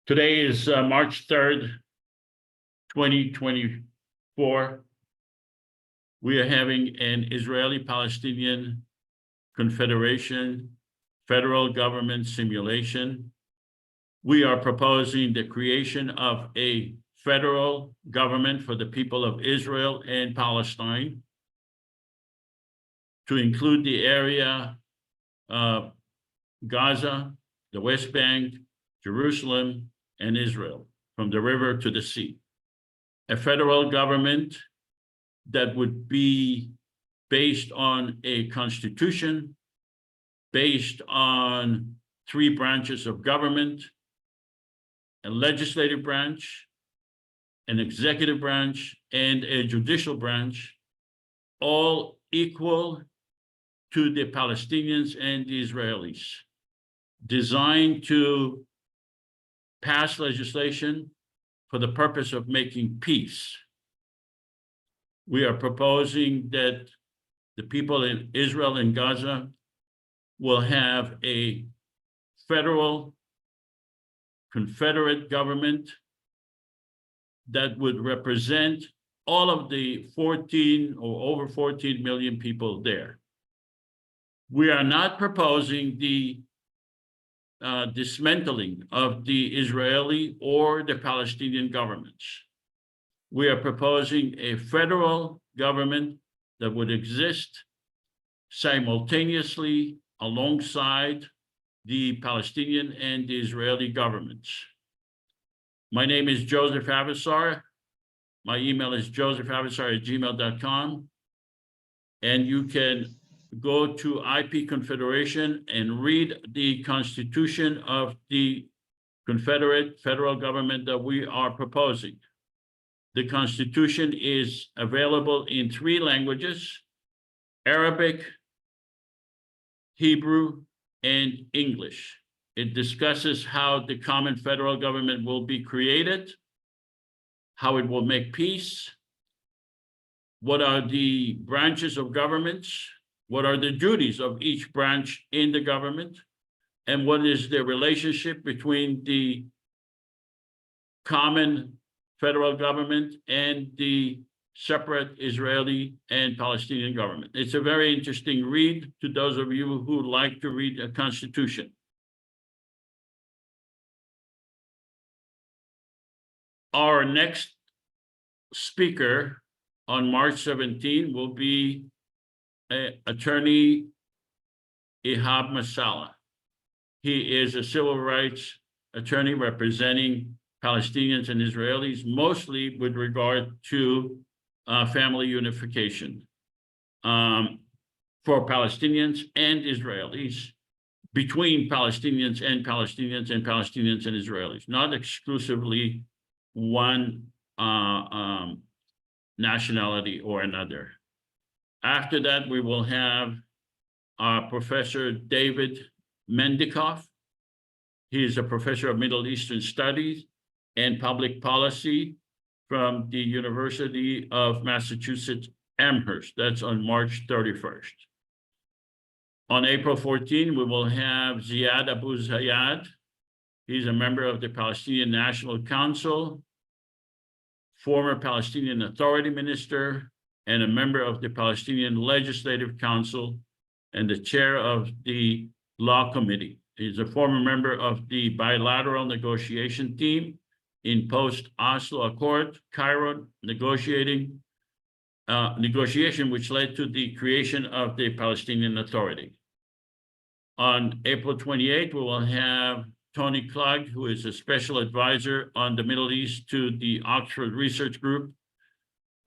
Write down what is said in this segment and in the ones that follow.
Today is March 3rd, 2024. We are having an Israeli-Palestinian Confederation federal government simulation. We are proposing the creation of a federal government for the people of Israel and Palestine to include the area of Gaza, the West Bank, Jerusalem, and Israel, from the river to the sea. A federal government that would be based on a constitution, based on 3 branches of government, a legislative branch, an executive branch, and a judicial branch, all equal to the Palestinians and the Israelis, designed to pass legislation for the purpose of making peace. We are proposing that the people in Israel and Gaza will have a federal confederate government that would represent all of the 14 or over 14 million people there. We are not proposing the dismantling of the Israeli or the Palestinian governments. We are proposing a federal government that would exist simultaneously alongside the Palestinian and the Israeli governments. My name is Josef Avesar. My email is josefavesar@gmail.com. And you can go to IP Confederation and read the Constitution of the Confederate federal government that we are proposing. The Constitution is available in 3 languages: Arabic, Hebrew, and English. It discusses how the common federal government will be created, how it will make peace, what are the branches of governments, what are the duties of each branch in the government, and what is the relationship between the common federal government and the separate Israeli and Palestinian government. It's a very interesting read to those of you who like to read a constitution. Our next speaker on March 17 will be Attorney Ihab Masala. He is a civil rights attorney representing Palestinians and Israelis, mostly with regard to family unification for Palestinians and Israelis, between Palestinians and Palestinians and Palestinians and Israelis, not exclusively one nationality or another. After that, we will have Professor David Mendikoff. He is a professor of Middle Eastern Studies and Public Policy from the University of Massachusetts Amherst. That's on March 31st. On April 14, we will have Ziad Abu Zayed. He's a member of the Palestinian National Council, former Palestinian Authority Minister, and a member of the Palestinian Legislative Council and the chair of the Law Committee. He's a former member of the bilateral negotiation team in post-Oslo Accord, Cairo negotiation, which led to the creation of the Palestinian Authority. On April 28, we will have Tony Klug, who is a special advisor on the Middle East to the Oxford Research Group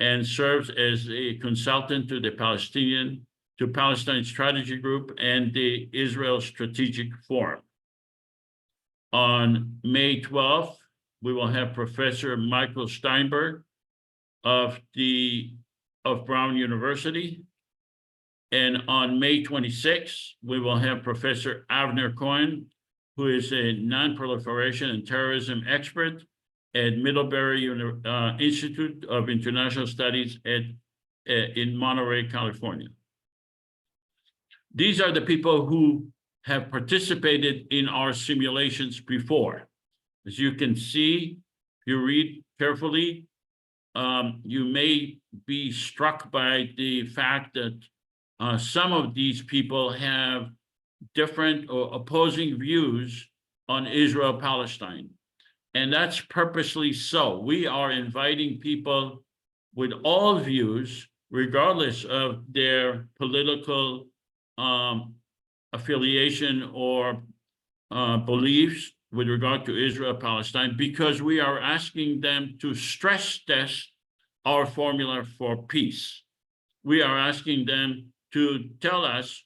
and serves as a consultant to the Palestine Strategy Group and the Israel Strategic Forum. On May 12th, we will have Professor Michael Steinberg of Brown University. And on May 26th, we will have Professor Avner Cohen, who is a non-proliferation and terrorism expert at Middlebury Institute of International Studies in Monterey, California. These are the people who have participated in our simulations before. As you can see, if you read carefully, you may be struck by the fact that some of these people have different or opposing views on Israel-Palestine. And that's purposely so. We are inviting people with all views, regardless of their political affiliation or beliefs with regard to Israel-Palestine, because we are asking them to stress test our formula for peace. We are asking them to tell us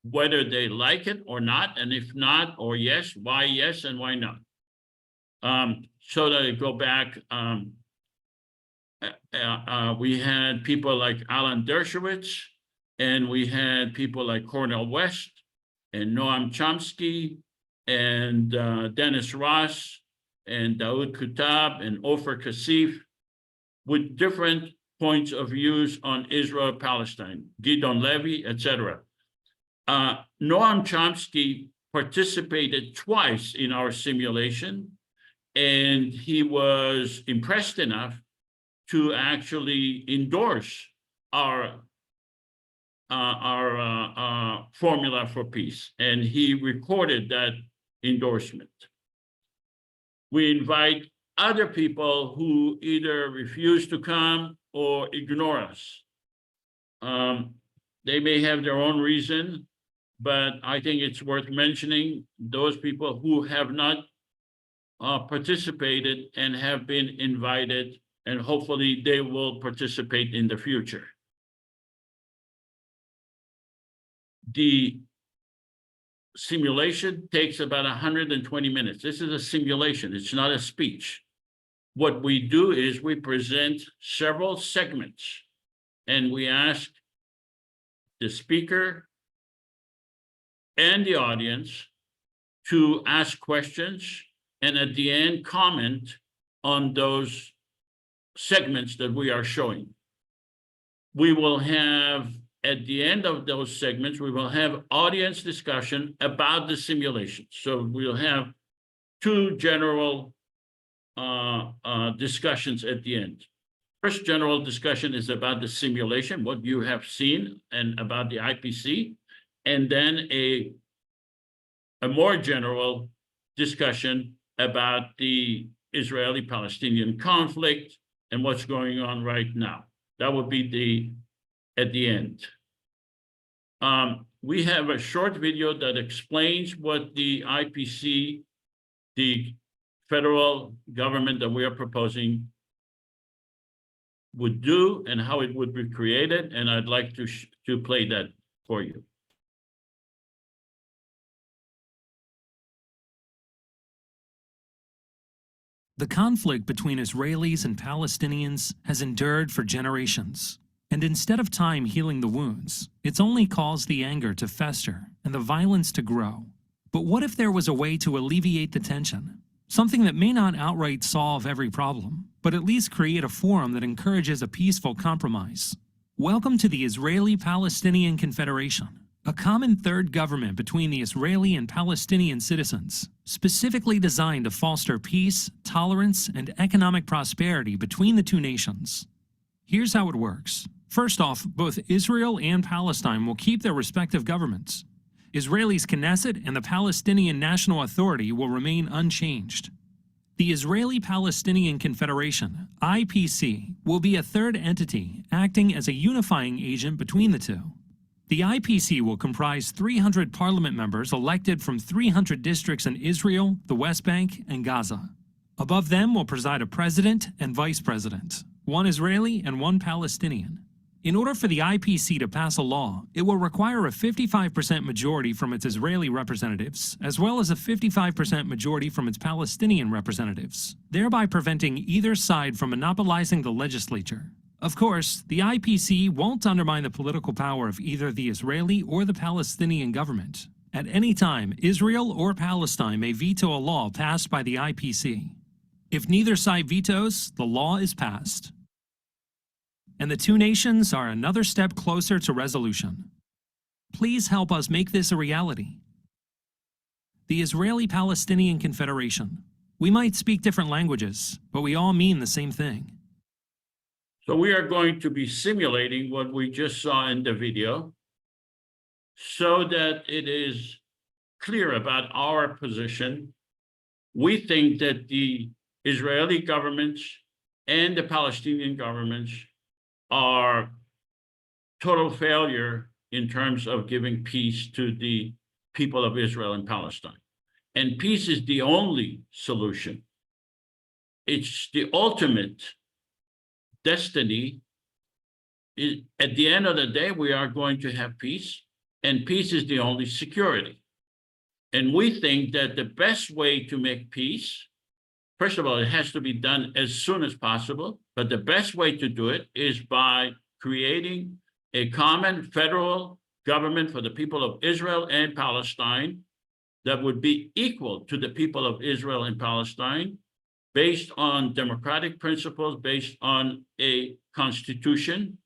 whether they like it or not, and if not, or yes, and why not. So that I go back, we had people like Alan Dershowitz, and we had people like Cornel West and Noam Chomsky and Dennis Ross and Daoud Kutab and Ofer Kassif with different points of views on Israel-Palestine, Gidon Levy, etc. Noam Chomsky participated twice in our simulation, and he was impressed enough to actually endorse our formula for peace, and he recorded that endorsement. We invite other people who either refuse to come or ignore us. They may have their own reason, but I think it's worth mentioning those people who have not participated and have been invited, and hopefully they will participate in the future. The simulation takes about 120 minutes. This is a simulation, it's not a speech. What we do is we present several segments, and we ask the speaker and the audience to ask questions, and at the end, comment on those segments that we are showing. We will have, at the end of those segments, we will have audience discussion about the simulation. So we'll have two general discussions at the end. First general discussion is about the simulation, what you have seen, and about the IPC, and then a more general discussion about the Israeli-Palestinian conflict and what's going on right now. That would be at the end. We have a short video that explains what the IPC, the federal government that we are proposing, would do and how it would be created, and I'd like to play that for you. The conflict between Israelis and Palestinians has endured for generations, and instead of time healing the wounds, it's only caused the anger to fester and the violence to grow. But what if there was a way to alleviate the tension? Something that may not outright solve every problem, but at least create a forum that encourages a peaceful compromise. Welcome to the Israeli-Palestinian Confederation, a common third government between the Israeli and Palestinian citizens, specifically designed to foster peace, tolerance, and economic prosperity between the two nations. Here's how it works. First off, both Israel and Palestine will keep their respective governments. Israel's Knesset and the Palestinian National Authority will remain unchanged. The Israeli-Palestinian Confederation, IPC, will be a third entity acting as a unifying agent between the two. The IPC will comprise 300 parliament members elected from 300 districts in Israel, the West Bank, and Gaza. Above them will preside a president and vice president, one Israeli and one Palestinian. In order for the IPC to pass a law, it will require a 55% majority from its Israeli representatives, as well as a 55% majority from its Palestinian representatives, thereby preventing either side from monopolizing the legislature. Of course, the IPC won't undermine the political power of either the Israeli or the Palestinian government. At any time, Israel or Palestine may veto a law passed by the IPC. If neither side vetoes, the law is passed, and the two nations are another step closer to resolution. Please help us make this a reality. The Israeli-Palestinian Confederation. We might speak different languages, but we all mean the same thing. So we are going to be simulating what we just saw in the video so that it is clear about our position. We think that the Israeli government and the Palestinian governments are total failure in terms of giving peace to the people of Israel and Palestine. And peace is the only solution. It's the ultimate destiny. At the end of the day, we are going to have peace, and peace is the only security. And we think that the best way to make peace, first of all, it has to be done as soon as possible, but the best way to do it is by creating a common federal government for the people of Israel and Palestine that would be equal to the people of Israel and Palestine, based on democratic principles, based on a constitution.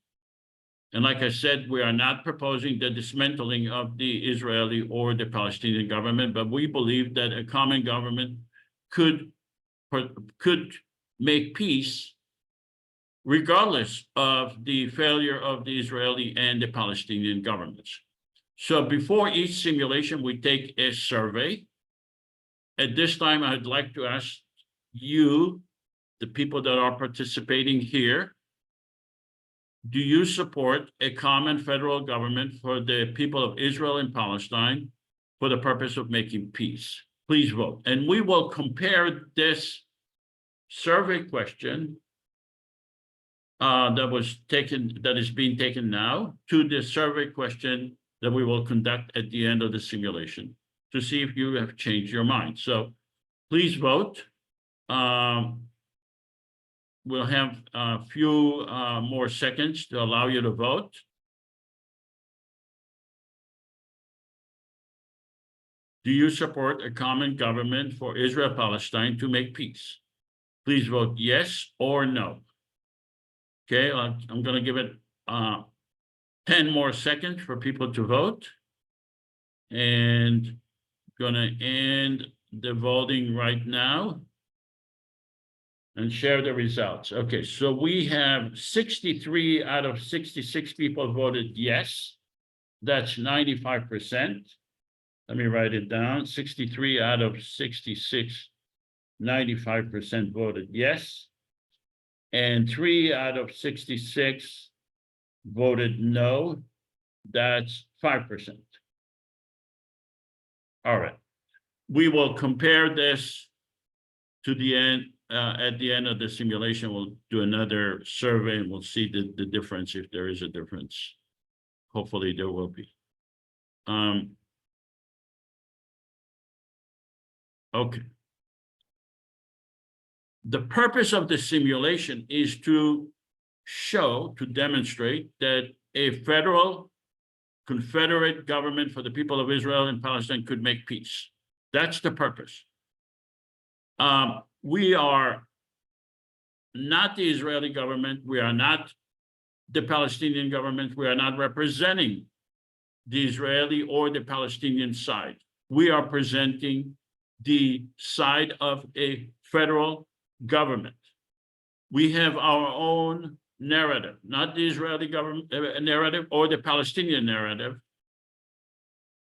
And like I said, we are not proposing the dismantling of the Israeli or the Palestinian government, but we believe that a common government could make peace regardless of the failure of the Israeli and the Palestinian governments. So before each simulation, we take a survey. At this time, I'd like to ask you, the people that are participating here, do you support a common federal government for the people of Israel and Palestine for the purpose of making peace? Please vote. And we will compare this survey question that is being taken now to the survey question that we will conduct at the end of the simulation to see if you have changed your mind. So please vote. We'll have a few more seconds to allow you to vote. Do you support a common government for Israel-Palestine to make peace? Please vote yes or no. Okay, I'm going to give it 10 more seconds for people to vote. And going to end the voting right now and share the results. Okay, so we have 63 out of 66 people voted yes. That's 95%. Let me write it down. 63 out of 66, 95% voted yes. And 3 out of 66 voted no. That's 5%. All right. We will compare this to the end. At the end of the simulation, we'll do another survey and we'll see the difference, if there is a difference. Hopefully there will be. Okay. The purpose of the simulation is to demonstrate that a federal confederate government for the people of Israel and Palestine could make peace. That's the purpose. We are not the Israeli government. We are not the Palestinian government. We are not representing the Israeli or the Palestinian side. We are presenting the side of a federal government. We have our own narrative, not the Israeli government narrative or the Palestinian narrative.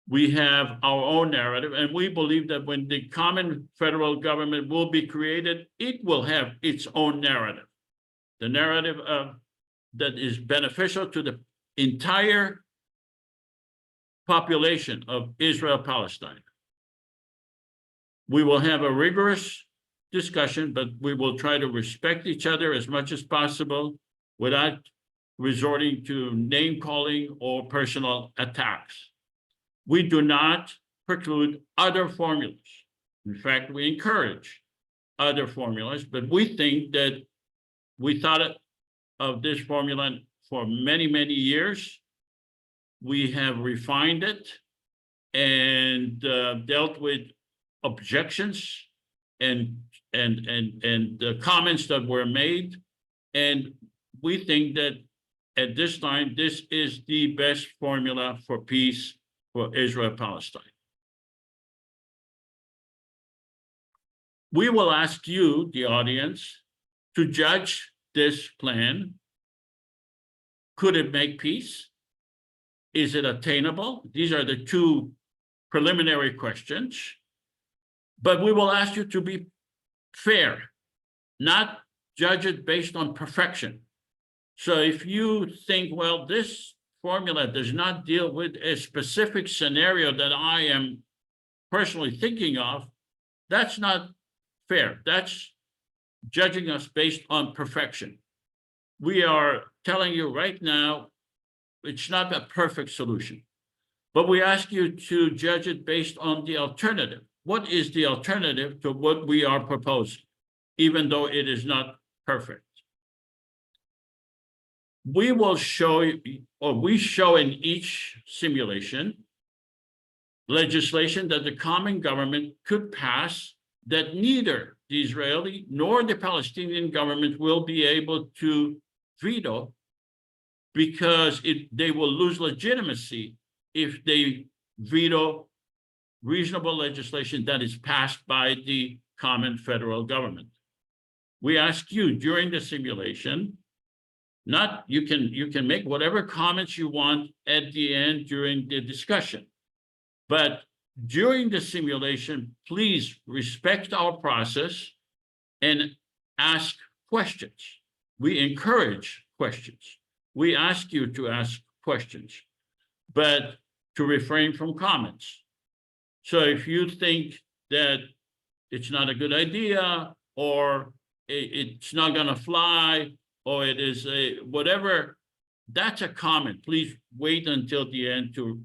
We have our own narrative, and we believe that when the common federal government will be created, it will have its own narrative, the narrative that is beneficial to the entire population of Israel-Palestine. We will have a rigorous discussion, but we will try to respect each other as much as possible without resorting to name-calling or personal attacks. We do not preclude other formulas. In fact, we encourage other formulas, but we think that we thought of this formula for many, many years. We have refined it and dealt with objections and the comments that were made. And we think that at this time, this is the best formula for peace for Israel-Palestine. We will ask you, the audience, to judge this plan. Could it make peace? Is it attainable? These are the two preliminary questions. But we will ask you to be fair, not judge it based on perfection. So if you think, well, this formula does not deal with a specific scenario that I am personally thinking of, that's not fair. That's judging us based on perfection. We are telling you right now, it's not a perfect solution, but we ask you to judge it based on the alternative. What is the alternative to what we are proposing, even though it is not perfect? We will show you, or we show in each simulation, legislation that the common government could pass that neither the Israeli nor the Palestinian government will be able to veto, because they will lose legitimacy if they veto reasonable legislation that is passed by the common federal government. We ask you during the simulation, you can make whatever comments you want at the end during the discussion, but during the simulation, please respect our process and ask questions. We encourage questions. We ask you to ask questions, but to refrain from comments. So if you think that it's not a good idea, or it's not going to fly, or it is a whatever, that's a comment. Please wait until the end to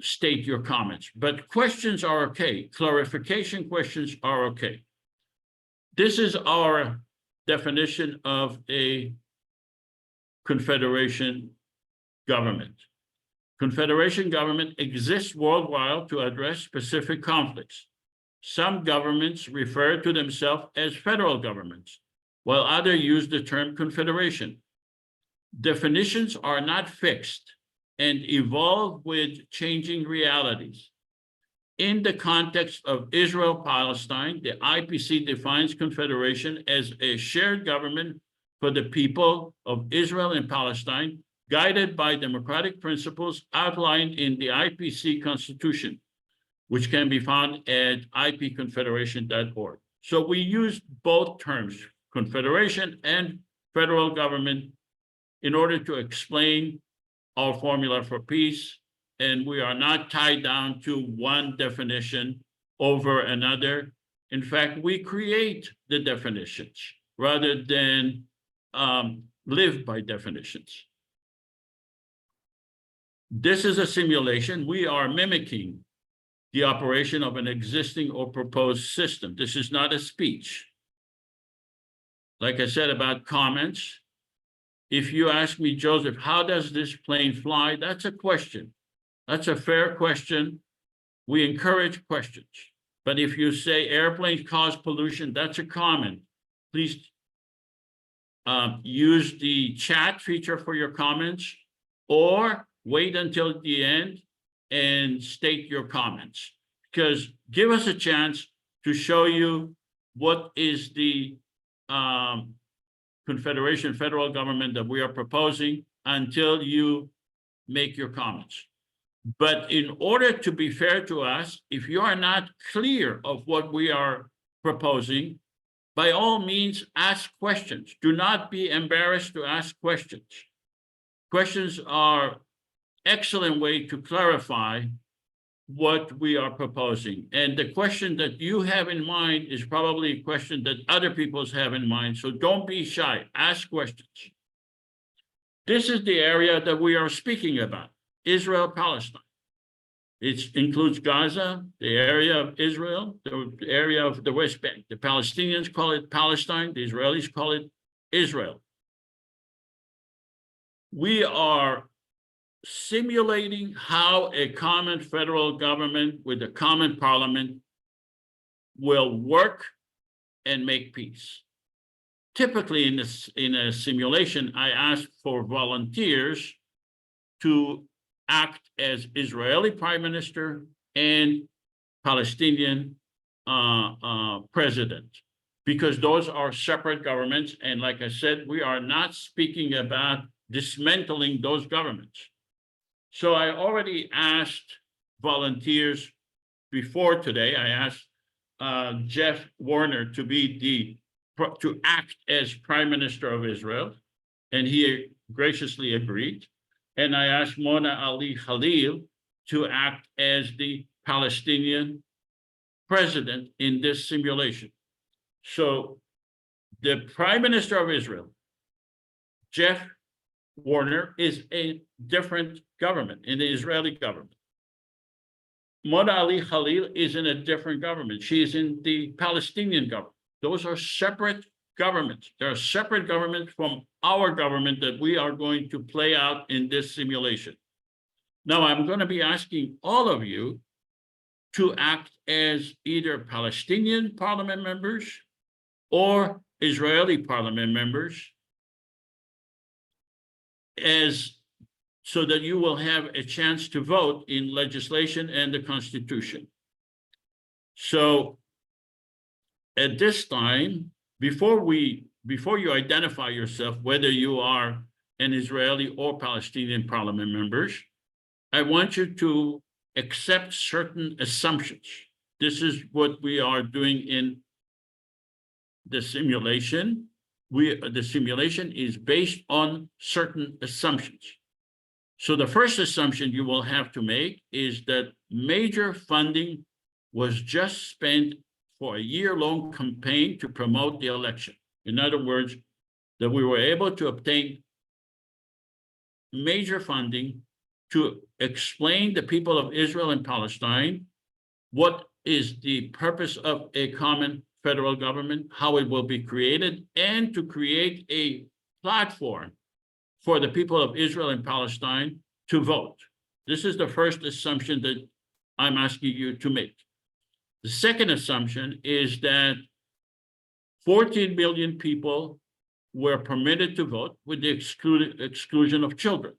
state your comments. But questions are okay. Clarification questions are okay. This is our definition of a confederation government. Confederation government exists worldwide to address specific conflicts. Some governments refer to themselves as federal governments, while others use the term confederation. Definitions are not fixed and evolve with changing realities. In the context of Israel-Palestine, the IPC defines confederation as a shared government for the people of Israel and Palestine, guided by democratic principles outlined in the IPC Constitution, which can be found at ipconfederation.org. So we use both terms, confederation and federal government, in order to explain our formula for peace, and we are not tied down to one definition over another. In fact, we create the definitions rather than live by definitions. This is a simulation. We are mimicking the operation of an existing or proposed system. This is not a speech. Like I said about comments, if you ask me, Joseph, how does this plane fly? That's a question. That's a fair question. We encourage questions. But if you say airplanes cause pollution, that's a comment. Please use the chat feature for your comments, or wait until the end and state your comments, because give us a chance to show you what is the confederation federal government that we are proposing until you make your comments. But in order to be fair to us, if you are not clear of what we are proposing, by all means, ask questions. Do not be embarrassed to ask questions. Questions are an excellent way to clarify what we are proposing. And the question that you have in mind is probably a question that other people have in mind. So don't be shy, ask questions. This is the area that we are speaking about, Israel-Palestine. It includes Gaza, the area of Israel, the area of the West Bank. The Palestinians call it Palestine, the Israelis call it Israel. We are simulating how a common federal government with a common parliament will work and make peace. typically in a simulation, I ask for volunteers to act as Israeli prime minister and Palestinian president, because those are separate governments. And like I said, we are not speaking about dismantling those governments. So I already asked volunteers before today. I asked Jeff Warner to act as Prime Minister of Israel, and he graciously agreed. And I asked Mona Ali Khalil to act as the Palestinian president in this simulation. So the Prime Minister of Israel, Jeff Warner, is a different government in the Israeli government. Mona Ali Khalil is in a different government. She is in the Palestinian government. Those are separate governments. They're a separate government from our government that we are going to play out in this simulation. Now, I'm going to be asking all of you to act as either Palestinian parliament members or Israeli parliament members, so that you will have a chance to vote in legislation and the Constitution. So at this time, before you identify yourself, whether you are an Israeli or Palestinian parliament members, I want you to accept certain assumptions. This is what we are doing in the simulation. The simulation is based on certain assumptions. So the first assumption you will have to make is that major funding was just spent for a year-long campaign to promote the election. In other words, that we were able to obtain major funding to explain the people of Israel and Palestine what is the purpose of a common federal government, how it will be created, and to create a platform for the people of Israel and Palestine to vote. This is the first assumption that I'm asking you to make. The second assumption is that 14 million people were permitted to vote with the exclusion of children.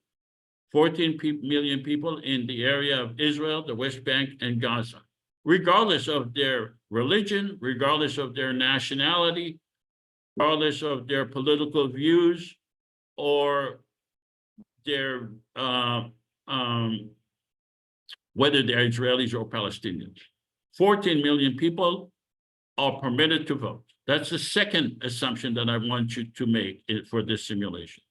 14 million people in the area of Israel, the West Bank, and Gaza, regardless of their religion, regardless of their nationality, regardless of their political views, or their whether they're Israelis or Palestinians. 14 million people are permitted to vote. That's the second assumption that I want you to make for this simulation.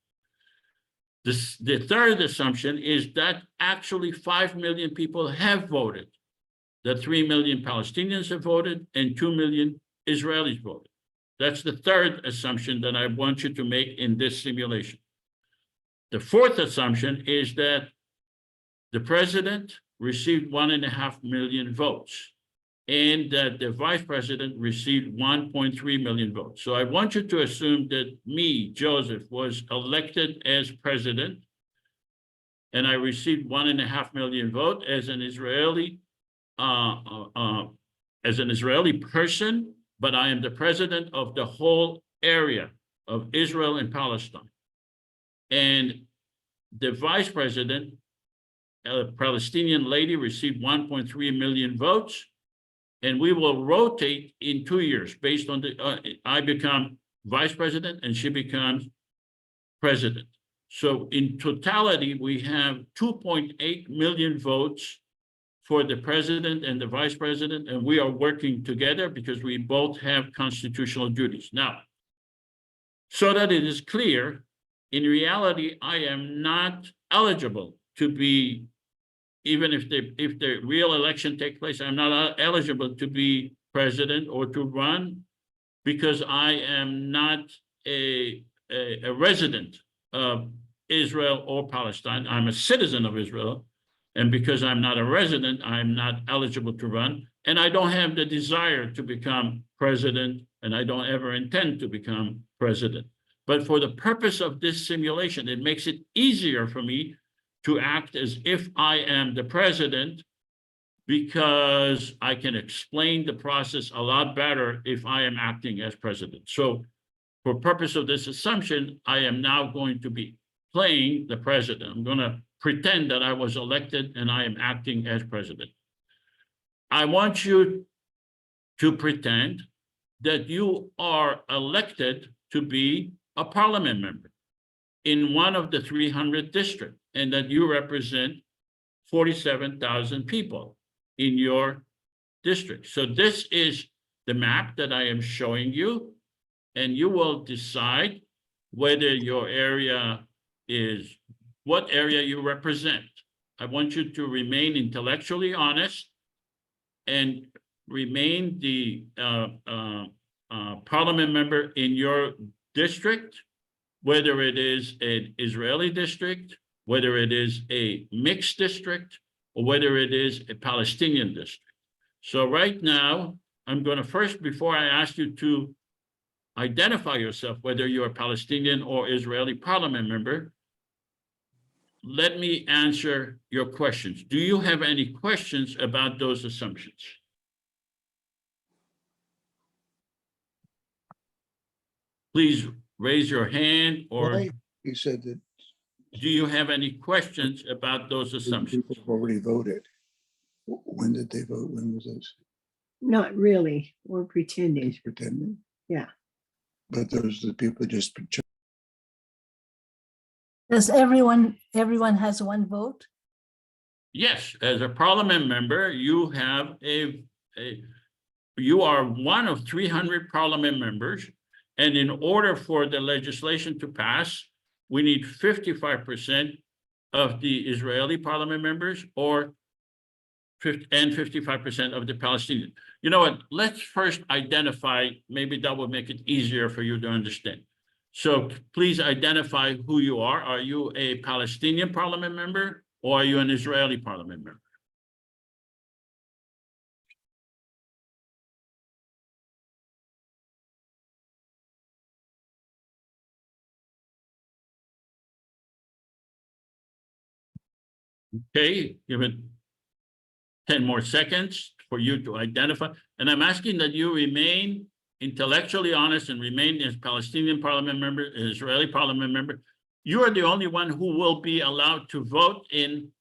The third assumption is that actually 5 million people have voted, that 3 million Palestinians have voted and 2 million Israelis voted. That's the third assumption that I want you to make in this simulation. The fourth assumption is that the president received 1.5 million votes and that the vice president received 1.3 million votes. So I want you to assume that me, Joseph, was elected as president, and I received 1.5 million votes as an Israeli person, but I am the president of the whole area of Israel and Palestine. And the vice president, a Palestinian lady, received 1.3 million votes. And we will rotate in 2 years based on I become vice president and she becomes president. So in totality, we have 2.8 million votes for the president and the vice president, and we are working together because we both have constitutional duties. Now, so that it is clear, in reality, I am not eligible to be, even if the real election takes place, I'm not eligible to be president or to run because I am not a resident of Israel or Palestine. I'm a citizen of Israel. And because I'm not a resident, I'm not eligible to run. And I don't have the desire to become president, and I don't ever intend to become president. But for the purpose of this simulation, it makes it easier for me to act as if I am the president, because I can explain the process a lot better if I am acting as president. So for purpose of this assumption, I am now going to be playing the president. I'm going to pretend that I was elected and I am acting as president. I want you to pretend that you are elected to be a parliament member in one of the 300 districts, and that you represent 47,000 people in your district. So this is the map that I am showing you, and you will decide whether your area is, what area you represent. I want you to remain intellectually honest and remain the parliament member in your district, whether it is an Israeli district, whether it is a mixed district, or whether it is a Palestinian district. So right now, I'm going to first, before I ask you to identify yourself, whether you're a Palestinian or Israeli parliament member, let me answer your questions. Do you have any questions about those assumptions? Please raise your hand, or Why you said that do you have any questions about those assumptions? people have already voted? When did they vote? When was this? Not really. We're pretending. Just pretending? Yeah. But those are the people just. Does everyone has one vote? Yes, as a parliament member, you have you are one of 300 parliament members. And in order for the legislation to pass, we need 55% of the Israeli parliament members and 55% of the Palestinian. You know what? Let's first identify, maybe that will make it easier for you to understand. So please identify who you are. Are you a Palestinian parliament member, or are you an Israeli parliament member? Okay, give it 10 more seconds for you to identify. And I'm asking that you remain intellectually honest and remain as Palestinian parliament member, Israeli parliament member. You are the only one who will be allowed to vote in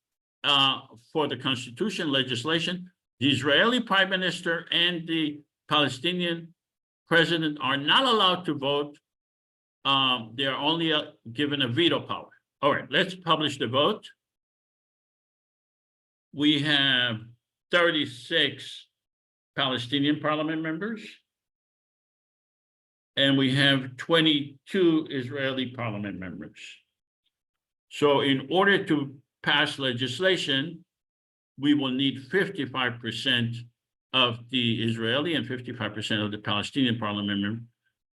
for the constitution legislation. The Israeli prime minister and the Palestinian president are not allowed to vote. They are only given a veto power. All right, let's publish the vote. We have 36 Palestinian parliament members, and we have 22 Israeli parliament members. So in order to pass legislation, we will need 55% of the Israeli and 55% of the Palestinian parliament members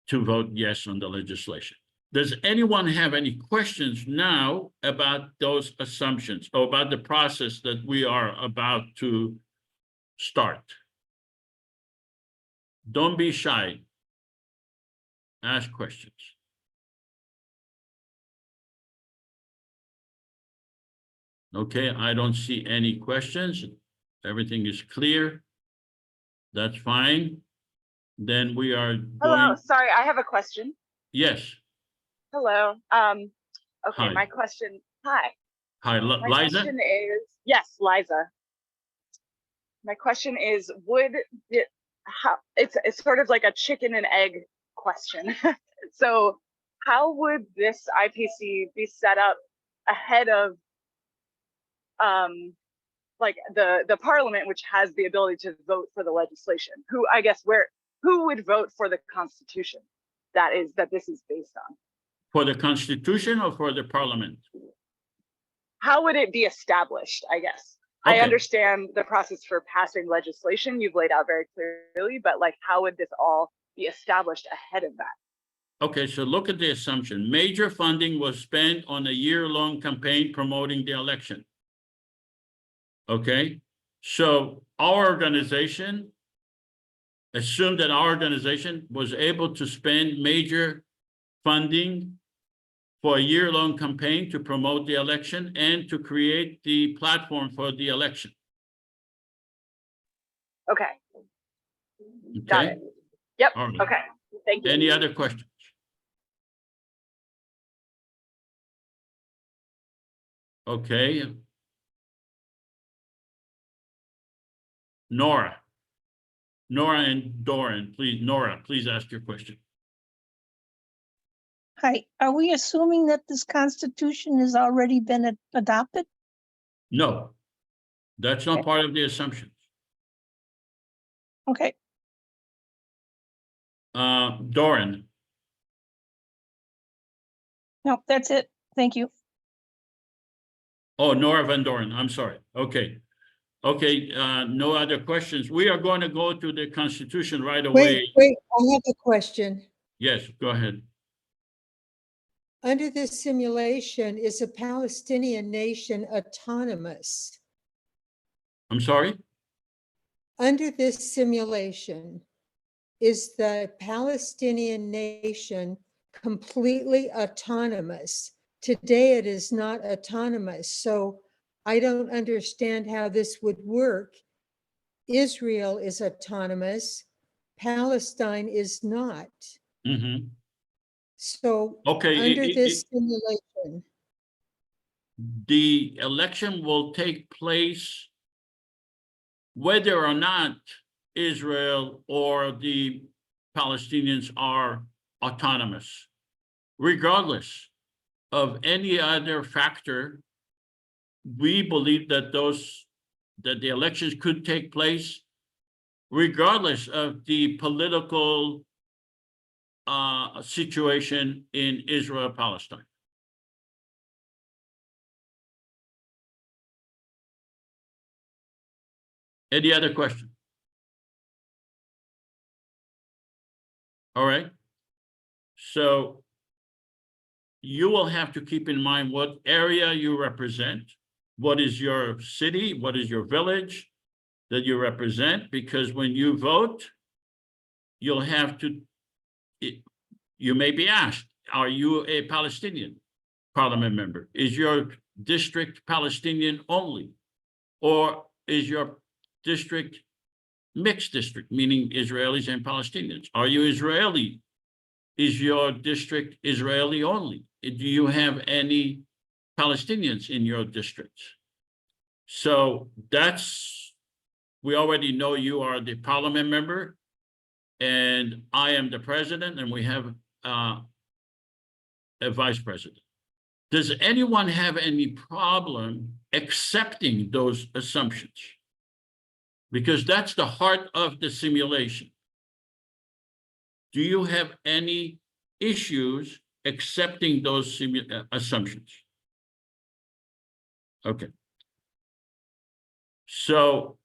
to vote yes on the legislation. Does anyone have any questions now about those assumptions or about the process that we are about to start? Don't be shy. Ask questions. Okay, I don't see any questions. Everything is clear. That's fine. Then we are Hello, going. sorry, I have a question. Yes. Hello. Okay, Hi. my question. Hi. Hi, My Liza. question is, yes, Liza. My question is, it's sort of like a chicken and egg question. So how would this IPC be set up ahead of like the parliament, which has the ability to vote for the legislation? Who would vote for the constitution that this is based on? For the constitution or for the parliament? How would it be established, I guess? Okay. I understand the process for passing legislation you've laid out very clearly, but like, how would this all be established ahead of that? Okay, so look at the assumption. Major funding was spent on a year-long campaign promoting the election. Okay, so our organization assumed that our organization was able to spend major funding for a year-long campaign to promote the election and to create the platform for the election. Okay. Got Okay, it. Yep. all right. Okay. Thank you. Any other questions? Okay. Nora and Doran, please, Nora, please ask your question. Hi, are we assuming that this constitution has already been adopted? No, that's not part of the assumptions. Okay, Doran, no, that's it. Thank you. oh, Nora Van Doren, I'm sorry. Okay. Okay, no other questions. We are going to go to the Constitution right away. Wait, I have a question. Yes, go ahead. Under this simulation, is a Palestinian nation autonomous? I'm sorry? Under this simulation, is the Palestinian nation completely autonomous? Today, it is not autonomous, so I don't understand how this would work. Israel is autonomous, Palestine is not. Mm-hmm. So Okay, under this simulation, the election will take place whether or not Israel or the Palestinians are autonomous, regardless of any other factor. We believe that the elections could take place regardless of the political situation in Israel-Palestine. Any other question? All right. So you will have to keep in mind what area you represent, what is your city, what is your village that you represent, because when you vote, you'll have to, you may be asked, are you a Palestinian parliament member? Is your district Palestinian only? Or is your district mixed district, meaning Israelis and Palestinians? Are you Israeli? Is your district Israeli only? Do you have any Palestinians in your districts? So we already know you are the parliament member, and I am the president, and we have a vice president. Does anyone have any problem accepting those assumptions? Because that's the heart of the simulation. Do you have any issues accepting those assumptions? Okay. So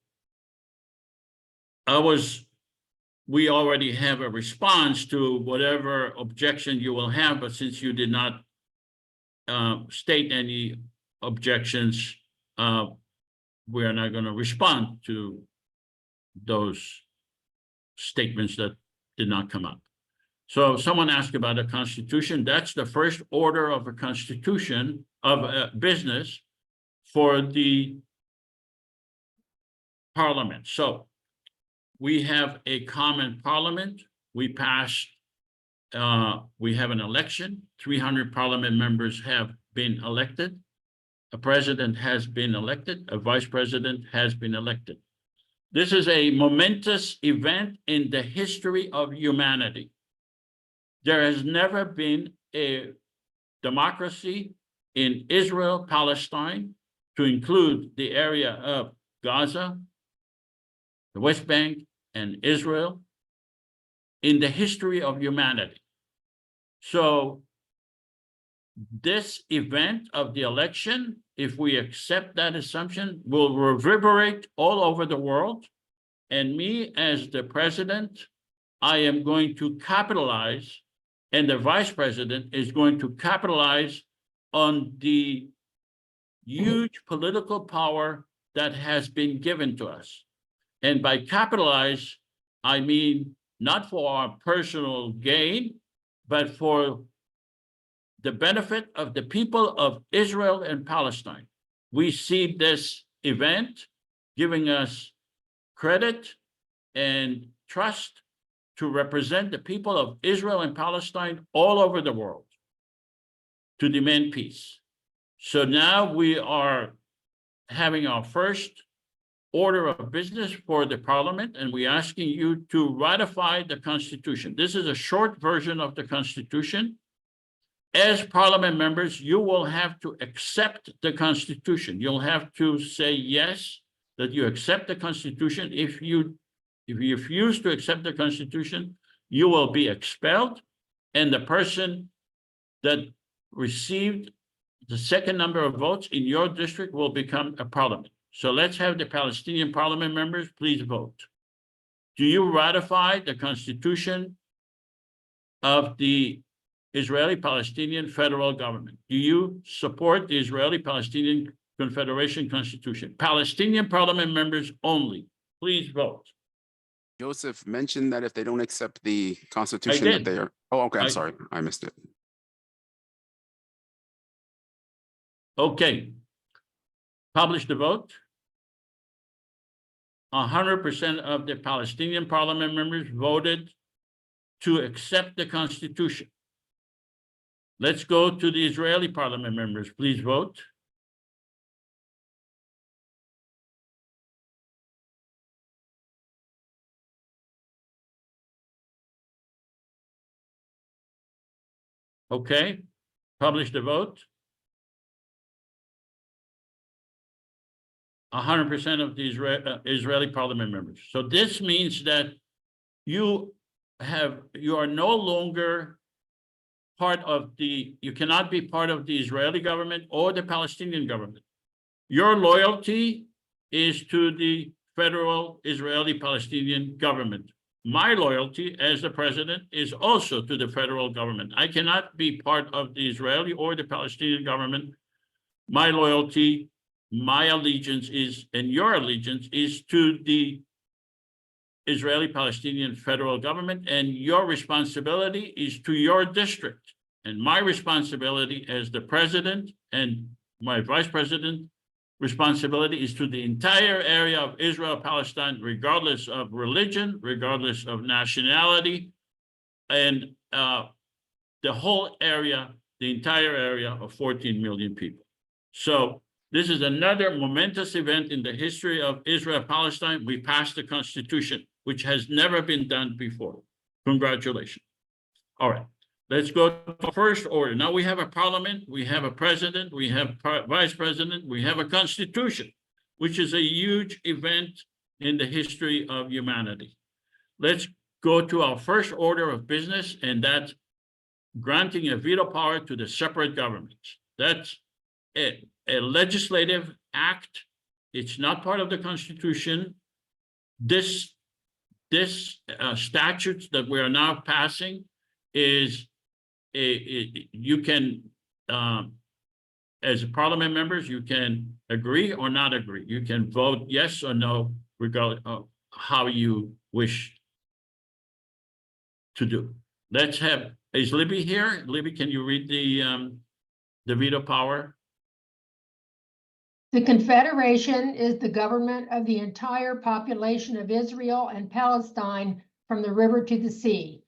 we already have a response to whatever objection you will have, but since you did not state any objections, we are not going to respond to those statements that did not come up. So someone asked about the Constitution. That's the first order of a constitution of a business for the parliament. So we have a common parliament. We passed, we have an election. 300 parliament members have been elected. A president has been elected. A vice president has been elected. This is a momentous event in the history of humanity. There has never been a democracy in Israel, Palestine, to include the area of Gaza, the West Bank, and Israel in the history of humanity. So this event of the election, if we accept that assumption, will reverberate all over the world. And me, as the president, I am going to capitalize, and the vice president is going to capitalize on the huge political power that has been given to us. And by capitalize, I mean not for our personal gain, but for the benefit of the people of Israel and Palestine. We see this event giving us credit and trust to represent the people of Israel and Palestine all over the world to demand peace. So now we are having our first order of business for the parliament, and we're asking you to ratify the Constitution. This is a short version of the Constitution. As parliament members, you will have to accept the Constitution. You'll have to say yes, that you accept the Constitution. If you refuse to accept the Constitution, you will be expelled, and the person that received the second number of votes in your district will become a parliament. So let's have the Palestinian parliament members please vote. Do you ratify the Constitution of the Israeli-Palestinian federal government? Do you support the Israeli-Palestinian Confederation Constitution? Palestinian parliament members only, please vote. Joseph mentioned that if they don't accept the Constitution, that did. they are, oh, okay, I'm I- sorry, I missed it. Okay. Publish the vote. 100% of the Palestinian parliament members voted to accept the Constitution. Let's go to the Israeli parliament members. Please vote. Okay, publish the vote. 100% of the Israeli parliament members. So this means that you are no longer you cannot be part of the Israeli government or the Palestinian government. Your loyalty is to the federal Israeli-Palestinian government. My loyalty as the president is also to the federal government. I cannot be part of the Israeli or the Palestinian government. My loyalty, my allegiance is, and your allegiance is to the Israeli-Palestinian federal government, and your responsibility is to your district. And my responsibility as the president and my vice president responsibility is to the entire area of Israel, Palestine, regardless of religion, regardless of nationality, and the whole area, the entire area of 14 million people. So this is another momentous event in the history of Israel, Palestine. We passed the Constitution, which has never been done before. Congratulations. All right, let's go to first order. Now we have a parliament, we have a president, we have vice president, we have a constitution, which is a huge event in the history of humanity. Let's go to our first order of business, and that's granting a veto power to the separate governments. That's a legislative act. It's not part of the Constitution. This statute that we are now passing is you can, as parliament members, you can agree or not agree. You can vote yes or no, regardless of how you wish to do. Let's have, is Libby here? Libby, can you read the veto power? The Confederation is the government of the entire population of Israel and Palestine from the river to the sea.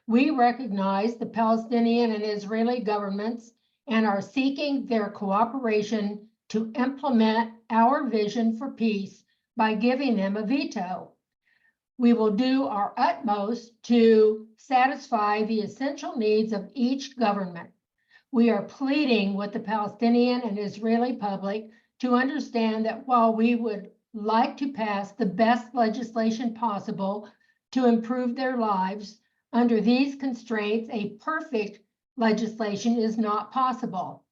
We recognize the Palestinian and Israeli governments and are seeking their cooperation to implement our vision for peace by giving them a veto. We will do our utmost to satisfy the essential needs of each government. We are pleading with the Palestinian and Israeli public to understand that while we would like to pass the best legislation possible to improve their lives, under these constraints, a perfect legislation is not possible.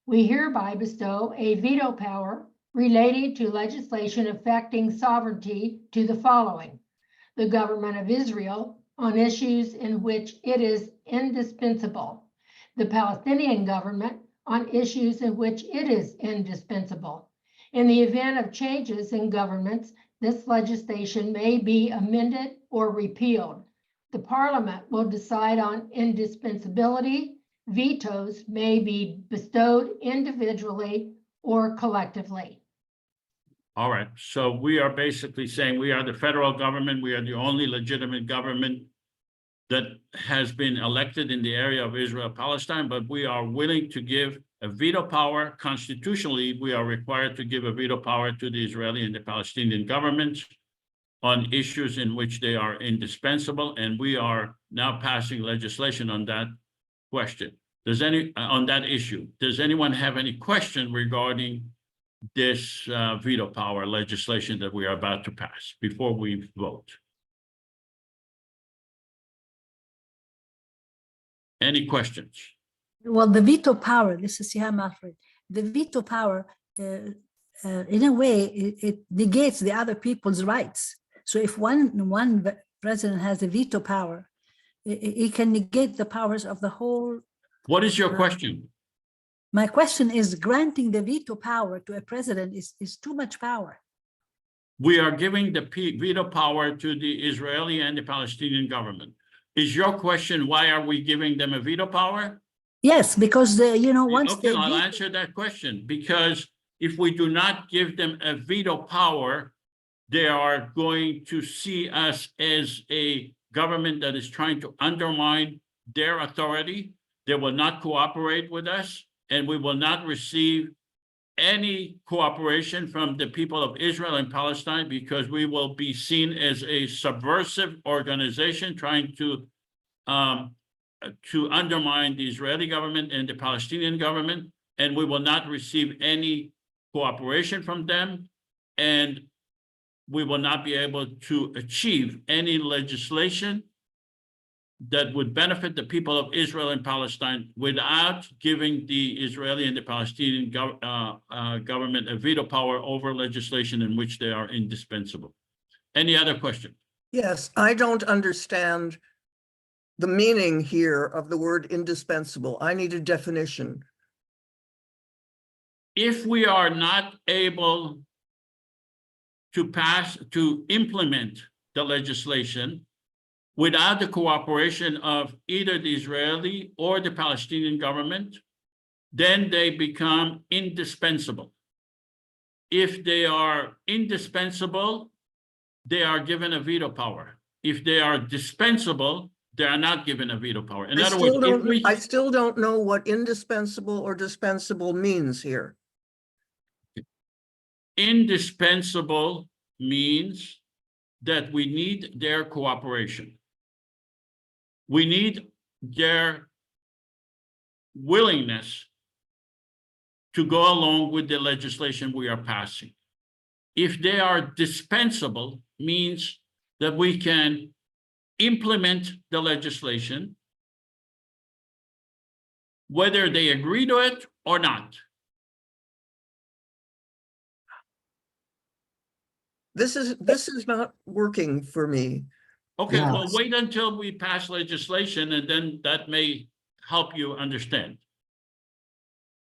We hereby bestow a veto power relating to legislation affecting sovereignty to the following: the government of Israel on issues in which it is indispensable, the Palestinian government on issues in which it is indispensable. In the event of changes in governments, this legislation may be amended or repealed. The Parliament will decide on indispensability. Vetoes may be bestowed individually or collectively. All right, so we are basically saying we are the federal government. We are the only legitimate government that has been elected in the area of Israel, Palestine, but we are willing to give a veto power. Constitutionally, we are required to give a veto power to the Israeli and the Palestinian governments on issues in which they are indispensable, and we are now passing legislation on that question. On that issue, does anyone have any question regarding this veto power legislation that we are about to pass before we vote? Any questions? Well, the veto power, this is Siham Alfred, the veto power, in a way, it negates the other people's rights. So if one president has a veto power, it can negate the powers of the whole. What is your question? My question is, granting the veto power to a president is too much power. We are giving the veto power to the Israeli and the Palestinian government. Is your question, why are we giving them a veto power? Yes, because once Okay, they I'll answer that question. Because if we do not give them a veto power, they are going to see us as a government that is trying to undermine their authority. They will not cooperate with us, and we will not receive any cooperation from the people of Israel and Palestine, because we will be seen as a subversive organization trying to undermine the Israeli government and the Palestinian government, and we will not receive any cooperation from them, and we will not be able to achieve any legislation that would benefit the people of Israel and Palestine without giving the Israeli and the Palestinian government a veto power over legislation in which they are indispensable. Any other question? Yes, I don't understand the meaning here of the word indispensable. I need a definition. If we are not able to implement the legislation without the cooperation of either the Israeli or the Palestinian government, then they become indispensable. If they are indispensable, they are given a veto power. If they are dispensable, they are not given a veto power. In other words, I still don't know what indispensable or dispensable means here. Indispensable means that we need their cooperation. We need their willingness to go along with the legislation we are passing. If they are dispensable, means that we can implement the legislation, whether they agree to it or not. This is not working for me. Okay, Yeah. well, wait until we pass legislation, and then that may help you understand.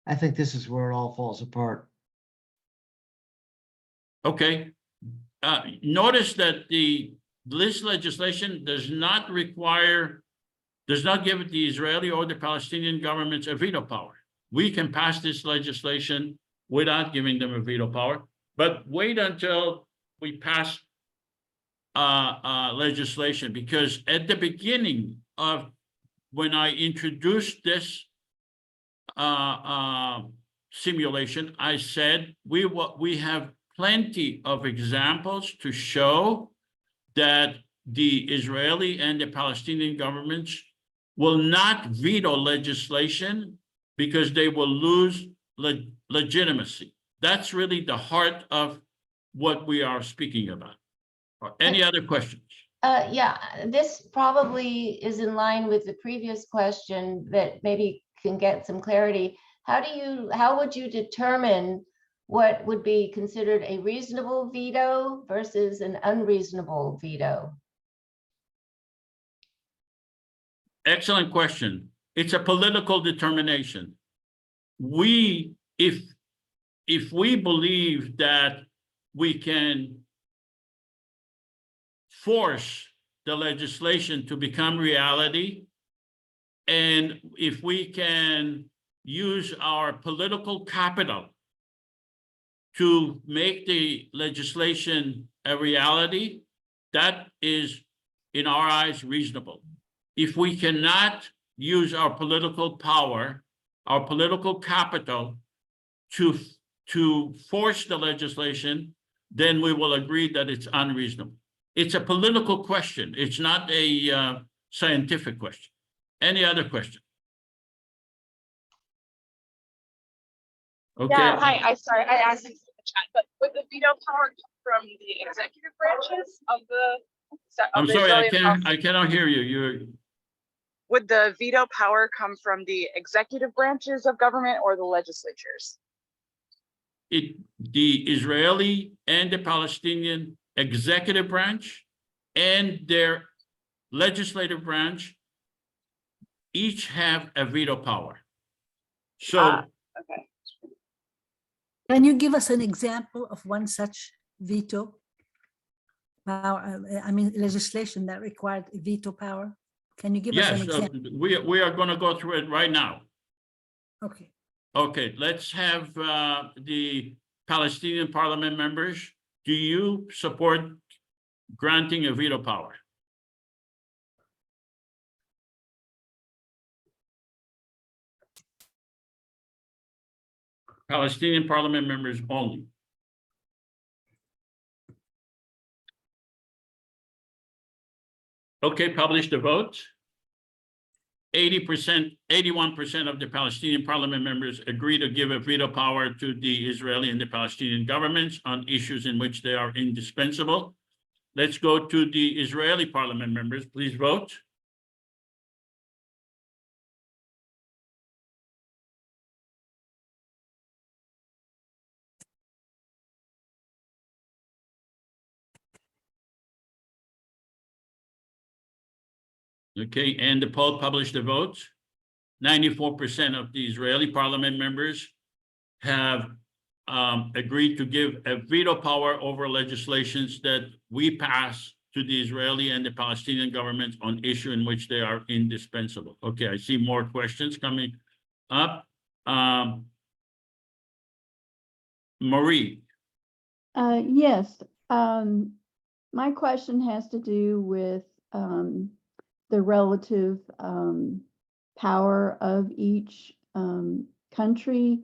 I think this is where it all falls apart. Okay. Notice that this legislation does not give the Israeli or the Palestinian governments a veto power. We can pass this legislation without giving them a veto power, but wait until we pass legislation, because at the beginning of when I introduced this simulation, I said we have plenty of examples to show that the Israeli and the Palestinian governments will not veto legislation because they will lose legitimacy. That's really the heart of what we are speaking about. Any other questions? Yeah, this probably is in line with the previous question that maybe can get some clarity. How would you determine what would be considered a reasonable veto versus an unreasonable veto? Excellent question. It's a political determination. If we believe that we can force the legislation to become reality, and if we can use our political capital to make the legislation a reality, that is, in our eyes, reasonable. If we cannot use our political power our political capital to force the legislation, then we will agree that it's unreasonable. It's a political question. It's not a scientific question. Any other question? Okay. Yeah, hi, sorry, I asked this in the chat, but would the veto power come from the executive branches of the? I'm sorry, Israeli and I cannot hear you. Would the veto power come from the executive branches of government or the legislatures? The Israeli and the Palestinian executive branch and their legislative branch each have a veto power. So okay. Can you give us an example of one such veto power? I mean, legislation that required a veto power? Can you give us an example? we are going to go through it right now. Okay. Okay, let's have the Palestinian parliament members. Do you support granting a veto power? Palestinian parliament members only. Okay, publish the vote. 80%, 81% of the Palestinian parliament members agree to give a veto power to the Israeli and the Palestinian governments on issues in which they are indispensable. Let's go to the Israeli parliament members. Please vote. Okay, and the poll published the votes. 94% of the Israeli parliament members have agreed to give a veto power over legislations that we pass to the Israeli and the Palestinian governments on issue in which they are indispensable. Okay, I see more questions coming up. Marie. Yes, my question has to do with the relative power of each country.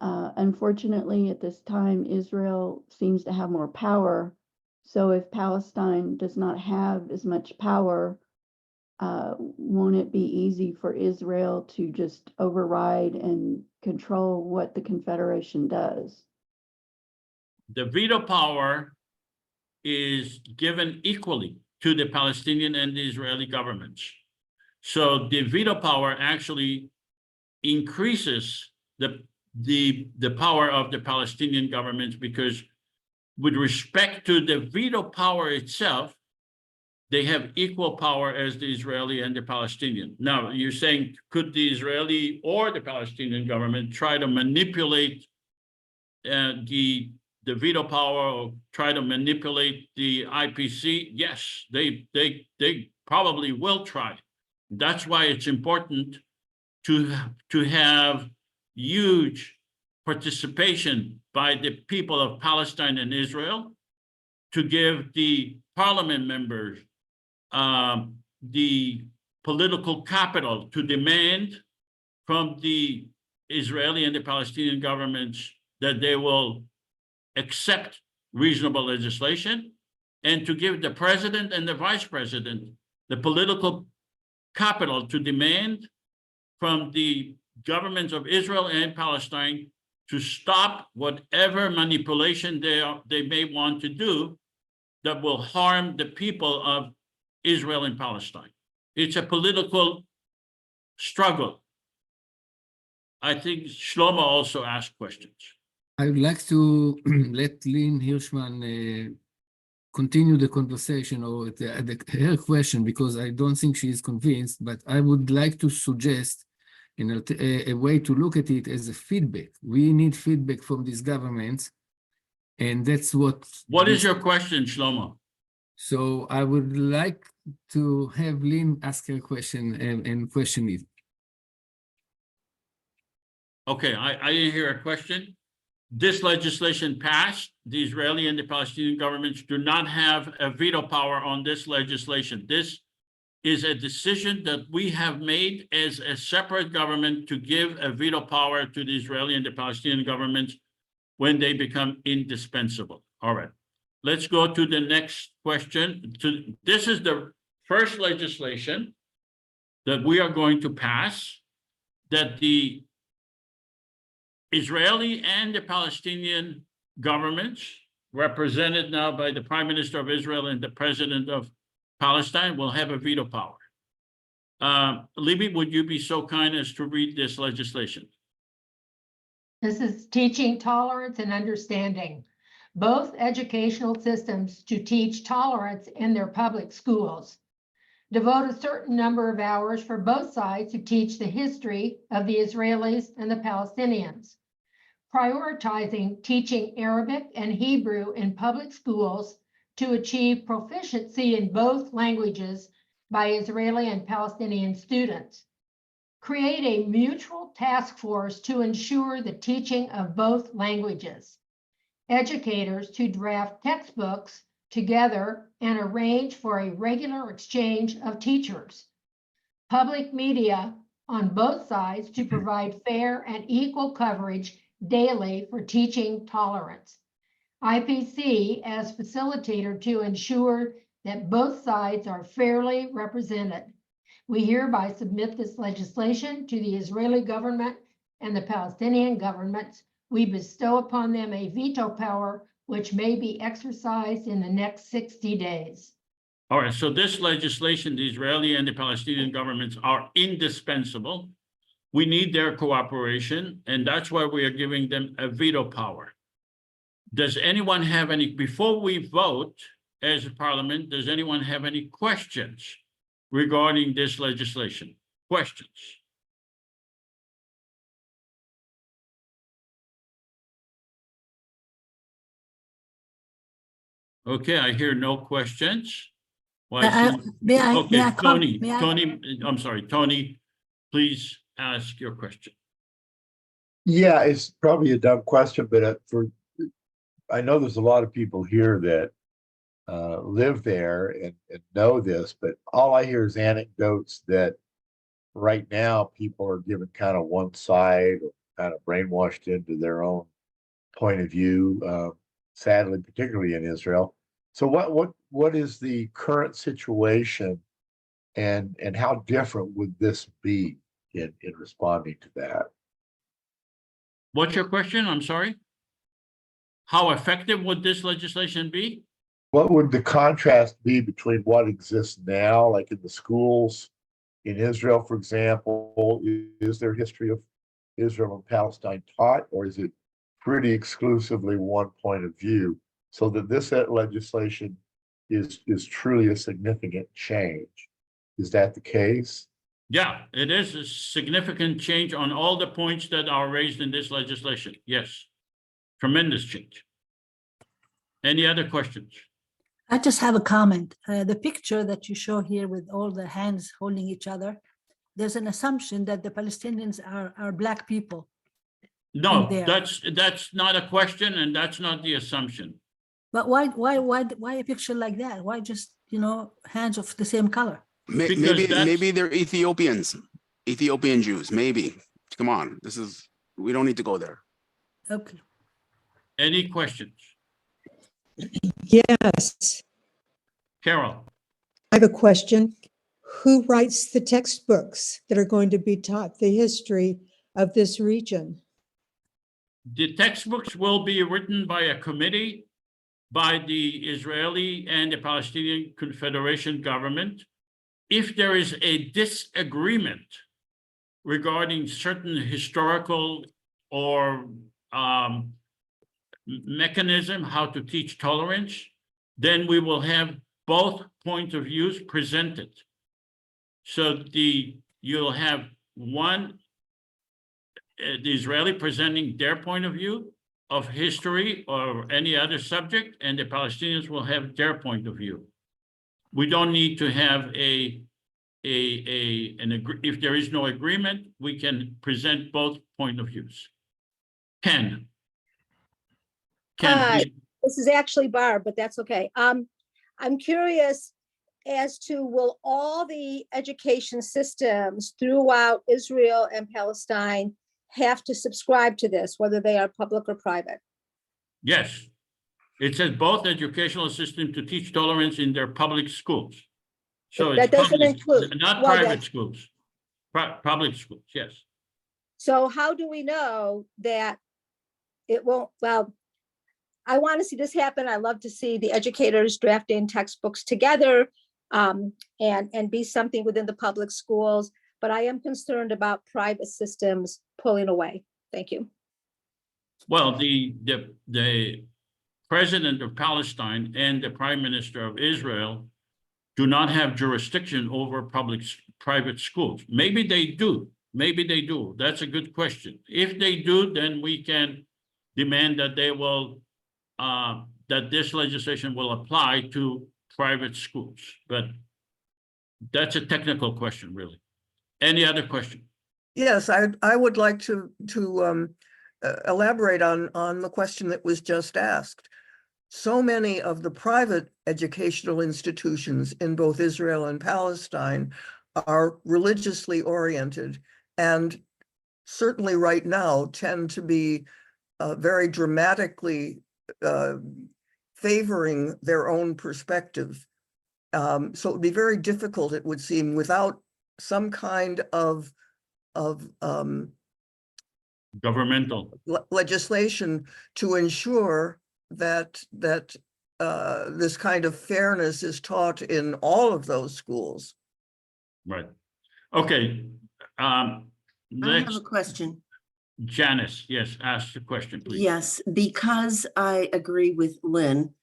Unfortunately, at this time, Israel seems to have more power. So if Palestine does not have as much power, won't it be easy for Israel to just override and control what the Confederation does? The veto power is given equally to the Palestinian and the Israeli governments. So the veto power actually increases the power of the Palestinian governments, because with respect to the veto power itself, they have equal power as the Israeli and the Palestinian. Now, you're saying, could the Israeli or the Palestinian government try to manipulate the veto power or try to manipulate the IPC? Yes, they probably will try. That's why it's important to have huge participation by the people of Palestine and Israel, to give the parliament members the political capital to demand from the Israeli and the Palestinian governments that they will accept reasonable legislation, and to give the president and the vice president the political capital to demand from the governments of Israel and Palestine to stop whatever manipulation they may want to do that will harm the people of Israel and Palestine. It's a political struggle. I think Shlomo also asked questions. I would like to let Lynn Hirschman continue the conversation or her question, because I don't think she is convinced, but I would like to suggest a way to look at it as a feedback. We need feedback from these governments, and that's what... What is your question, Shlomo? So I would like to have Lynn ask her question and question it. Okay, I didn't hear a question. This legislation passed. The Israeli and the Palestinian governments do not have a veto power on this legislation. This is a decision that we have made as a separate government to give a veto power to the Israeli and the Palestinian governments when they become indispensable. All right, let's go to the next question. This is the first legislation that we are going to pass, that the Israeli and the Palestinian governments, represented now by the Prime Minister of Israel and the President of Palestine, will have a veto power. Libby, would you be so kind as to read this legislation? This is teaching tolerance and understanding. Both educational systems to teach tolerance in their public schools. Devote a certain number of hours for both sides to teach the history of the Israelis and the Palestinians. Prioritizing teaching Arabic and Hebrew in public schools to achieve proficiency in both languages by Israeli and Palestinian students. Create a mutual task force to ensure the teaching of both languages. Educators to draft textbooks together and arrange for a regular exchange of teachers. Public media on both sides to provide fair and equal coverage daily for teaching tolerance. IPC as facilitator to ensure that both sides are fairly represented. We hereby submit this legislation to the Israeli government and the Palestinian governments. We bestow upon them a veto power which may be exercised in the next 60 days. All right, so this legislation, the Israeli and the Palestinian governments are indispensable. We need their cooperation, and that's why we are giving them a veto power. Does anyone have any, before we vote as a parliament, does anyone have any questions regarding this legislation? Questions? Okay, I hear no questions. Well, May I okay, comment? Tony, I'm sorry, Tony, please ask your question. Yeah, it's probably a dumb question, but I know there's a lot of people here that live there and know this, but all I hear is anecdotes that right now people are given kind of one side or kind of brainwashed into their own point of view, sadly, particularly in Israel. So what is the current situation, and how different would this be in responding to that? What's your question? I'm sorry. How effective would this legislation be? What would the contrast be between what exists now, like in the schools in Israel, for example? Is there history of Israel and Palestine taught, or is it pretty exclusively one point of view, so that this legislation is truly a significant change? Is that the case? Yeah, it is a significant change on all the points that are raised in this legislation. Yes, tremendous change. Any other questions? I just have a comment. The picture that you show here with all the hands holding each other, there's an assumption that the Palestinians are Black people. No, that's not a question, and that's not the assumption. But why a picture like that? Why just, hands of the same color? Maybe they're Ethiopian Jews, maybe. Come on, we don't need to go there. Okay. Any questions? Yes, Carol. I have a question. Who writes the textbooks that are going to be taught the history of this region? The textbooks will be written by a committee by the Israeli and the Palestinian Confederation government. If there is a disagreement regarding certain historical or mechanism how to teach tolerance, then we will have both point of views presented. So you'll have one, the Israeli presenting their point of view of history or any other subject, and the Palestinians will have their point of view. We don't need to have if there is no agreement, we can present both point of views. Ken, Hi, this is actually Barb, but that's okay. I'm curious, as to will all the education systems throughout Israel and Palestine have to subscribe to this, whether they are public or private? Yes. It says both educational systems to teach tolerance in their public schools. So That it's doesn't public, include- not well, private that's- schools. Public schools, yes. So how do we know that it won't, well, I want to see this happen. I love to see the educators drafting textbooks together and be something within the public schools, but I am concerned about private systems pulling away. Thank you. Well, the president of Palestine and the prime minister of Israel do not have jurisdiction over private schools. Maybe they do. Maybe they do. That's a good question. If they do, then we can demand that they will, that this legislation will apply to private schools. But that's a technical question, really. Any other question? Yes, I would like to elaborate on the question that was just asked. So many of the private educational institutions in both Israel and Palestine are religiously oriented, and certainly right now tend to be very dramatically favoring their own perspective. So it would be very difficult, it would seem, without some kind of governmental legislation to ensure that this kind of fairness is taught in all of those schools. Right. Okay. I have Next, a question. Janice, yes, ask the question, please. Yes, because I agree with Lynn.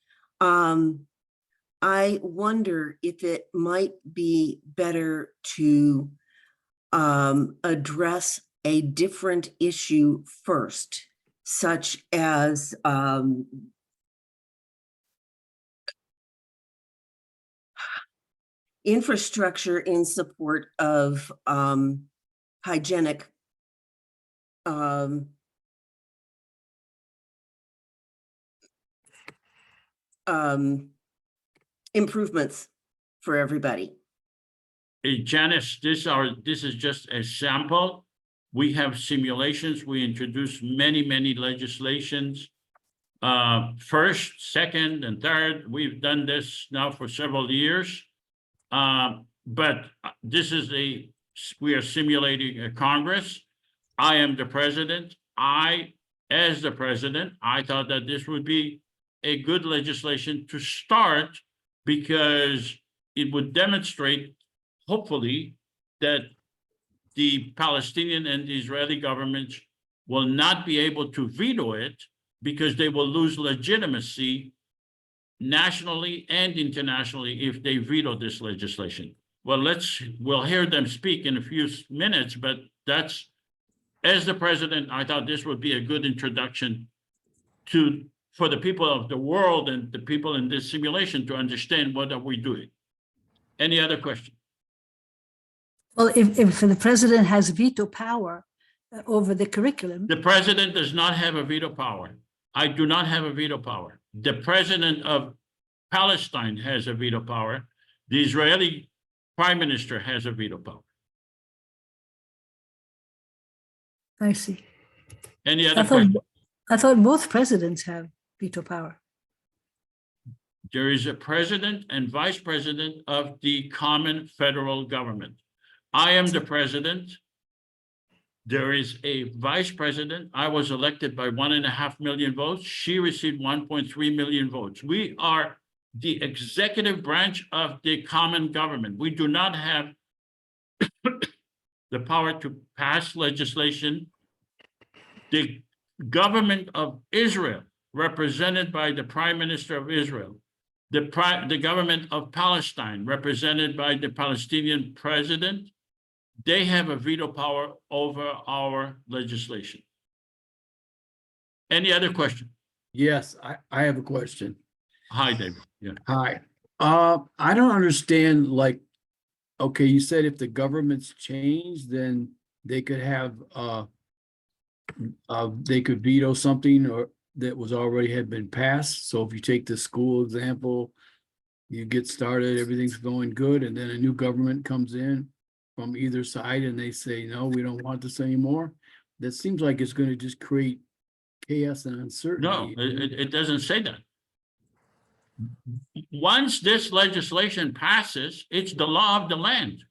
I wonder if it might be better to address a different issue first, such as infrastructure in support of hygienic improvements for everybody. Hey, Janice, this is just a sample. We have simulations. We introduced many legislations. First, second, and third. We've done this now for several years. But this is we are simulating a Congress. I am the president. As the president, I thought that this would be a good legislation to start because it would demonstrate, hopefully, that the Palestinian and the Israeli governments will not be able to veto it because they will lose legitimacy nationally and internationally if they veto this legislation. Well, we'll hear them speak in a few minutes, but as the president, I thought this would be a good introduction for the people of the world and the people in this simulation to understand what are we doing. Any other question? Well, if the president has veto power over the curriculum. The president does not have a veto power. I do not have a veto power. The president of Palestine has a veto power. The Israeli prime minister has a veto power. I see. Any other questions? I thought both presidents have veto power. There is a president and vice president of the common federal government. I am the president. There is a vice president. I was elected by 1.5 million votes. She received 1.3 million votes. We are the executive branch of the common government. We do not have the power to pass legislation. The government of Israel, represented by the prime minister of Israel, the government of Palestine, represented by the Palestinian president, they have a veto power over our legislation. Any other question? Yes, I have a question. Hi, David. Yeah. Hi. I don't understand, like, okay, you said if the government's changed, then they could have they could veto something or that was already had been passed. So if you take the school example, you get started, everything's going good, and then a new government comes in from either side and they say, no, we don't want this anymore. That seems like it's going to just create chaos and No, uncertainty. it doesn't say that. Once this legislation passes, it's the law of the land.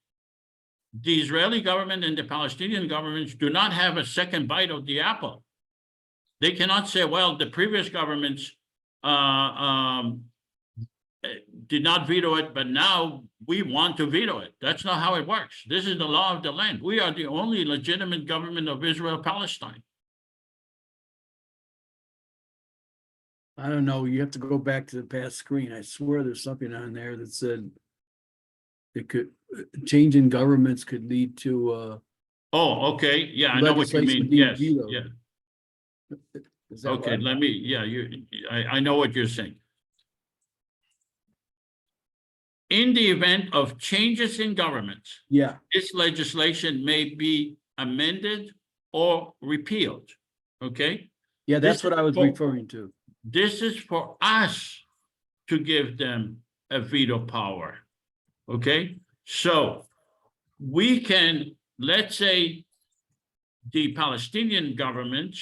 The Israeli government and the Palestinian governments do not have a second bite of the apple. They cannot say, well, the previous governments did not veto it, but now we want to veto it. That's not how it works. This is the law of the land. We are the only legitimate government of Israel-Palestine. I don't know, you have to go back to the past screen. I swear there's something on there that said it could, change in governments could lead to Oh, okay. Yeah, I know what you legislation mean. being Yes, vetoed. yeah. Is that Okay, right? let me, yeah, I know what you're saying. In the event of changes in governments, Yeah, this legislation may be amended or repealed, okay? yeah, that's This what is I was for- referring to. This is for us to give them a veto power, okay? So we can, let's say, the Palestinian government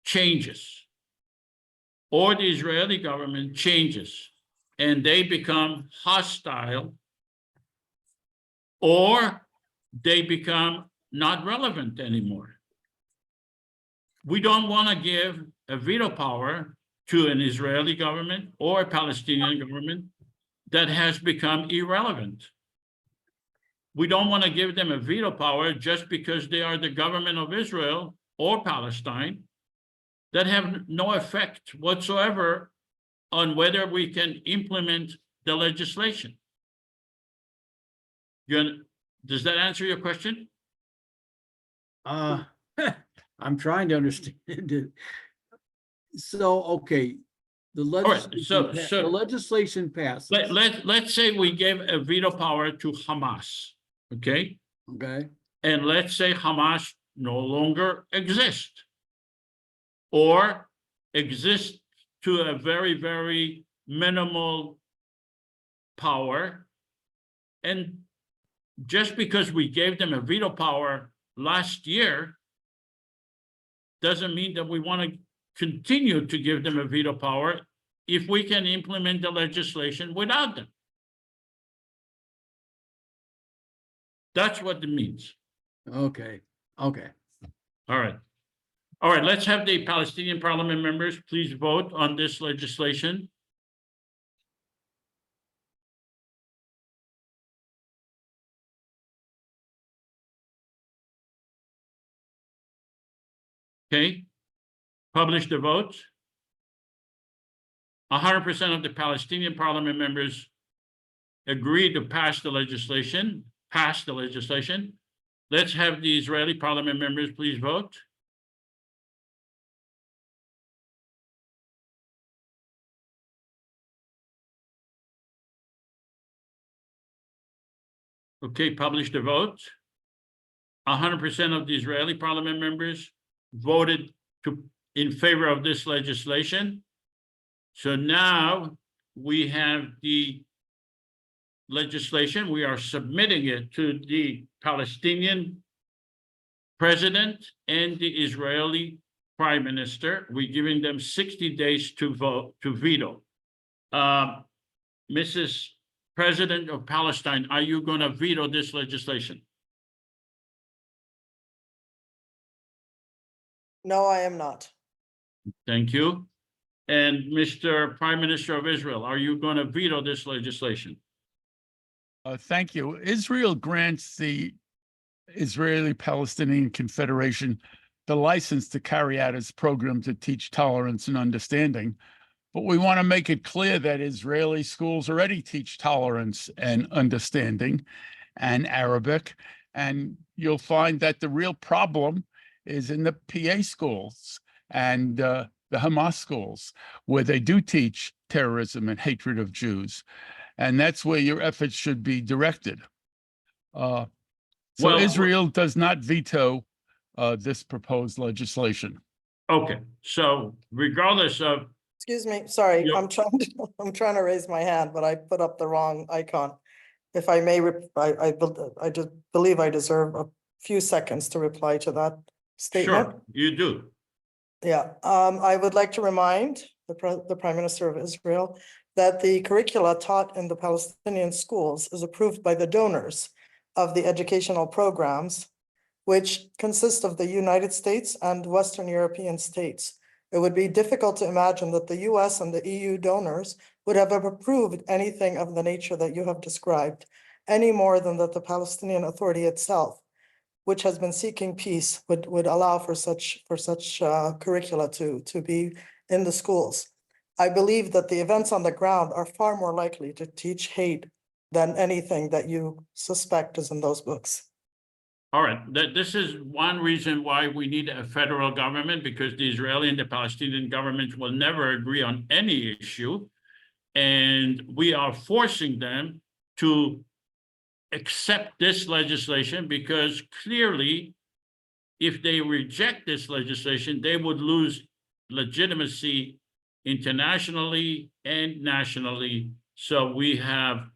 changes, or the Israeli government changes, and they become hostile, or they become not relevant anymore. We don't want to give a veto power to an Israeli government or a Palestinian government that has become irrelevant. We don't want to give them a veto power just because they are the government of Israel or Palestine that have no effect whatsoever on whether we can implement the legislation. Does that answer your question? I'm trying to understand it. So, okay, the right, legislation passes. Let's say we gave a veto power to Hamas, okay? Okay, And let's say Hamas no longer exists, or exists to a very, very minimal power. And just because we gave them a veto power last year doesn't mean that we want to continue to give them a veto power if we can implement the legislation without them. That's what it means. okay, okay. All right. All right, let's have the Palestinian parliament members please vote on this legislation. Okay, publish the votes. 100% of the Palestinian parliament members agree to pass the legislation. Let's have the Israeli parliament members please vote. Okay, publish the vote. 100% of the Israeli parliament members voted in favor of this legislation. So now we have the legislation. We are submitting it to the Palestinian president and the Israeli prime minister. We're giving them 60 days to vote, to veto. Mrs. President of Palestine, are you going to veto this legislation? No, I am not. Thank you. And Mr. Prime Minister of Israel, are you going to veto this legislation? Thank you. Israel grants the Israeli-Palestinian Confederation the license to carry out its program to teach tolerance and understanding. But we want to make it clear that Israeli schools already teach tolerance and understanding and Arabic. And you'll find that the real problem is in the PA schools and the Hamas schools, where they do teach terrorism and hatred of Jews. And that's where your efforts should be directed. So Israel does not veto this proposed legislation. Okay, so regardless of Excuse me, sorry, Yeah. I'm trying to raise my hand, but I put up the wrong icon. If I may, I just believe I deserve a few seconds to reply to that statement. Sure, you do. Yeah, I would like to remind the Prime Minister of Israel that the curricula taught in the Palestinian schools is approved by the donors of the educational programs, which consist of the United States and Western European states. It would be difficult to imagine that the US and the EU donors would have approved anything of the nature that you have described, any more than that the Palestinian Authority itself, which has been seeking peace, would allow for such curricula to be in the schools. I believe that the events on the ground are far more likely to teach hate than anything that you suspect is in those books. All right, this is one reason why we need a federal government, because the Israeli and the Palestinian governments will never agree on any issue. And we are forcing them to accept this legislation, because clearly, if they reject this legislation, they would lose legitimacy internationally and nationally. So we have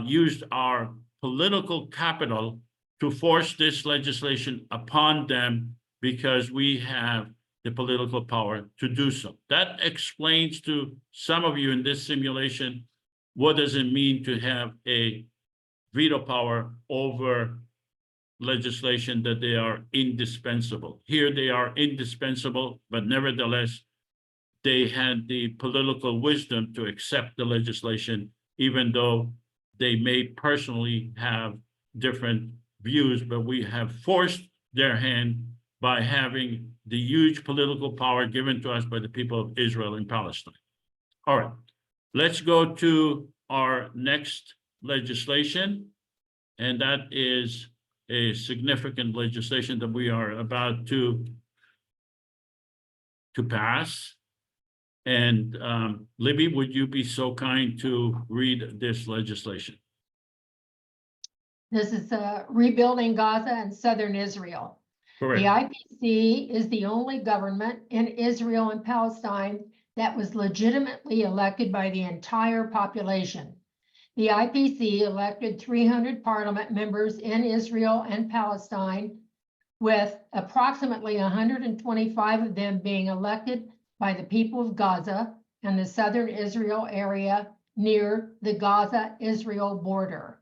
used our political capital to force this legislation upon them, because we have the political power to do so. That explains to some of you in this simulation, what does it mean to have a veto power over legislation that they are indispensable. Here they are indispensable, but nevertheless, they had the political wisdom to accept the legislation, even though they may personally have different views, but we have forced their hand by having the huge political power given to us by the people of Israel and Palestine. All right, let's go to our next legislation, and that is a significant legislation that we are about to pass. And Libby, would you be so kind to read this legislation? This is rebuilding Gaza and southern Israel. Correct. The IPC is the only government in Israel and Palestine that was legitimately elected by the entire population. The IPC elected 300 parliament members in Israel and Palestine, with approximately 125 of them being elected by the people of Gaza and the southern Israel area near the Gaza-Israel border.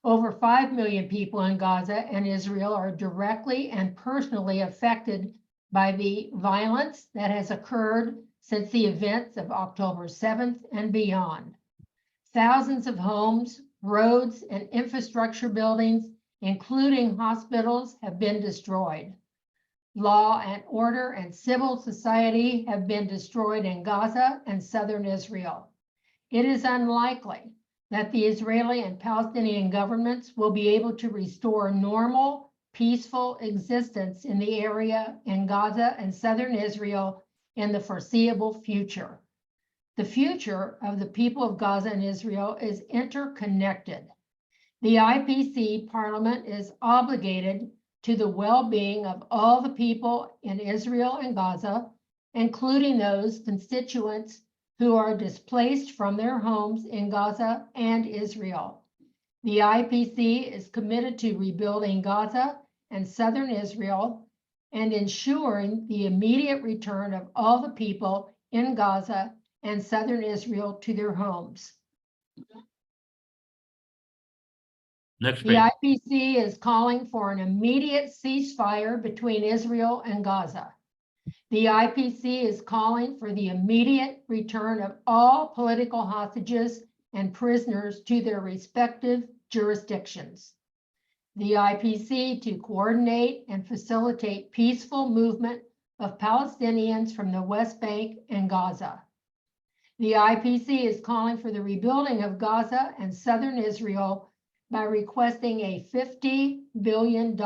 Over 5 million people in Gaza and Israel are directly and personally affected by the violence that has occurred since the events of October 7th and beyond. Thousands of homes, roads, and infrastructure buildings, including hospitals, have been destroyed. Law and order and civil society have been destroyed in Gaza and southern Israel. It is unlikely that the Israeli and Palestinian governments will be able to restore normal, peaceful existence in the area in Gaza and southern Israel in the foreseeable future. The future of the people of Gaza and Israel is interconnected. The IPC Parliament is obligated to the well-being of all the people in Israel and Gaza, including those constituents who are displaced from their homes in Gaza and Israel. The IPC is committed to rebuilding Gaza and southern Israel and ensuring the immediate return of all the people in Gaza and southern Israel to their homes. Next The page. IPC is calling for an immediate ceasefire between Israel and Gaza. The IPC is calling for the immediate return of all political hostages and prisoners to their respective jurisdictions. The IPC to coordinate and facilitate peaceful movement of Palestinians from the West Bank and Gaza. The IPC is calling for the rebuilding of Gaza and southern Israel by requesting a $50 billion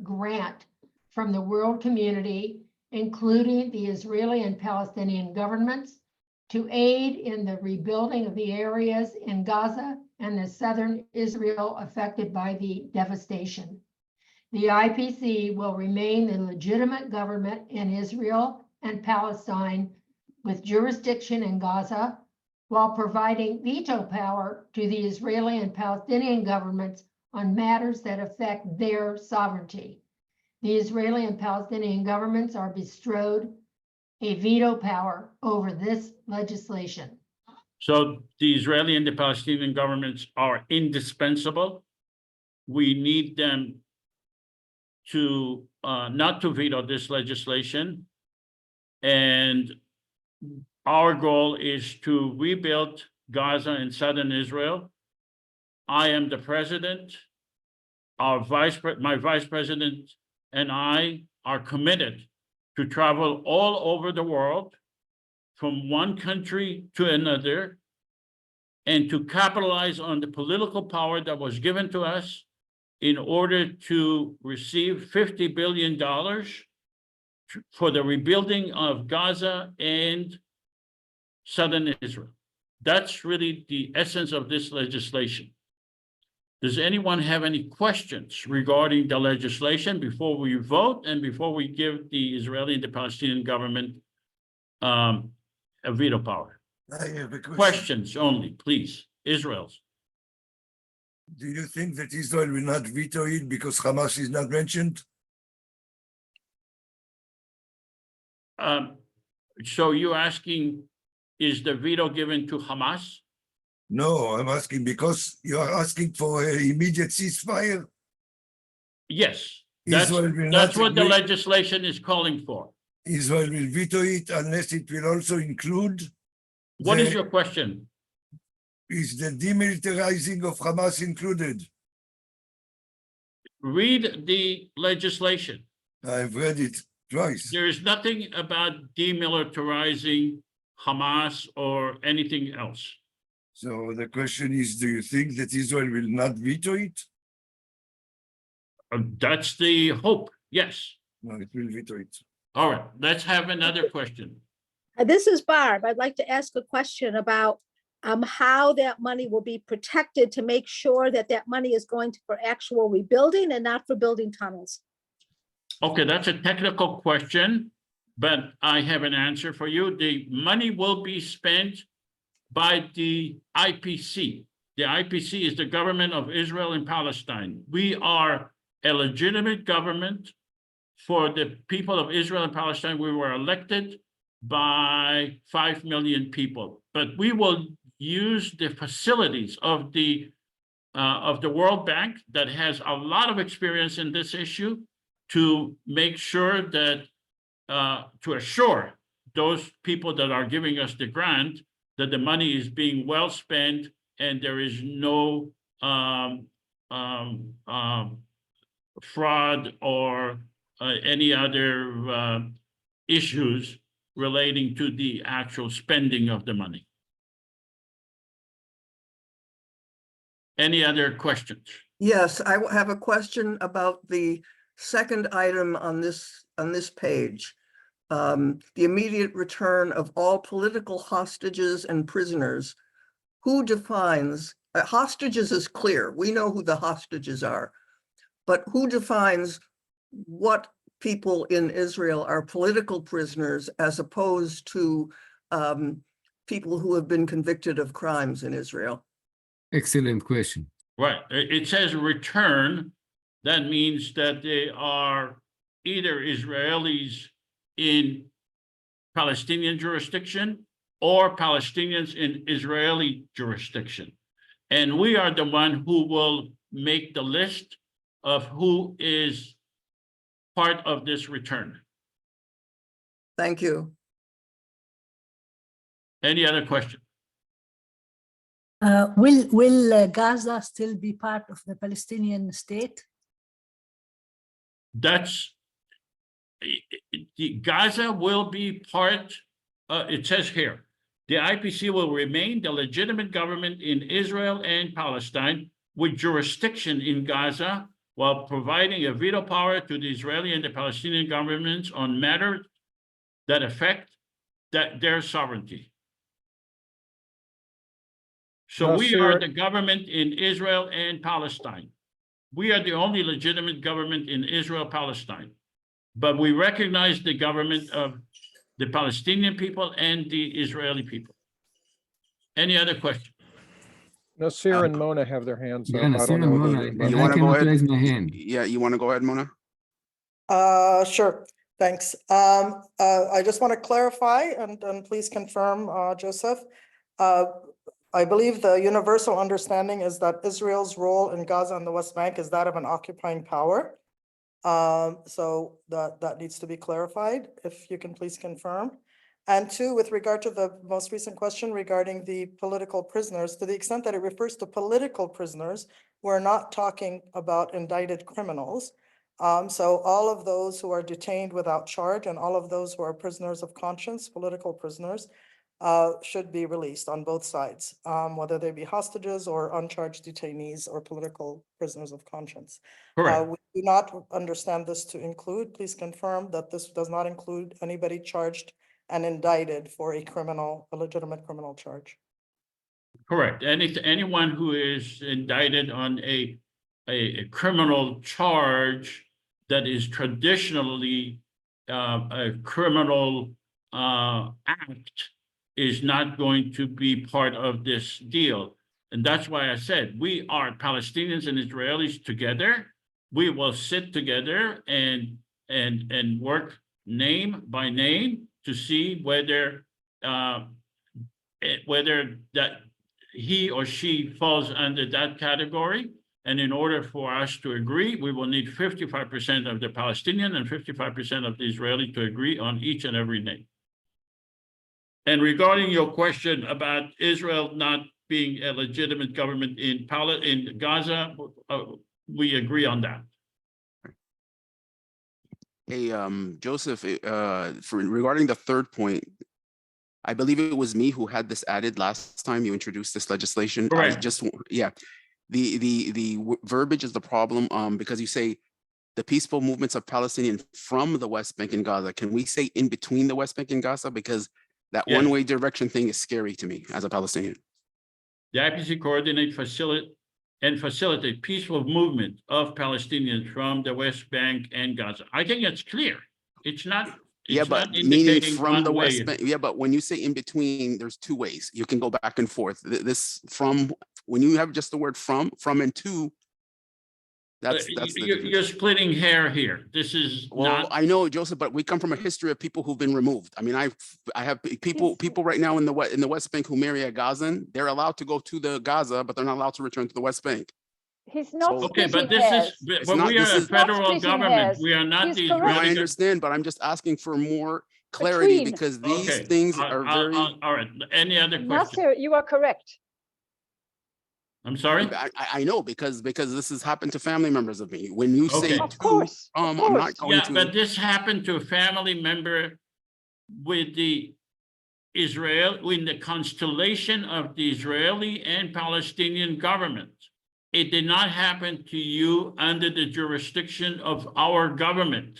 grant from the world community, including the Israeli and Palestinian governments, to aid in the rebuilding of the areas in Gaza and the southern Israel affected by the devastation. The IPC will remain the legitimate government in Israel and Palestine, with jurisdiction in Gaza while providing veto power to the Israeli and Palestinian governments on matters that affect their sovereignty. The Israeli and Palestinian governments are bestrode a veto power over this legislation. So the Israeli and the Palestinian governments are indispensable. We need them to not to veto this legislation. And our goal is to rebuild Gaza and southern Israel. I am the president. My vice president and I are committed to travel all over the world from one country to another and to capitalize on the political power that was given to us in order to receive $50 billion for the rebuilding of Gaza and southern Israel. That's really the essence of this legislation. Does anyone have any questions regarding the legislation before we vote and before we give the Israeli and the Palestinian government a veto power? I have a question. Questions only, please. Israel's. Do you think that Israel will not veto it because Hamas is not mentioned? So you're asking, is the veto given to Hamas? No, I'm asking because you are asking for an immediate ceasefire. Yes, that's what the legislation is calling for. Israel will veto it unless it will also include. What is your question? Is the demilitarizing of Hamas included? Read the legislation. I've read it twice. There is nothing about demilitarizing Hamas or anything else. So the question is, do you think that Israel will not veto it? That's the hope, yes. No, it will veto it. All right, let's have another question. This is Barb. I'd like to ask a question about how that money will be protected to make sure that that money is going for actual rebuilding and not for building tunnels. Okay, that's a technical question, but I have an answer for you. The money will be spent by the IPC. The IPC is the government of Israel and Palestine. We are a legitimate government for the people of Israel and Palestine. We were elected by 5 million people, but we will use the facilities of the World Bank that has a lot of experience in this issue to make sure that, to assure those people that are giving us the grant that the money is being well spent and there is no fraud or any other issues relating to the actual spending of the money. Any other questions? Yes, I have a question about the second item on this page. The immediate return of all political hostages and prisoners. Who defines hostages is clear. We know who the hostages are, but who defines what people in Israel are political prisoners as opposed to people who have been convicted of crimes in Israel? Excellent question. Right. It says return. That means that they are either Israelis in Palestinian jurisdiction or Palestinians in Israeli jurisdiction. And we are the one who will make the list of who is part of this return. Thank you. Any other question? Will Gaza still be part of the Palestinian state? That's Gaza will be part, it says here, the IPC will remain the legitimate government in Israel and Palestine with jurisdiction in Gaza while providing a veto power to the Israeli and the Palestinian governments on matters that affect their sovereignty. So we are the government in Israel and Palestine. We are the only legitimate government in Israel, Palestine. But we recognize the government of the Palestinian people and the Israeli people. Any other question? Nasir and Mona have their hands up. Yeah, I Nasir don't and know Mona, whether- but You I want to go cannot ahead? raise my hand. Yeah, you want to go ahead, Mona? Sure, thanks. I just want to clarify and please confirm, Joseph. I believe the universal understanding is that Israel's role in Gaza and the West Bank is that of an occupying power. So that needs to be clarified, if you can please confirm. And two, with regard to the most recent question regarding the political prisoners, to the extent that it refers to political prisoners, we're not talking about indicted criminals. So all of those who are detained without charge and all of those who are prisoners of conscience, political prisoners, should be released on both sides, whether they be hostages or uncharged detainees or political prisoners of conscience. Correct. We do not understand this to include, please confirm that this does not include anybody charged and indicted for a legitimate criminal charge. Correct. Anyone who is indicted on a criminal charge that is traditionally a criminal act is not going to be part of this deal. And that's why I said, we are Palestinians and Israelis together. We will sit together and work name by name to see whether that he or she falls under that category. And in order for us to agree, we will need 55% of the Palestinian and 55% of the Israeli to agree on each and every name. And regarding your question about Israel not being a legitimate government in Gaza, we agree on that. Hey, Joseph, regarding the third point, I believe it was me who had this added last time you introduced this legislation. Correct. The verbiage is the problem, because you say the peaceful movements of Palestinians from the West Bank and Gaza. Can we say in between the West Bank and Gaza? Because that Yes. one-way direction thing is scary to me as a Palestinian. The IPC coordinate, facilitate peaceful movement of Palestinians from the West Bank and Gaza. I think it's clear. It's not. Yeah, It's but not meaning indicating from one the way. West Bank. Yeah, but when you say in between, there's two ways. You can go back and forth. This from, when you have just the word from and to, that's the difference. You're splitting hair here. This is Well, not. I know, Joseph, but we come from a history of people who've been removed. I mean, I have people right now in the West Bank who marry a Gazan. They're allowed to go to the Gaza, but they're not allowed to return to the West Bank. He's not Okay, but splitting this hairs. is, but we are a federal government. We are not the No, I Israeli. understand, but I'm just asking for more clarity Between. because these Okay, things are very. all right, any other question? Nasser, you are correct. I'm sorry? I know because this has happened to family members of me. When you say Okay. Of course. I'm not going Yeah, to. but this happened to a family member with the in the constellation of the Israeli and Palestinian government. It did not happen to you under the jurisdiction of our government.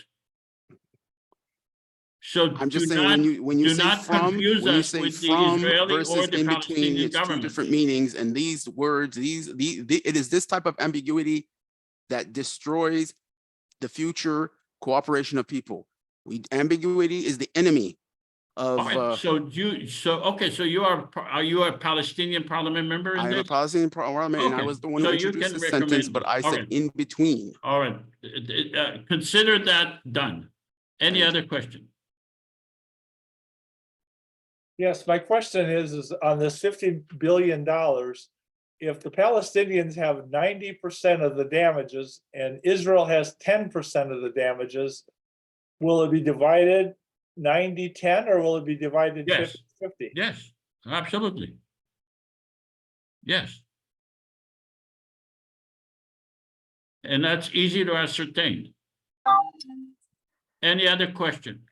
So I'm just do saying not, when you do say not from, confuse when you us say with the from Israeli or versus the in between, Palestinian it's two government. different meanings. And these words, it is this type of ambiguity that destroys the future cooperation of people. Ambiguity is the enemy of. All right, so you are you a Palestinian parliament member in I am a this? Palestinian parliament, and I Okay, was the one so who you introduced can the sentence, recommend but it. I All said right. in between. All right, consider that done. Any other question? Yes, my question is on this $50 billion, if the Palestinians have 90% of the damages and Israel has 10% of the damages, will it be divided 90-10 or will it be divided Yes. 50-50? Yes, absolutely. Yes. And that's easy to ascertain. Any other question?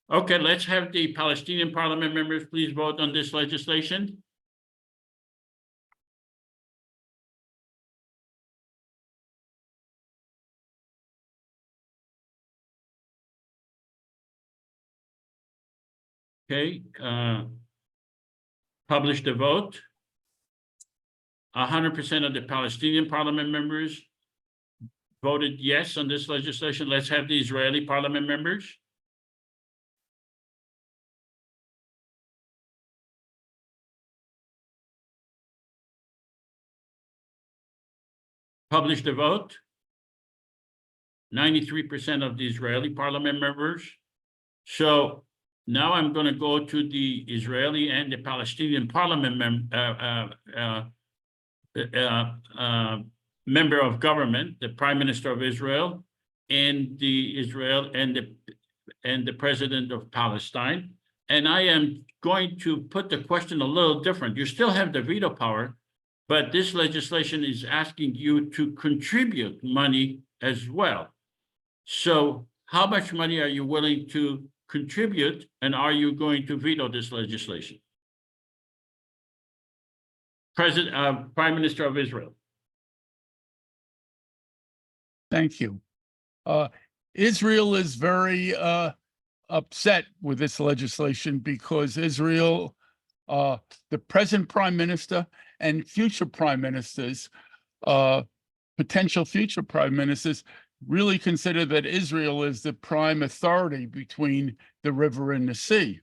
Okay, let's have the Palestinian parliament members please vote on this legislation. Okay, publish the vote. 100% of the Palestinian parliament members voted yes on this legislation. Let's have the Israeli parliament members. published the vote. 93% of the Israeli parliament members. So now I'm going to go to the Israeli and the Palestinian parliament member of government, the Prime Minister of Israel, and the Israel and the President of Palestine. And I am going to put the question a little different. You still have the veto power, but this legislation is asking you to contribute money as well. So how much money are you willing to contribute, and are you going to veto this legislation? Prime Minister of Israel. Thank you. Israel is very upset with this legislation because Israel, the present prime minister and future prime ministers, potential future prime ministers, really consider that Israel is the prime authority between the river and the sea.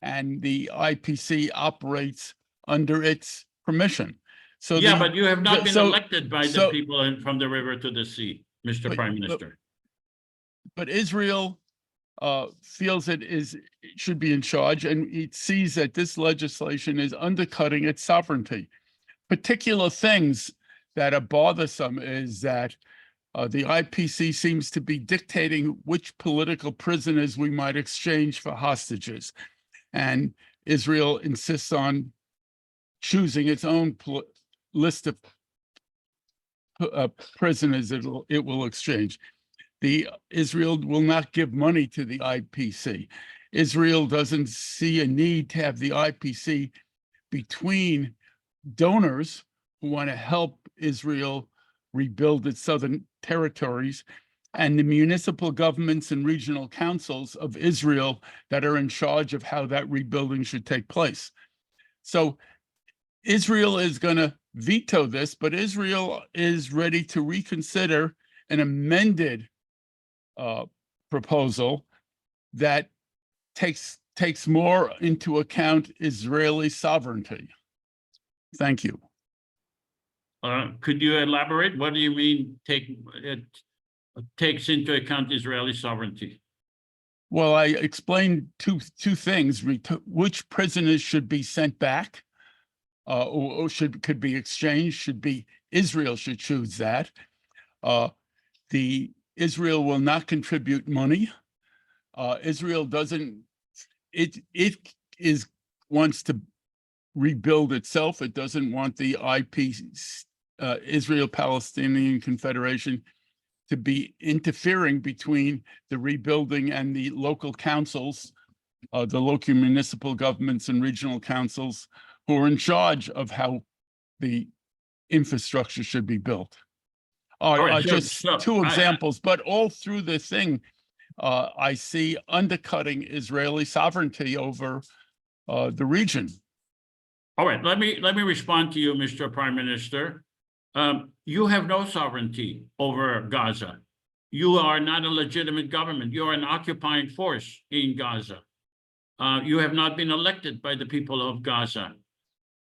And the IPC operates under its permission. So yeah, but you have not been elected by the people from the river to the sea, Mr. Prime Minister. But Israel feels it should be in charge, and it sees that this legislation is undercutting its sovereignty. Particular things that are bothersome is that the IPC seems to be dictating which political prisoners we might exchange for hostages. And Israel insists on choosing its own list of prisoners it will exchange. Israel will not give money to the IPC. Israel doesn't see a need to have the IPC between donors who want to help Israel rebuild its southern territories and the municipal governments and regional councils of Israel that are in charge of how that rebuilding should take place. So Israel is going to veto this, but Israel is ready to reconsider an amended proposal that takes more into account Israeli sovereignty. Thank you. Could you elaborate? What do you mean takes into account Israeli sovereignty? Well, I explained two things: which prisoners should be sent back, or could be exchanged. Israel should choose that. Israel will not contribute money. Israel doesn't. It wants to rebuild itself. It doesn't want the Israel-Palestinian Confederation to be interfering between the rebuilding and the local councils, the local municipal governments and regional councils who are in charge of how the infrastructure should be built. Just two examples, but all through the thing, I see undercutting Israeli sovereignty over the region. All right, let me respond to you, Mr. Prime Minister. You have no sovereignty over Gaza. You are not a legitimate government. You are an occupying force in Gaza. You have not been elected by the people of Gaza.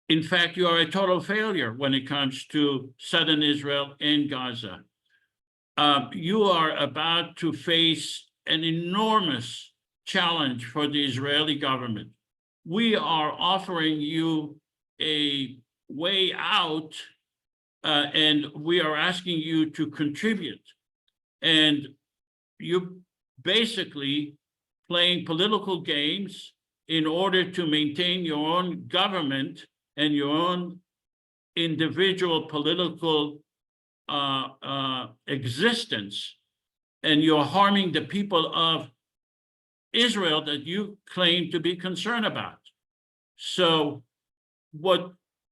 In fact, you are a total failure when it comes to southern Israel and Gaza. You are about to face an enormous challenge for the Israeli government. We are offering you a way out, and we are asking you to contribute. And you're basically playing political games in order to maintain your own government and your own individual political existence. And you're harming the people of Israel that you claim to be concerned about. So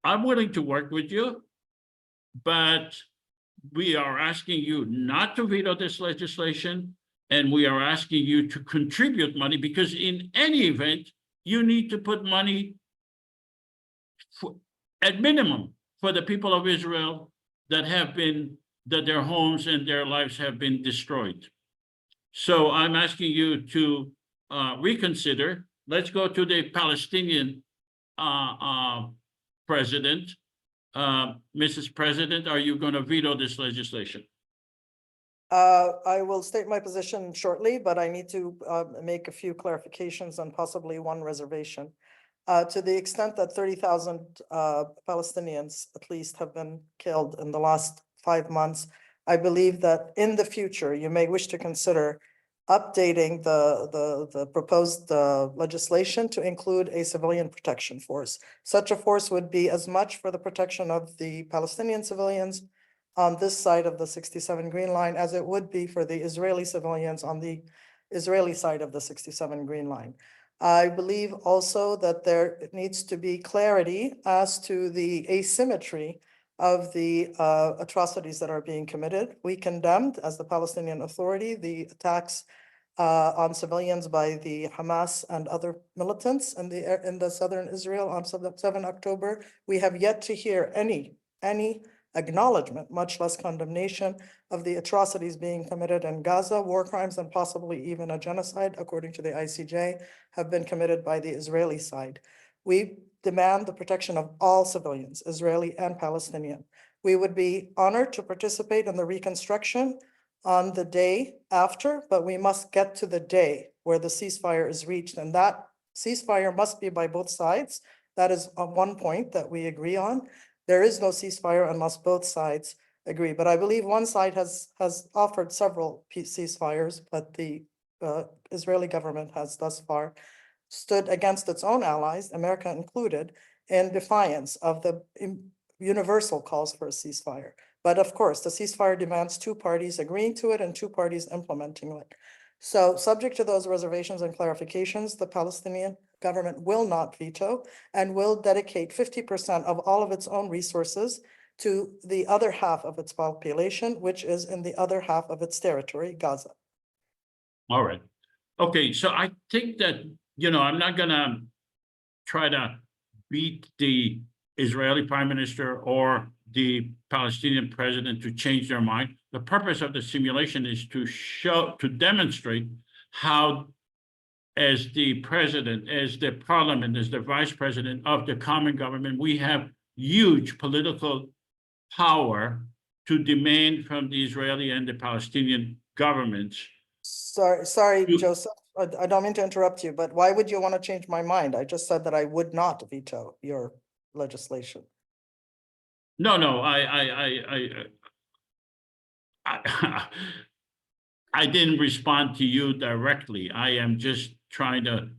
I'm willing to work with you, but we are asking you not to veto this legislation, and we are asking you to contribute money, because in any event, you need to put money at minimum for the people of Israel that their homes and their lives have been destroyed. So I'm asking you to reconsider. Let's go to the Palestinian president Mrs. President, are you going to veto this legislation? I will state my position shortly, but I need to make a few clarifications and possibly one reservation. To the extent that 30,000 Palestinians at least have been killed in the last 5 months, I believe that in the future, you may wish to consider updating the proposed legislation to include a civilian protection force. Such a force would be as much for the protection of the Palestinian civilians on this side of the 67 Green Line as it would be for the Israeli civilians on the Israeli side of the 67 Green Line. I believe also that there needs to be clarity as to the asymmetry of the atrocities that are being committed. We condemned, as the Palestinian Authority, the attacks on civilians by the Hamas and other militants in the southern Israel on 7 October. We have yet to hear any acknowledgement, much less condemnation, of the atrocities being committed in Gaza. War crimes and possibly even a genocide, according to the ICJ, have been committed by the Israeli side. We demand the protection of all civilians, Israeli and Palestinian. We would be honored to participate in the reconstruction on the day after, but we must get to the day where the ceasefire is reached, and that ceasefire must be by both sides. That is one point that we agree on. There is no ceasefire unless both sides agree. But I believe one side has offered several ceasefires, but the Israeli government has thus far stood against its own allies, America included, in defiance of the universal calls for a ceasefire. But of course, the ceasefire demands two parties agreeing to it and two parties implementing it. So subject to those reservations and clarifications, the Palestinian government will not veto and will dedicate 50% of all of its own resources to the other half of its population, which is in the other half of its territory, Gaza. All right. Okay, so I think that, I'm not gonna try to beat the Israeli prime minister or the Palestinian president to change their mind. The purpose of the simulation is to demonstrate how, as the president, as the parliament, as the vice president of the common government, we have huge political power to demand from the Israeli and the Palestinian governments. Sorry, Joseph, I don't mean to interrupt you, but why would you want to change my mind? I just said that I would not veto your legislation. No, I didn't respond to you directly. I am just trying to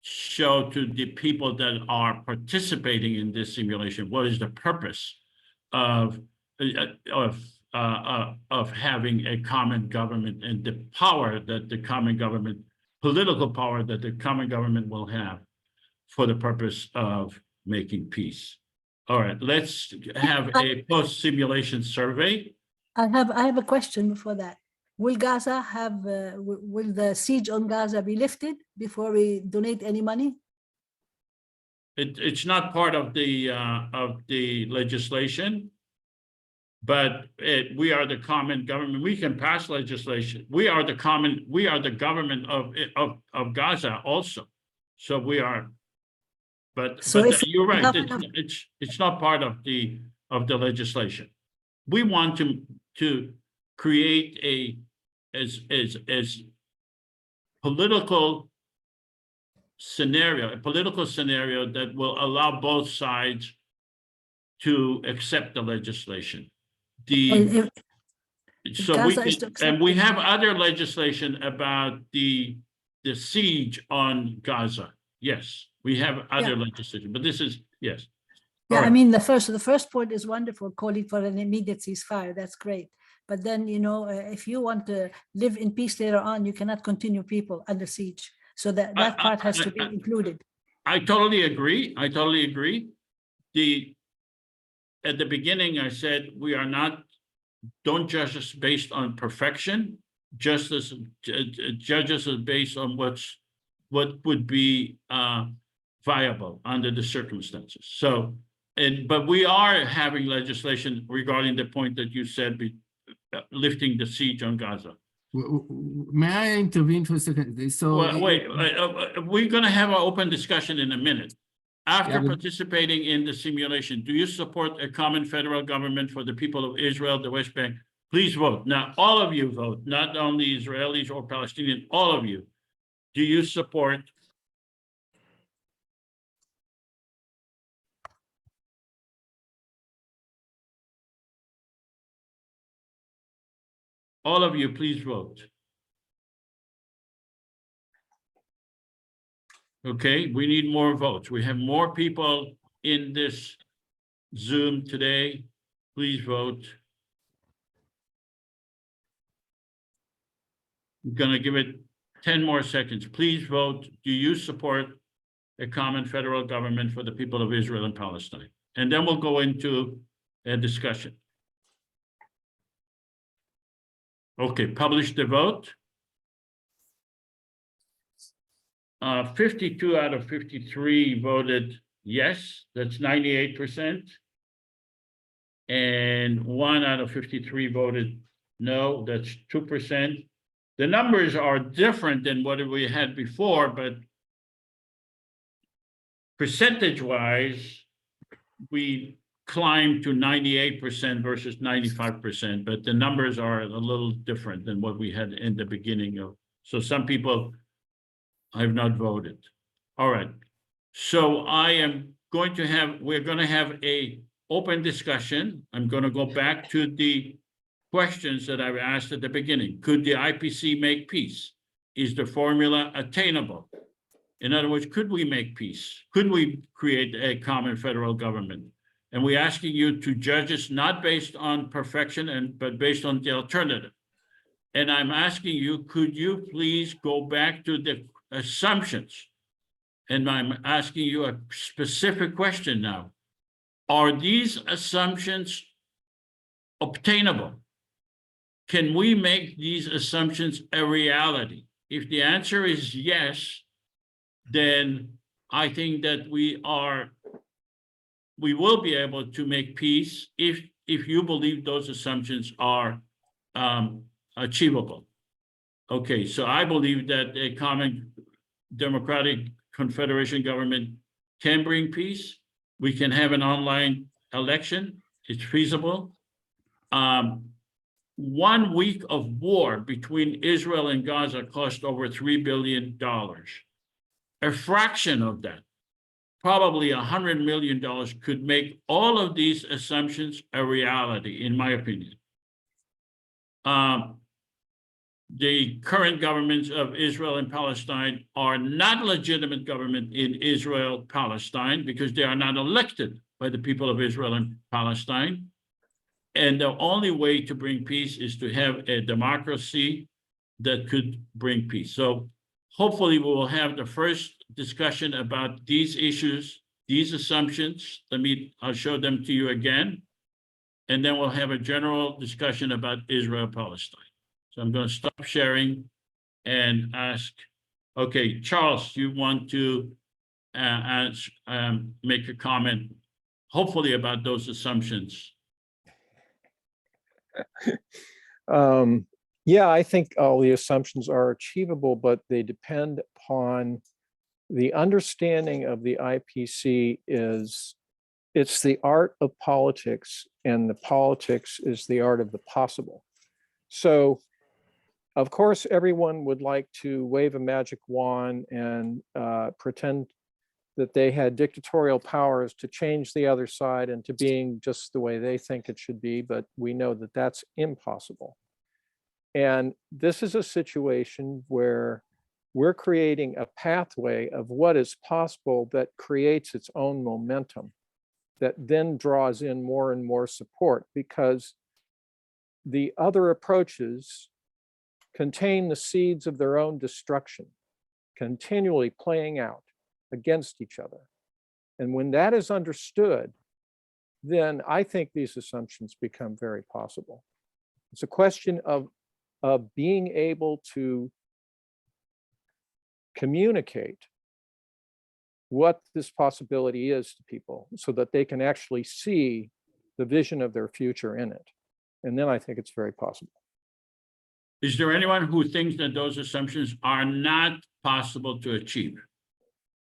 show to the people that are participating in this simulation what is the purpose of having a common government and the power that the common government, political power that the common government will have for the purpose of making peace. All right, let's have a post-simulation survey. I have a question before that. Will Gaza have, will the siege on Gaza be lifted before we donate any money? It's not part of the legislation, but we are the common government. We can pass legislation. We are the government of Gaza also. So we are, but you're right. It's not part of the legislation. We want to create a political scenario that will allow both sides to accept the legislation. We have other legislation about the siege on Gaza. Yes, we have other legislation, but this is, yes. Yeah, I mean, the first point is wonderful, calling for an immediate ceasefire. That's great. But then, if you want to live in peace later on, you cannot continue people under siege. So that part has to be included. I totally agree. At the beginning, I said, don't judge us based on perfection. Judge us based on what would be viable under the circumstances. So, but we are having legislation regarding the point that you said, lifting the siege on Gaza. May I intervene for a second? So wait, we're going to have an open discussion in a minute. After but- participating in the simulation, do you support a common federal government for the people of Israel, the West Bank? Please vote. Now, all of you vote, not only Israelis or Palestinians, all of you. Do you support? All of you, please vote. Okay, we need more votes. We have more people in this Zoom today. Please vote. I'm gonna give it 10 more seconds. Please vote. Do you support a common federal government for the people of Israel and Palestine? And then we'll go into a discussion. Okay, publish the vote. 52 out of 53 voted yes, that's 98%. And 1 out of 53 voted no, that's 2%. The numbers are different than what we had before, but percentage-wise, we climbed to 98% versus 95%, but the numbers are a little different than what we had in the beginning of. So some people have not voted. All right. So we're going to have a open discussion. I'm going to go back to the questions that I've asked at the beginning. Could the IPC make peace? Is the formula attainable? In other words, could we make peace? Could we create a common federal government? And we're asking you to judge us not based on perfection, but based on the alternative. And I'm asking you, could you please go back to the assumptions? And I'm asking you a specific question now. Are these assumptions obtainable? Can we make these assumptions a reality? If the answer is yes, then I think that we will be able to make peace if you believe those assumptions are achievable. Okay, so I believe that a common democratic confederation government can bring peace. We can have an online election. It's feasible. 1 week of war between Israel and Gaza cost over $3 billion. A fraction of that, probably $100 million, could make all of these assumptions a reality, in my opinion. The current governments of Israel and Palestine are not legitimate government in Israel, Palestine, because they are not elected by the people of Israel and Palestine. And the only way to bring peace is to have a democracy that could bring peace. So hopefully we will have the first discussion about these issues, these assumptions. I'll show them to you again. And then we'll have a general discussion about Israel, Palestine. So I'm going to stop sharing and ask, okay, Charles, you want to make a comment, hopefully about those assumptions. Yeah, I think all the assumptions are achievable, but they depend upon the understanding of the IPC it's the art of politics, and the politics is the art of the possible. So, of course, everyone would like to wave a magic wand and pretend that they had dictatorial powers to change the other side into being just the way they think it should be, but we know that that's impossible. And this is a situation where we're creating a pathway of what is possible that creates its own momentum, that then draws in more and more support, because the other approaches contain the seeds of their own destruction, continually playing out against each other. And when that is understood, then I think these assumptions become very possible. It's a question of being able to communicate what this possibility is to people so that they can actually see the vision of their future in it. And then I think it's very possible. Is there anyone who thinks that those assumptions are not possible to achieve?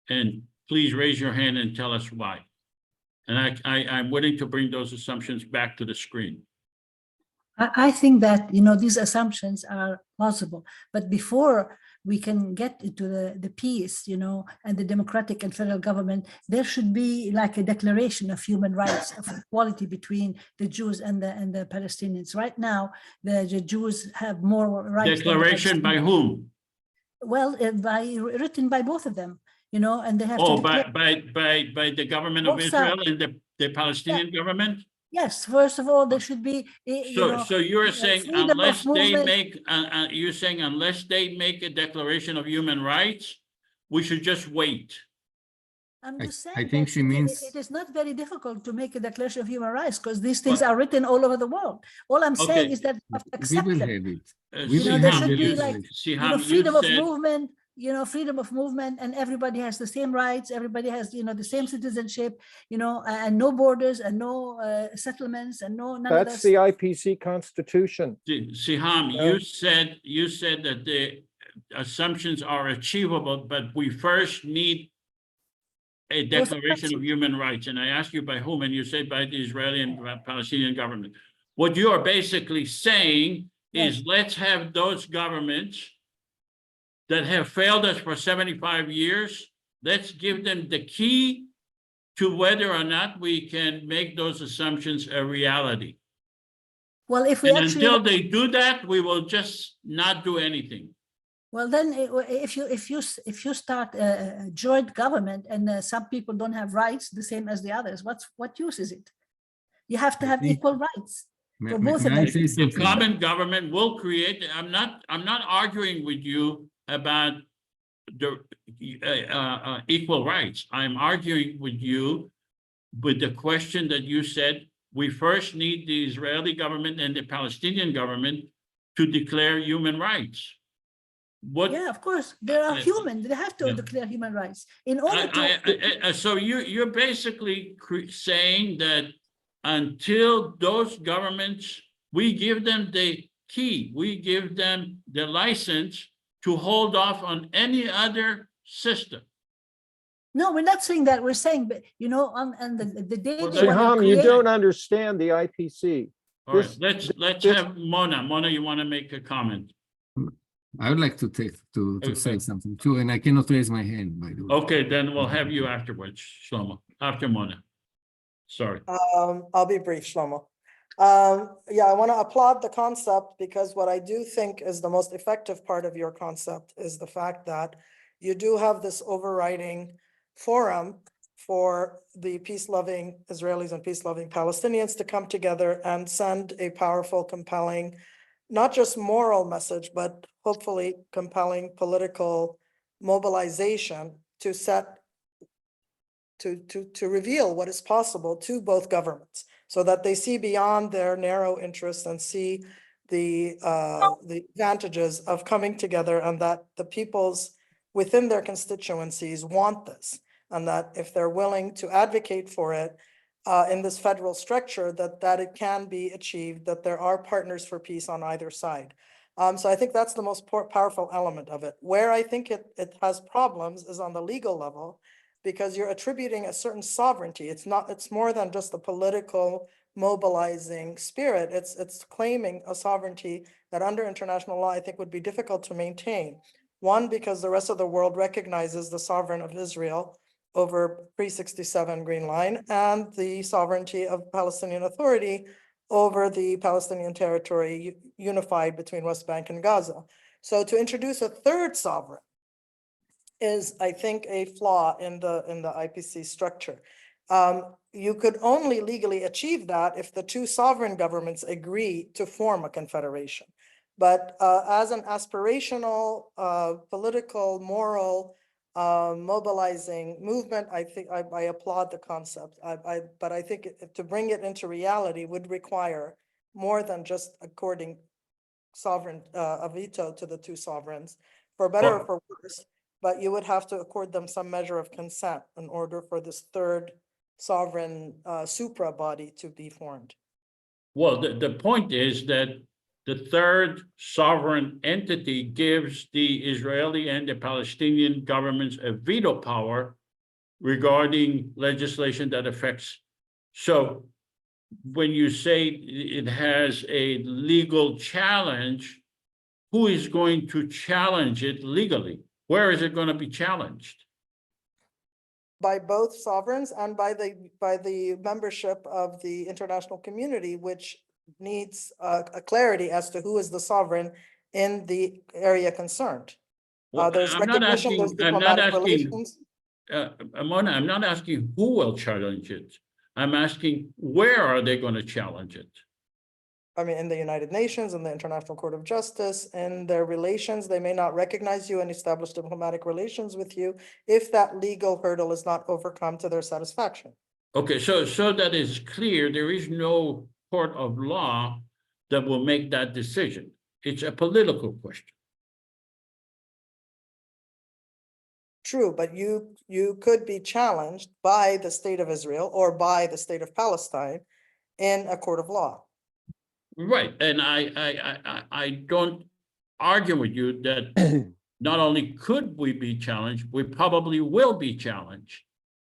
And please raise your hand and tell us why. And I'm willing to bring those assumptions back to the screen. I think that, you know, these assumptions are plausible, but before we can get into the peace, you know, and the democratic and federal government, there should be like a declaration of human rights, of equality between the Jews and the Palestinians. Right now, the Jews have more rights. Declaration by whom? Well, written by both of them, you know, and they have Oh, to declare. by the government of Both Israel sides. and the Palestinian government? Yes, first of all, there should be, you know, So you're saying freedom of unless they movement. make, you're saying unless they make a declaration of human rights, we should just wait. I'm just saying I think that she means- it is not very difficult to make a declaration of human rights because these things are written all over the world. All I'm saying Okay. is that you have to We accept will them. have it. You know, there should be have like, it. you know, freedom of movement, you know, freedom of movement, and everybody has the same rights. Everybody has, you know, the same citizenship, you know, and no borders and no settlements and none of That's the IPC constitution. Siham, you said that the assumptions are achievable, but we first need a declaration of human rights. And I asked you by whom, and you said by the Israeli and Palestinian government. What you are basically saying is let's have those governments that have failed us for 75 years, let's give them the key to whether or not we can make those assumptions a reality. Well, if we And actually, until they do that, we will just not do anything. well, then if you start a joint government and some people don't have rights the same as the others, what use is it? You have to have equal rights for both of them. The common government will create. I'm not arguing with you about the equal rights. I'm arguing with you with the question that you said we first need the Israeli government and the Palestinian government to declare human rights. What? Yeah, of course, they are human. They have to declare human rights in order to. So you're basically saying that until those governments, we give them the key, we give them the license to hold off on any other system. No, we're not saying that. We're saying, but you know, on the day they want to Siham, you create- don't understand the IPC. All right, let's have Mona. Mona, you want to make a comment? I would like to say something too, and I cannot raise my hand, by the way. Okay, then we'll have you afterwards, Shlomo, after Mona. Sorry. I'll be brief, Shlomo. Yeah, I want to applaud the concept because what I do think is the most effective part of your concept is the fact that you do have this overriding forum for the peace-loving Israelis and peace-loving Palestinians to come together and send a powerful, compelling, not just moral message, but hopefully compelling political mobilization to set to reveal what is possible to both governments so that they see beyond their narrow interests and see the advantages of coming together, and that the peoples within their constituencies want this, and that if they're willing to advocate for it in this federal structure, that it can be achieved, that there are partners for peace on either side. So I think that's the most powerful element of it. Where I think it has problems is on the legal level, because you're attributing a certain sovereignty. It's more than just a political mobilizing spirit. It's claiming a sovereignty that under international law, I think would be difficult to maintain. One, because the rest of the world recognizes the sovereign of Israel over pre-67 Green Line and the sovereignty of Palestinian Authority over the Palestinian territory unified between West Bank and Gaza. So to introduce a third sovereign is, I think, a flaw in the IPC structure. You could only legally achieve that if the two sovereign governments agree to form a confederation. But as an aspirational, political, moral, mobilizing movement, I think I applaud the concept. But I think to bring it into reality would require more than just according a veto to the two sovereigns, for better or for worse. But you would have to accord them some measure of consent in order for this third sovereign supra body to be formed. Well, the point is that the third sovereign entity gives the Israeli and the Palestinian governments a veto power regarding legislation that affects. So when you say it has a legal challenge, who is going to challenge it legally? Where is it going to be challenged? By both sovereigns and by the membership of the international community, which needs a clarity as to who is the sovereign in the area concerned. Well, There's I'm not recognition, there's asking, I'm not diplomatic asking, relations. Mona, I'm not asking who will challenge it. I'm asking where are they going to challenge it? I mean, in the United Nations, in the International Court of Justice, in their relations, they may not recognize you and establish diplomatic relations with you if that legal hurdle is not overcome to their satisfaction. Okay, so that is clear, there is no court of law that will make that decision. It's a political question. True, but you could be challenged by the state of Israel or by the state of Palestine in a court of law. Right, and I don't argue with you that not only could we be challenged, we probably will be challenged,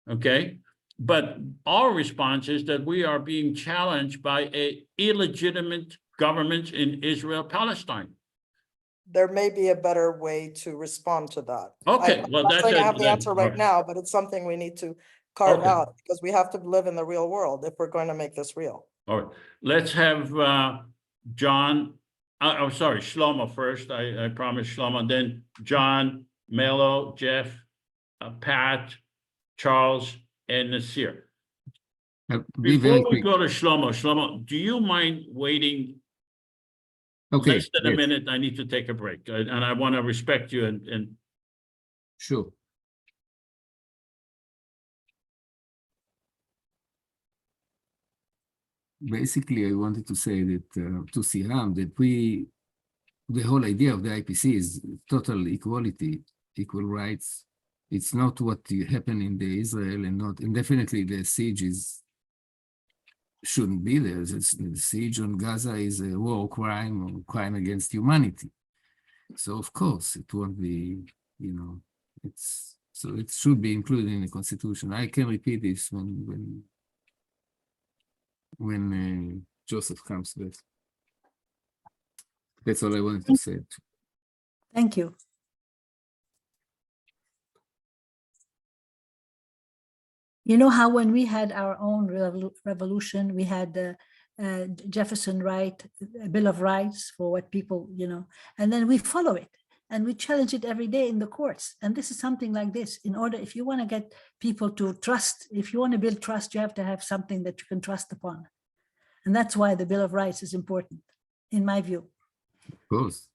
okay? But our response is that we are being challenged by an illegitimate government in Israel-Palestine. There may be a better way to respond to that. Okay, I'm well, not that's saying I have the answer right right. now, but it's something we need to carve Okay. out because we have to live in the real world if we're going to make this real. All right, let's have John, I'm sorry, Shlomo first. I promised Shlomo, then John, Melo, Jeff, Pat, Charles, and Nasir. Be very Before we quick. go to Shlomo, do you mind waiting Okay, less than a yes, minute? I need to take a break, and I want to respect you and sure. Basically, I wanted to say that to Siham that the whole idea of the IPC is total equality, equal rights. It's not what happened in the Israel and definitely the siege shouldn't be there. The siege on Gaza is a war crime or crime against humanity. So of course it won't be, so it should be included in the Constitution. I can repeat this when Joseph comes back. That's all I wanted to say. Thank you. You know how when we had our own revolution, we had the Jefferson Bill of Rights for what people, and then we follow it and we challenge it every day in the courts. And this is something like this. In order, if you want to get people to trust, if you want to build trust, you have to have something that you can trust upon. And that's why the Bill of Rights is important, in my view. Of course.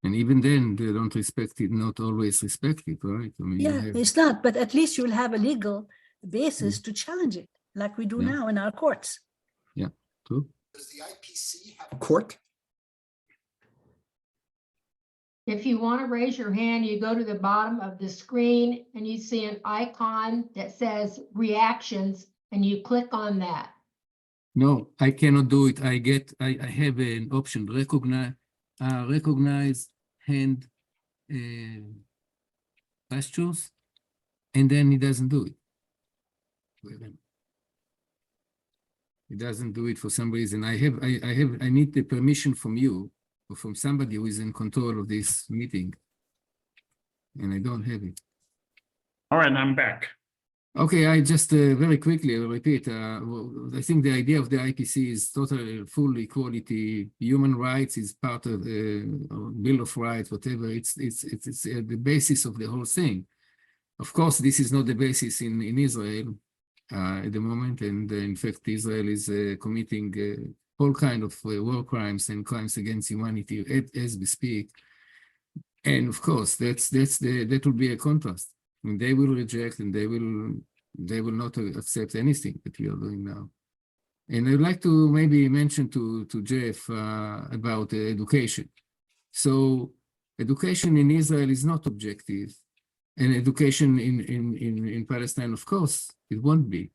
And even then, they don't respect it, not always respect it, right? I mean, yeah, it's not, but at least you'll have a legal basis to challenge it, like we do now in our courts. Yeah, true. Does the IPC have a court? If you want to raise your hand, you go to the bottom of the screen and you see an icon that says reactions and you click on that. No, I cannot do it. I have an option, recognize hand gestures, and then it doesn't do it. It doesn't do it for some reason. I need the permission from you or from somebody who is in control of this meeting, and I don't have it. all right, I'm back. Okay, I just very quickly will repeat. I think the idea of the IPC is total full equality. Human rights is part of the Bill of Rights, whatever. It's the basis of the whole thing. Of course, this is not the basis in Israel at the moment, and in fact, Israel is committing all kind of war crimes and crimes against humanity as we speak. And of course, that will be a contrast. And they will reject, and they will not accept anything that we are doing now. And I'd like to maybe mention to Jeff about education. So education in Israel is not objective, and education in Palestine, of course, it won't be.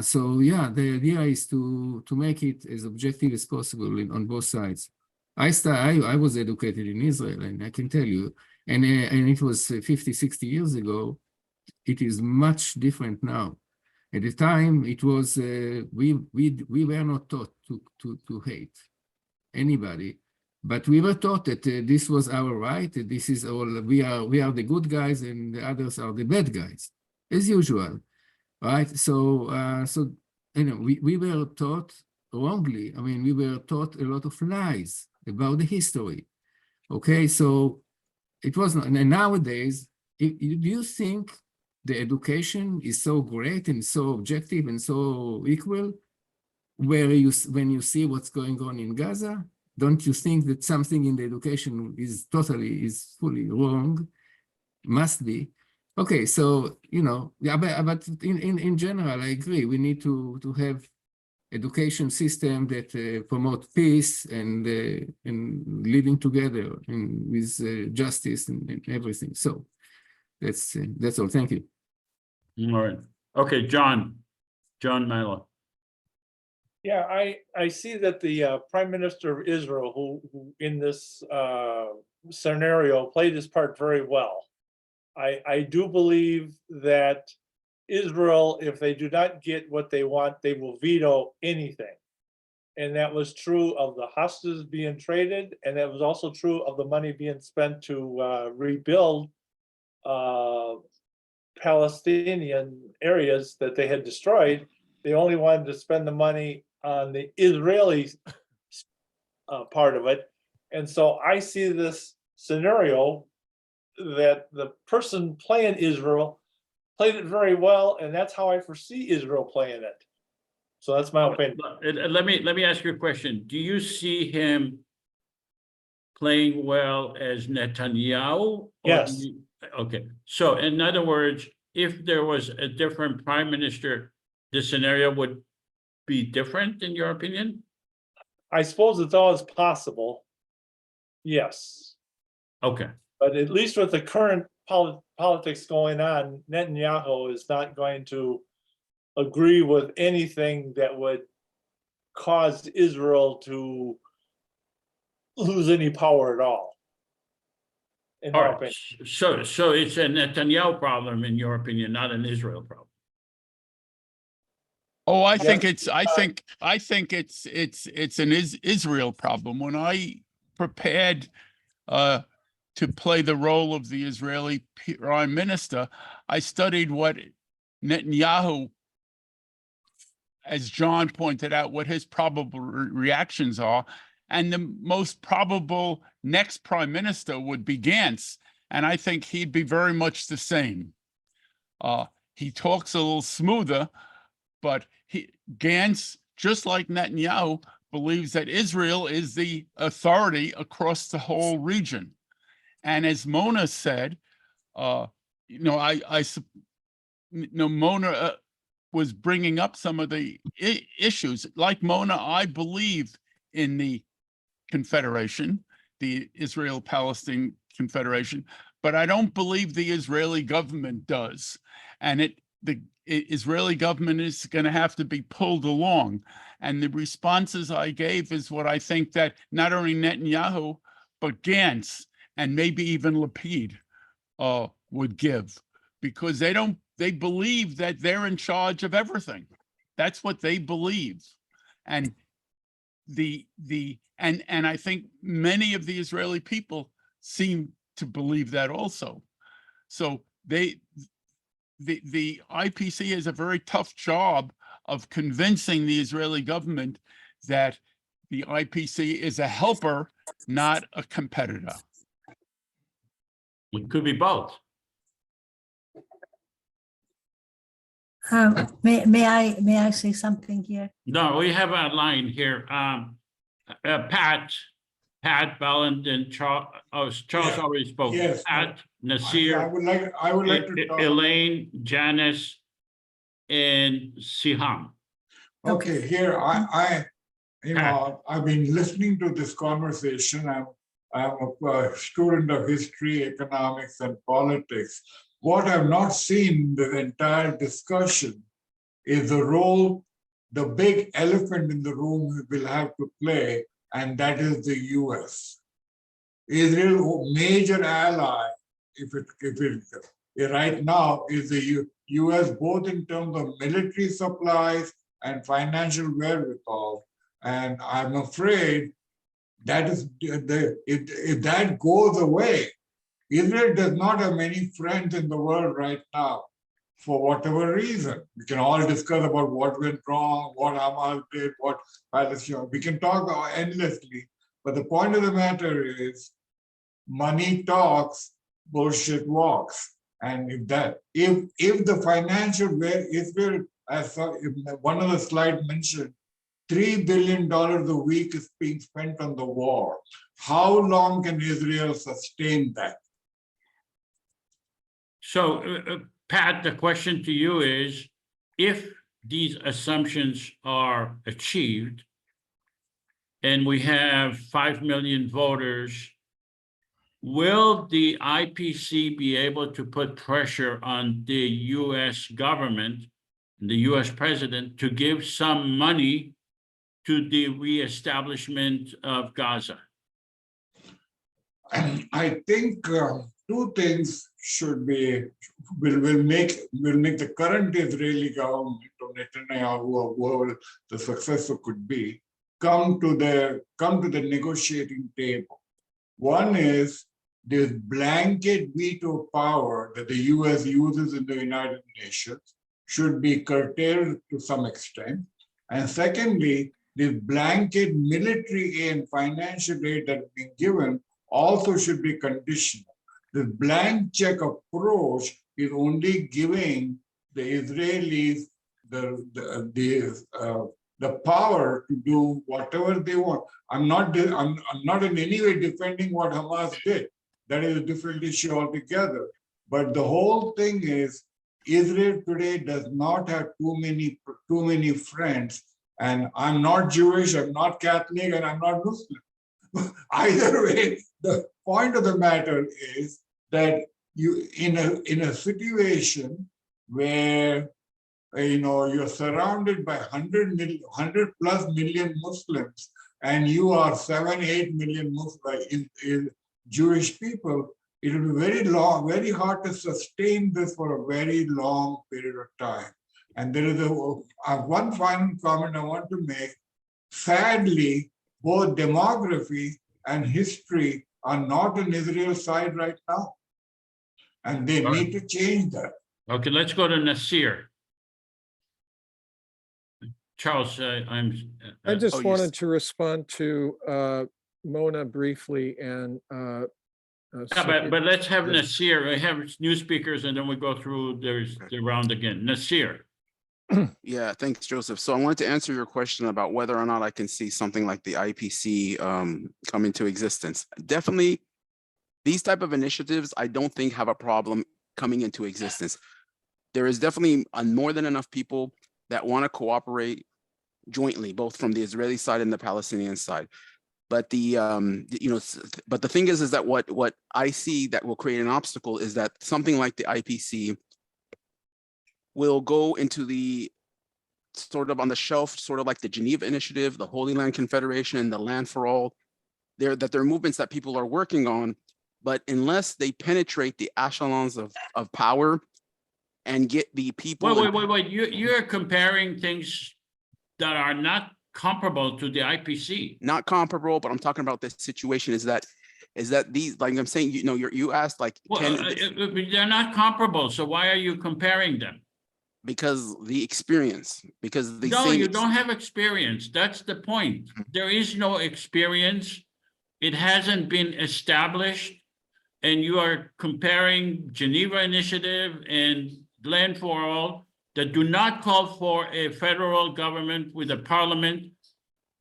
So yeah, the idea is to make it as objective as possible on both sides. I was educated in Israel, and I can tell you, and it was 50, 60 years ago, it is much different now. At the time, it was we were not taught to hate anybody, but we were taught that this was our right. This is all we are the good guys, and the others are the bad guys, as usual, right? So we were taught wrongly. I mean, we were taught a lot of lies about the history. Okay, so it was not. And nowadays, do you think the education is so great and so objective and so equal, when you see what's going on in Gaza? Don't you think that something in the education is fully wrong? Must be. Okay, so yeah, but in general, I agree. We need to have education system that promote peace and living together and with justice and everything. So that's all. Thank you. All right. Okay, John Mallow. Yeah, I see that the Prime Minister of Israel, who in this scenario played his part very well. I do believe that Israel, if they do not get what they want, they will veto anything. And that was true of the hostages being traded, and that was also true of the money being spent to rebuild Palestinian areas that they had destroyed. They only wanted to spend the money on the Israeli part of it. And so I see this scenario that the person playing Israel played it very well, and that's how I foresee Israel playing it. So that's my opinion. Let me ask you a question. Do you see him playing well as Netanyahu? Yes. Okay. So in other words, if there was a different prime minister, the scenario would be different in your opinion? I suppose it's always possible. Yes. Okay. But at least with the current politics going on, Netanyahu is not going to agree with anything that would cause Israel to lose any power at all. In All my right. opinion. So it's a Netanyahu problem in your opinion, not an Israel problem. Oh, I think it's an Israel problem. When I prepared to play the role of the Israeli prime minister, I studied what Netanyahu, as John pointed out, what his probable reactions are. And the most probable next prime minister would be Gantz. And I think he'd be very much the same. He talks a little smoother, but Gantz, just like Netanyahu, believes that Israel is the authority across the whole region. And as Mona said, Mona was bringing up some of the issues. Like Mona, I believe in the Confederation, the Israel-Palestinian Confederation, but I don't believe the Israeli government does. And the Israeli government is going to have to be pulled along. And the responses I gave is what I think that not only Netanyahu, but Gantz and maybe even Lapid would give, because they believe that they're in charge of everything. That's what they believe. And and I think many of the Israeli people seem to believe that also. So the IPC has a very tough job of convincing the Israeli government that the IPC is a helper, not a competitor. It could be both. May I say something here? No, we have a line here. Pat Ballant and Charles. Charles already spoke. Yes. Pat, Nasir, I would like to talk. Elaine, Janice, and Siham. Okay, here I've been listening to this conversation. I'm a student of history, economics, and politics. What I've not seen in the entire discussion is the role the big elephant in the room will have to play, and that is the US. Israel, major ally, if it right now is the US, both in terms of military supplies and financial wherewithal. And I'm afraid that is if that goes away, Israel does not have many friends in the world right now, for whatever reason. We can all discuss about what went wrong, what Hamas did, what Palestine. We can talk endlessly, but the point of the matter is, money talks, bullshit walks. And if the financial Israel, as one of the slides mentioned, $3 billion a week is being spent on the war. How long can Israel sustain that? So, Pat, the question to you is, if these assumptions are achieved and we have 5 million voters, will the IPC be able to put pressure on the US government, the US president, to give some money to the reestablishment of Gaza? I think two things will make the current Israeli government of Netanyahu, or whoever the successor could be, come to the negotiating table. One is this blanket veto power that the US uses in the United Nations should be curtailed to some extent. And secondly, this blanket military aid and financial aid that has been given also should be conditional. The blank check approach is only giving the Israelis the power to do whatever they want. I'm not in any way defending what Hamas did. That is a different issue altogether. But the whole thing is, Israel today does not have too many friends. And I'm not Jewish, I'm not Catholic, and I'm not Muslim. Either way, the point of the matter is that you, in a situation where you're surrounded by 100 plus million Muslims, and you are 7-8 million Muslim Jewish people, it will be very hard to sustain this for a very long period of time. And there is one final comment I want to make. Sadly, both demography and history are not on Israel's side right now. And they need to change that. Okay, let's go to Nasir. Charles, I just wanted to respond to Mona briefly and but let's have Nasir. I have new speakers, and then we go through the round again. Nasir. Yeah, thanks, Joseph. So I wanted to answer your question about whether or not I can see something like the IPC come into existence. Definitely, these type of initiatives, I don't think have a problem coming into existence. There is definitely more than enough people that want to cooperate jointly, both from the Israeli side and the Palestinian side. But the but the thing is that what I see that will create an obstacle is that something like the IPC will go into the sort of on the shelf, sort of like the Geneva Initiative, the Holy Land Confederation, and the Land for All. There are movements that people are working on, but unless they penetrate the echelons of power and get the people. Wait. You're comparing things that are not comparable to the IPC. Not comparable, but I'm talking about this situation is that these, like I'm saying, you asked like, they're not comparable. So why are you comparing them? Because the experience, you don't have experience. That's the point. There is no experience. It hasn't been established. And you are comparing Geneva Initiative and Land for All that do not call for a federal government with a parliament.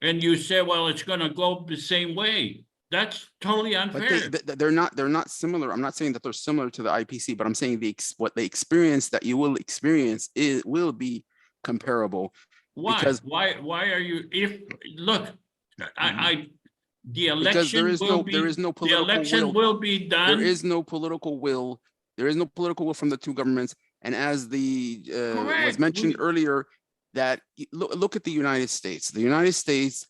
And you say, well, it's going to go the same way. That's totally unfair. But they're not similar. I'm not saying that they're similar to the IPC, but I'm saying what the experience that you will experience will be comparable. Why? Because why are you? The election because there is no political will be done. There is no political will. There is no political will from the two governments. And as was mentioned earlier, that look at the United States. The United States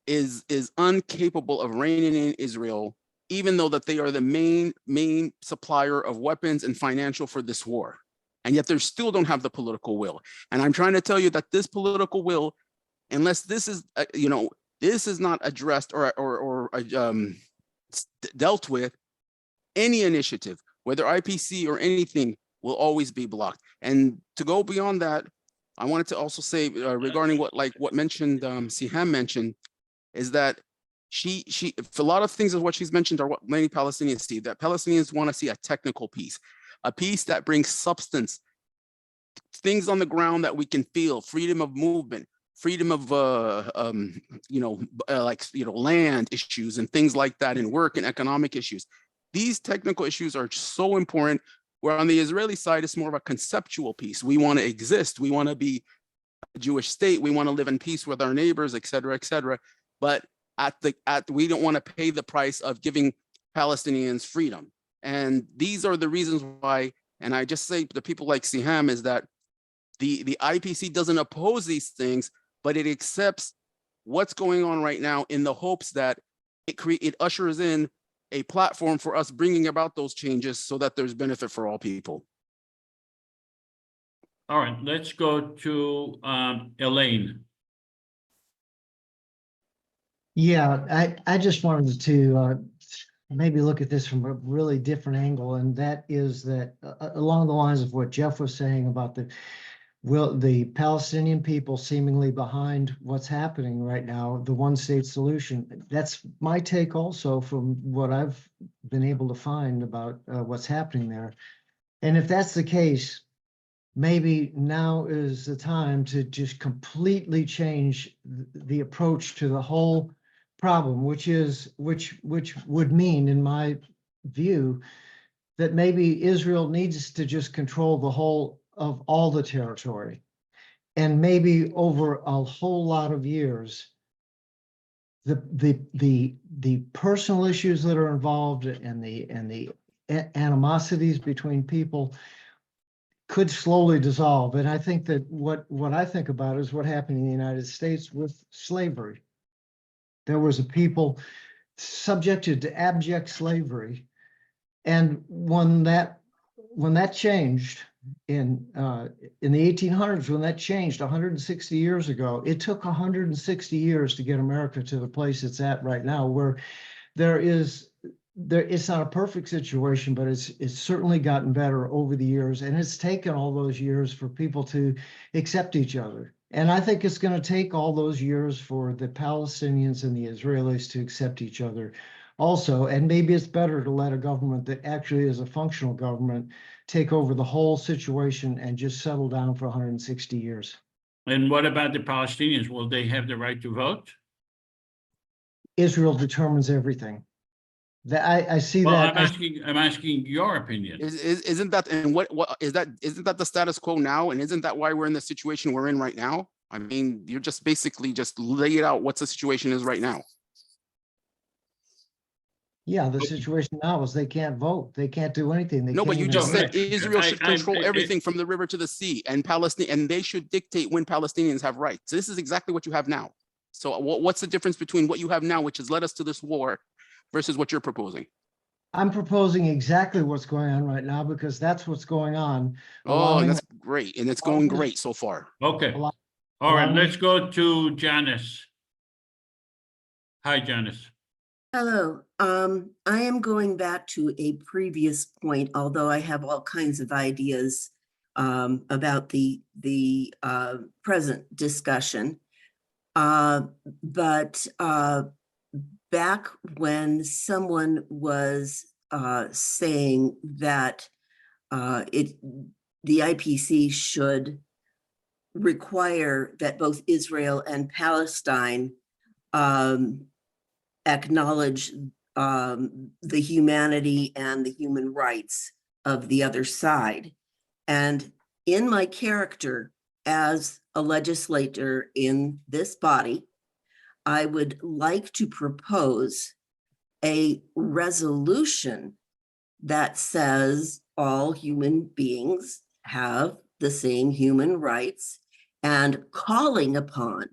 is incapable of reining in Israel even though that they are the main supplier of weapons and financial for this war. And yet they still don't have the political will. And I'm trying to tell you that this political will, unless this is, this is not addressed or dealt with, any initiative, whether IPC or anything, will always be blocked. And to go beyond that, I wanted to also say regarding what mentioned, Siham mentioned, is that she a lot of things of what she's mentioned are what many Palestinians see, that Palestinians want to see a technical peace, a peace that brings substance, things on the ground that we can feel, freedom of movement, freedom of land issues and things like that, and work and economic issues. These technical issues are so important, where on the Israeli side, it's more of a conceptual piece. We want to exist. We want to be a Jewish state. We want to live in peace with our neighbors, et cetera, et cetera. But we don't want to pay the price of giving Palestinians freedom. And these are the reasons why, and I just say to people like Siham, is that the IPC doesn't oppose these things, but it accepts what's going on right now in the hopes that it ushers in a platform for us bringing about those changes so that there's benefit for all people. All right, let's go to Elaine. Yeah, I just wanted to maybe look at this from a really different angle, and that is that along the lines of what Jeff was saying about the Palestinian people seemingly behind what's happening right now, the one-state solution. That's my take also from what I've been able to find about what's happening there. And if that's the case, maybe now is the time to just completely change the approach to the whole problem, which would mean, in my view, that maybe Israel needs to just control the whole of all the territory. And maybe over a whole lot of years, the personal issues that are involved and the animosities between people could slowly dissolve. And I think that what I think about is what happened in the United States with slavery. There was a people subjected to abject slavery. And when that changed in the 1800s, when that changed 160 years ago, it took 160 years to get America to the place it's at right now, where it's not a perfect situation, but it's certainly gotten better over the years. And it's taken all those years for people to accept each other. And I think it's going to take all those years for the Palestinians and the Israelis to accept each other also. And maybe it's better to let a government that actually is a functional government take over the whole situation and just settle down for 160 years. And what about the Palestinians? Will they have the right to vote? Israel determines everything. I see well, that. I'm asking your opinion. Isn't that, and what is that? Isn't that the status quo now? And isn't that why we're in the situation we're in right now? I mean, you're just basically just lay it out what the situation is right now. Yeah, the situation now is they can't vote. They can't do anything. No, but you just said Israel should control everything from the river to the sea, and Palestine, and they should dictate when Palestinians have rights. So this is exactly what you have now. So what's the difference between what you have now, which has led us to this war, versus what you're proposing? I'm proposing exactly what's going on right now, because that's what's going on. Oh, that's great. And it's going great so far. Okay. All right, let's go to Janice. Hi, Janice. Hello. I am going back to a previous point, although I have all kinds of ideas about the present discussion. But back when someone was saying that the IPC should require that both Israel and Palestine acknowledge the humanity and the human rights of the other side. And in my character as a legislator in this body, I would like to propose a resolution that says all human beings have the same human rights, and calling upon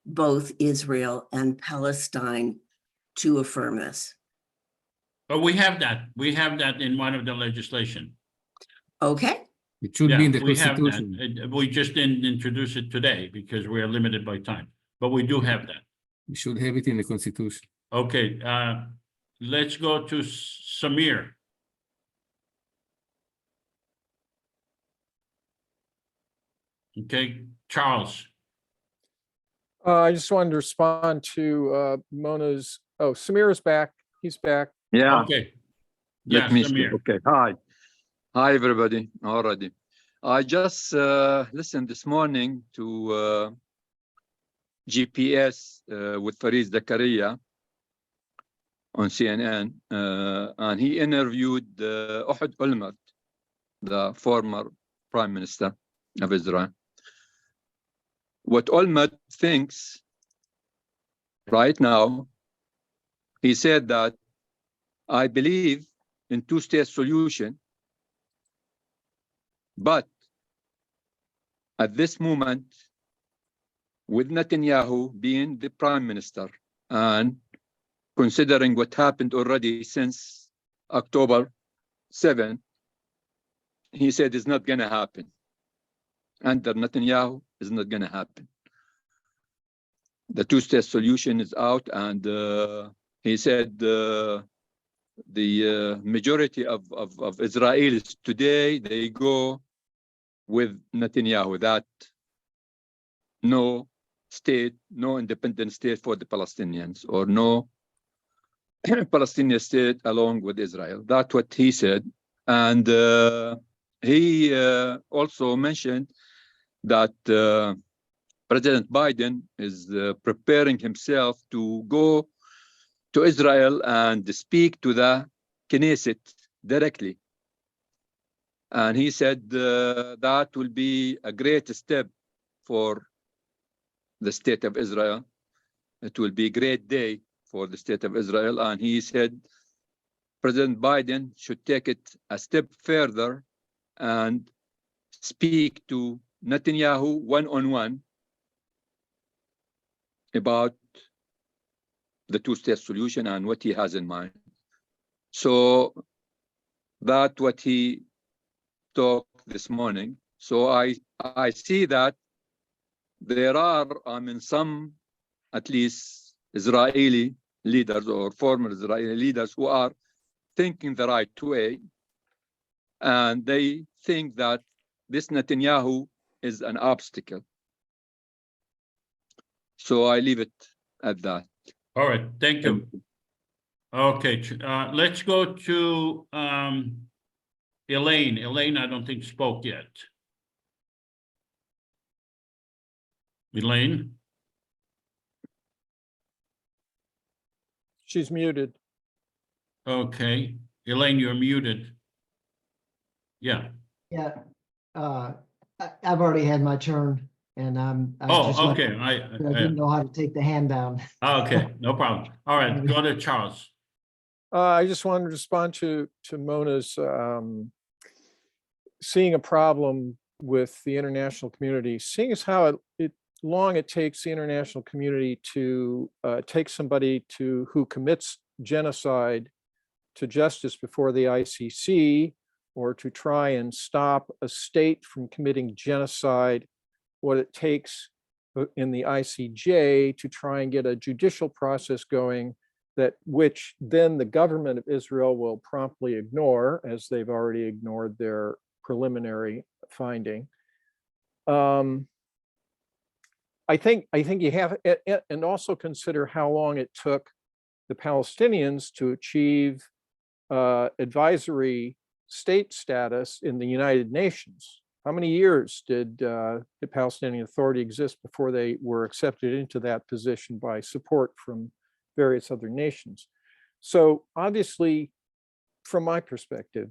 both Israel and Palestine to affirm this. Oh, we have that. We have that in one of the legislation. Okay, It should be in the We have that. constitution. We just didn't introduce it today because we are limited by time, but we do have that. We should have it in the constitution. Okay, let's go to Samir. Okay, Charles. I just wanted to respond to Mona's, oh, Samir is back. He's back. Yeah. Okay. Let Yes, me Samir. speak. Okay. Hi. Hi, everybody. Already. I just listened this morning to GPS with Fareed Zakaria on CNN, and he interviewed Ohad Olmert, the former prime minister of Israel. What Olmert thinks right now, he said that I believe in two-state solution, but at this moment, with Netanyahu being the prime minister and considering what happened already since October 7, he said it's not going to happen. Under Netanyahu, it's not going to happen. The two-state solution is out, and he said the majority of Israelis today, they go with Netanyahu, that no state, no independent state for the Palestinians, or no Palestinian state along with Israel. That's what he said. And he also mentioned that President Biden is preparing himself to go to Israel and speak to the Knesset directly. And he said that will be a great step for the state of Israel. It will be a great day for the state of Israel. And he said President Biden should take it a step further and speak to Netanyahu one-on-one about the two-state solution and what he has in mind. So that's what he talked this morning. So I see that there are, some at least Israeli leaders or former Israeli leaders who are thinking the right way, and they think that this Netanyahu is an obstacle. So I leave it at that. All right, thank you. Okay, let's go to Elaine. Elaine, I don't think spoke yet. Elaine? She's muted. Okay, Elaine, you're muted. Yeah. Yeah, I've already had my turn, and I just Oh, like- okay. I didn't know how to take the hand down. Okay, no problem. All right, go to Charles. I just wanted to respond to Mona's seeing a problem with the international community, seeing as how long it takes the international community to take somebody who commits genocide to justice before the ICC, or to try and stop a state from committing genocide, what it takes in the ICJ to try and get a judicial process going, which then the government of Israel will promptly ignore, as they've already ignored their preliminary finding. I think you have, and also consider how long it took the Palestinians to achieve advisory state status in the United Nations. How many years did the Palestinian Authority exist before they were accepted into that position by support from various other nations? So obviously, from my perspective,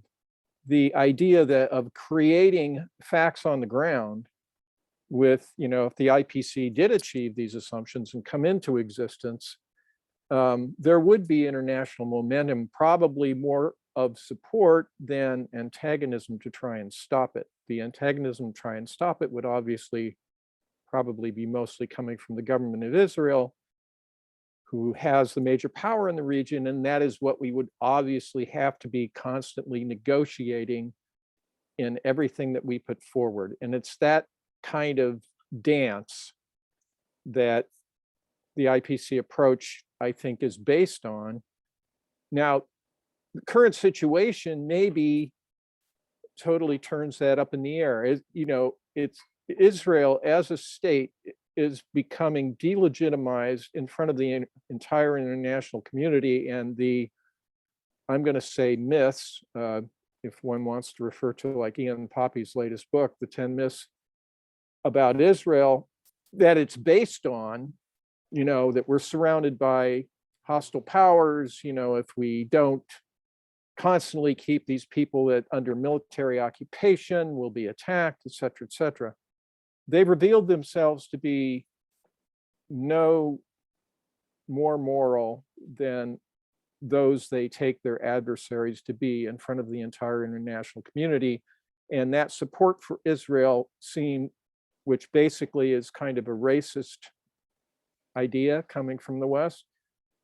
the idea of creating facts on the ground with, if the IPC did achieve these assumptions and come into existence, there would be international momentum, probably more of support than antagonism to try and stop it. The antagonism to try and stop it would obviously probably be mostly coming from the government of Israel, who has the major power in the region, and that is what we would obviously have to be constantly negotiating in everything that we put forward. And it's that kind of dance that the IPC approach, I think, is based on. Now, the current situation maybe totally turns that up in the air. It's Israel as a state is becoming delegitimized in front of the entire international community, and I'm going to say myths, if one wants to refer to like Ian Poppy's latest book, The 10 Myths About Israel, that it's based on, that we're surrounded by hostile powers, if we don't constantly keep these people that under military occupation will be attacked, et cetera, et cetera. They've revealed themselves to be no more moral than those they take their adversaries to be in front of the entire international community. And that support for Israel which basically is kind of a racist idea coming from the West,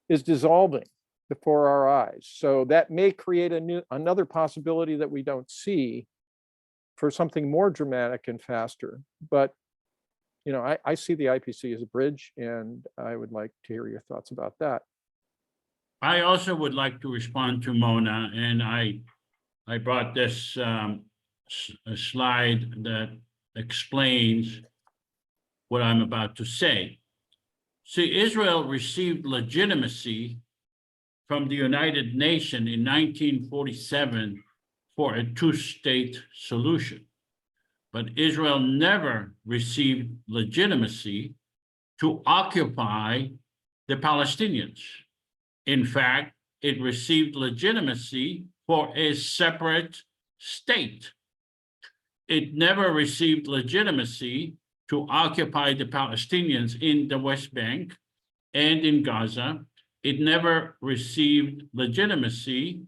is dissolving before our eyes. So that may create another possibility that we don't see for something more dramatic and faster. But I see the IPC as a bridge, and I would like to hear your thoughts about that. I also would like to respond to Mona, and I brought this a slide that explains what I'm about to say. See, Israel received legitimacy from the United Nations in 1947 for a two-state solution. But Israel never received legitimacy to occupy the Palestinians. In fact, it received legitimacy for a separate state. It never received legitimacy to occupy the Palestinians in the West Bank and in Gaza. It never received legitimacy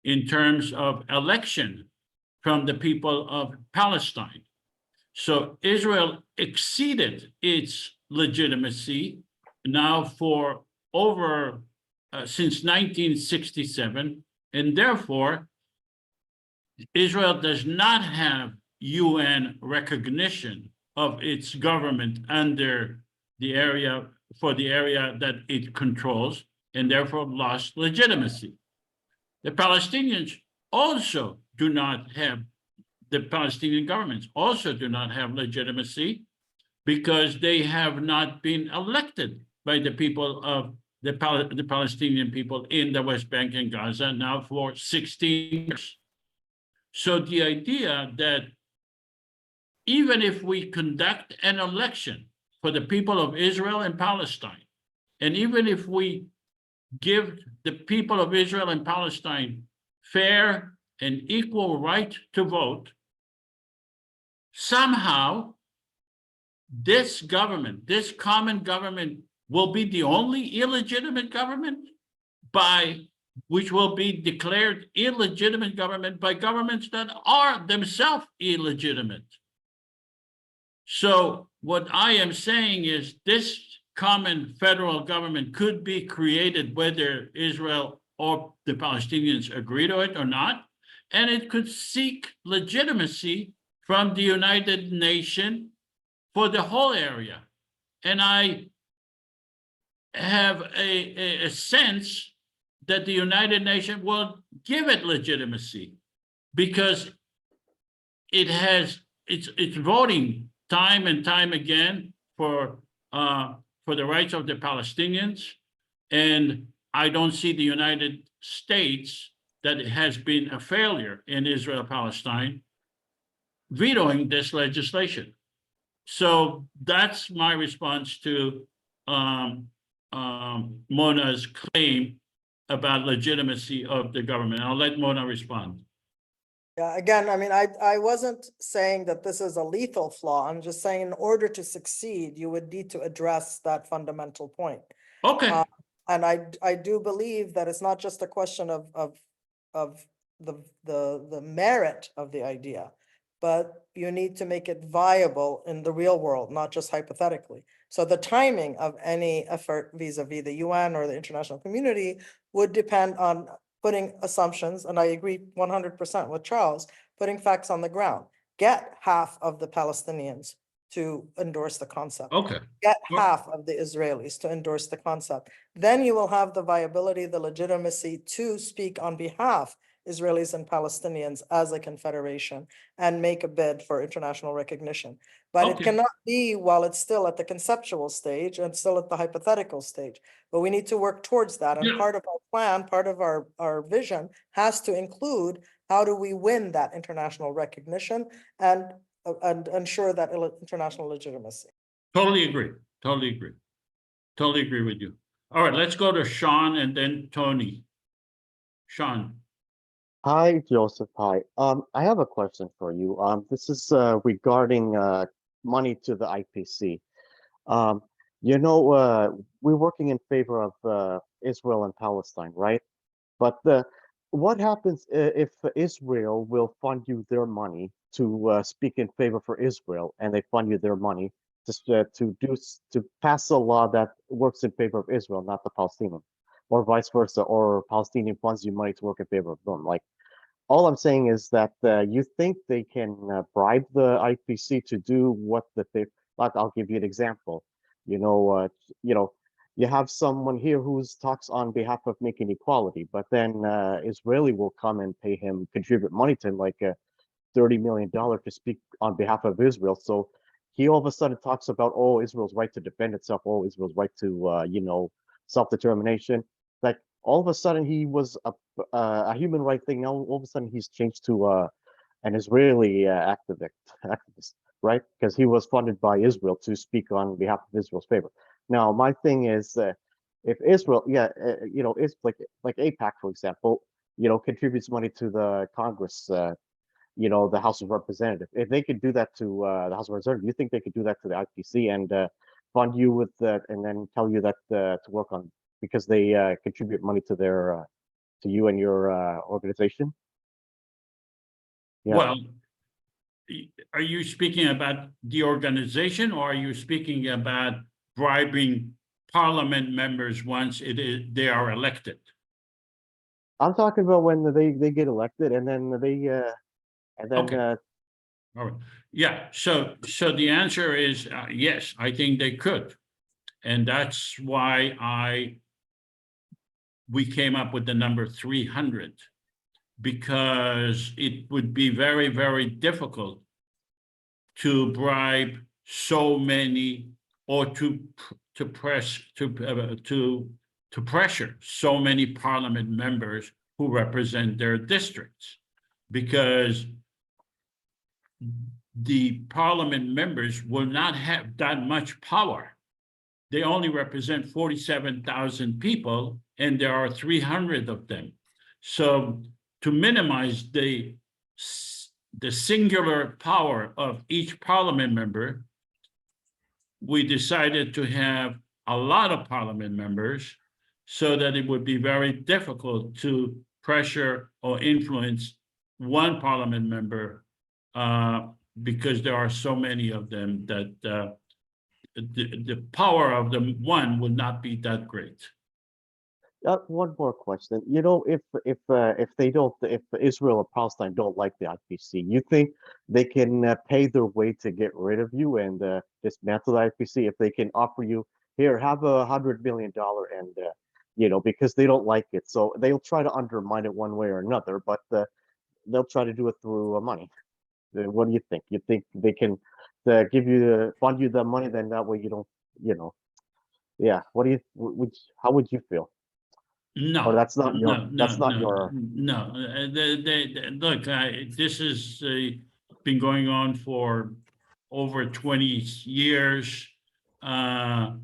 in terms of election from the people of Palestine. So Israel exceeded its legitimacy now for over since 1967, and therefore Israel does not have UN recognition of its government under the area that it controls, and therefore lost legitimacy. The Palestinians also do not have, the Palestinian governments also do not have legitimacy because they have not been elected by the people of the Palestinian people in the West Bank and Gaza now for 16 years. So the idea that even if we conduct an election for the people of Israel and Palestine, and even if we give the people of Israel and Palestine fair and equal right to vote, somehow this government, this common government, will be the only illegitimate government which will be declared illegitimate government by governments that are themselves illegitimate. So what I am saying is this common federal government could be created whether Israel or the Palestinians agree to it or not, and it could seek legitimacy from the United Nations for the whole area. And I have a sense that the United Nations will give it legitimacy because it's voting time and time again for the rights of the Palestinians. And I don't see the United States, that has been a failure in Israel-Palestine, vetoing this legislation. So that's my response to Mona's claim about legitimacy of the government. I'll let Mona respond. Yeah, again, I mean, I wasn't saying that this is a lethal flaw. I'm just saying in order to succeed, you would need to address that fundamental point. Okay. And I do believe that it's not just a question of the merit of the idea, but you need to make it viable in the real world, not just hypothetically. So the timing of any effort vis-a-vis the UN or the international community would depend on putting assumptions, and I agree 100% with Charles, putting facts on the ground. Get half of the Palestinians to endorse the concept. Okay. Get half of the Israelis to endorse the concept. Then you will have the viability, the legitimacy to speak on behalf Israelis and Palestinians as a confederation and make a bid for international recognition. But it Okay. cannot be while it's still at the conceptual stage and still at the hypothetical stage. But we need to work towards that. And Yeah. part of our plan, part of our vision has to include how do we win that international recognition and ensure that international legitimacy. Totally agree. Totally agree. Totally agree with you. All right, let's go to Sean and then Tony. Sean. Hi, Joseph. Hi. I have a question for you. This is regarding money to the IPC. We're working in favor of Israel and Palestine, right? But what happens if Israel will fund you their money to speak in favor for Israel, and they fund you their money to pass a law that works in favor of Israel, not the Palestinian, or vice versa, or Palestinian funds you money to work in favor of them? Like, all I'm saying is that you think they can bribe the IPC to do what like. I'll give you an example. You have someone here who talks on behalf of making equality, but then Israeli will come and pay him, contribute money to him, like $30 million to speak on behalf of Israel. So he all of a sudden talks about, oh, Israel's right to defend itself, oh, Israel's right to self-determination. Like, all of a sudden he was a human rights thing. Now all of a sudden he's changed to an Israeli activist, right? Because he was funded by Israel to speak on behalf of Israel's favor. Now my thing is, if Israel, it's like AIPAC, for example, contributes money to the Congress, the House of Representatives. If they could do that to the House of Representatives, do you think they could do that to the IPC and fund you with that, and then tell you that to work on, because they contribute money to their to you and your organization? Yeah. Well, are you speaking about the organization, or are you speaking about bribing parliament members once they are elected? I'm talking about when they get elected, and then Okay. All right. Yeah. So the answer is yes. I think they could, and that's why we came up with the number 300, because it would be very, very difficult to bribe so many, or to pressure so many parliament members who represent their districts, because the parliament members will not have that much power. They only represent 47,000 people, and there are 300 of them. So to minimize the singular power of each parliament member, we decided to have a lot of parliament members, so that it would be very difficult to pressure or influence one parliament member, because there are so many of them that the power of the one would not be that great. One more question. If Israel or Palestine don't like the IPC, you think they can pay their way to get rid of you and dismantle the IPC? If they can offer you, here, have $100 million, and because they don't like it, so they'll try to undermine it one way or another, but they'll try to do it through money. What do you think? You think they can fund you the money, then that way you don't, yeah. What do you? How would you feel? No, or that's not your no. Look, this has been going on for over 20 years. Look,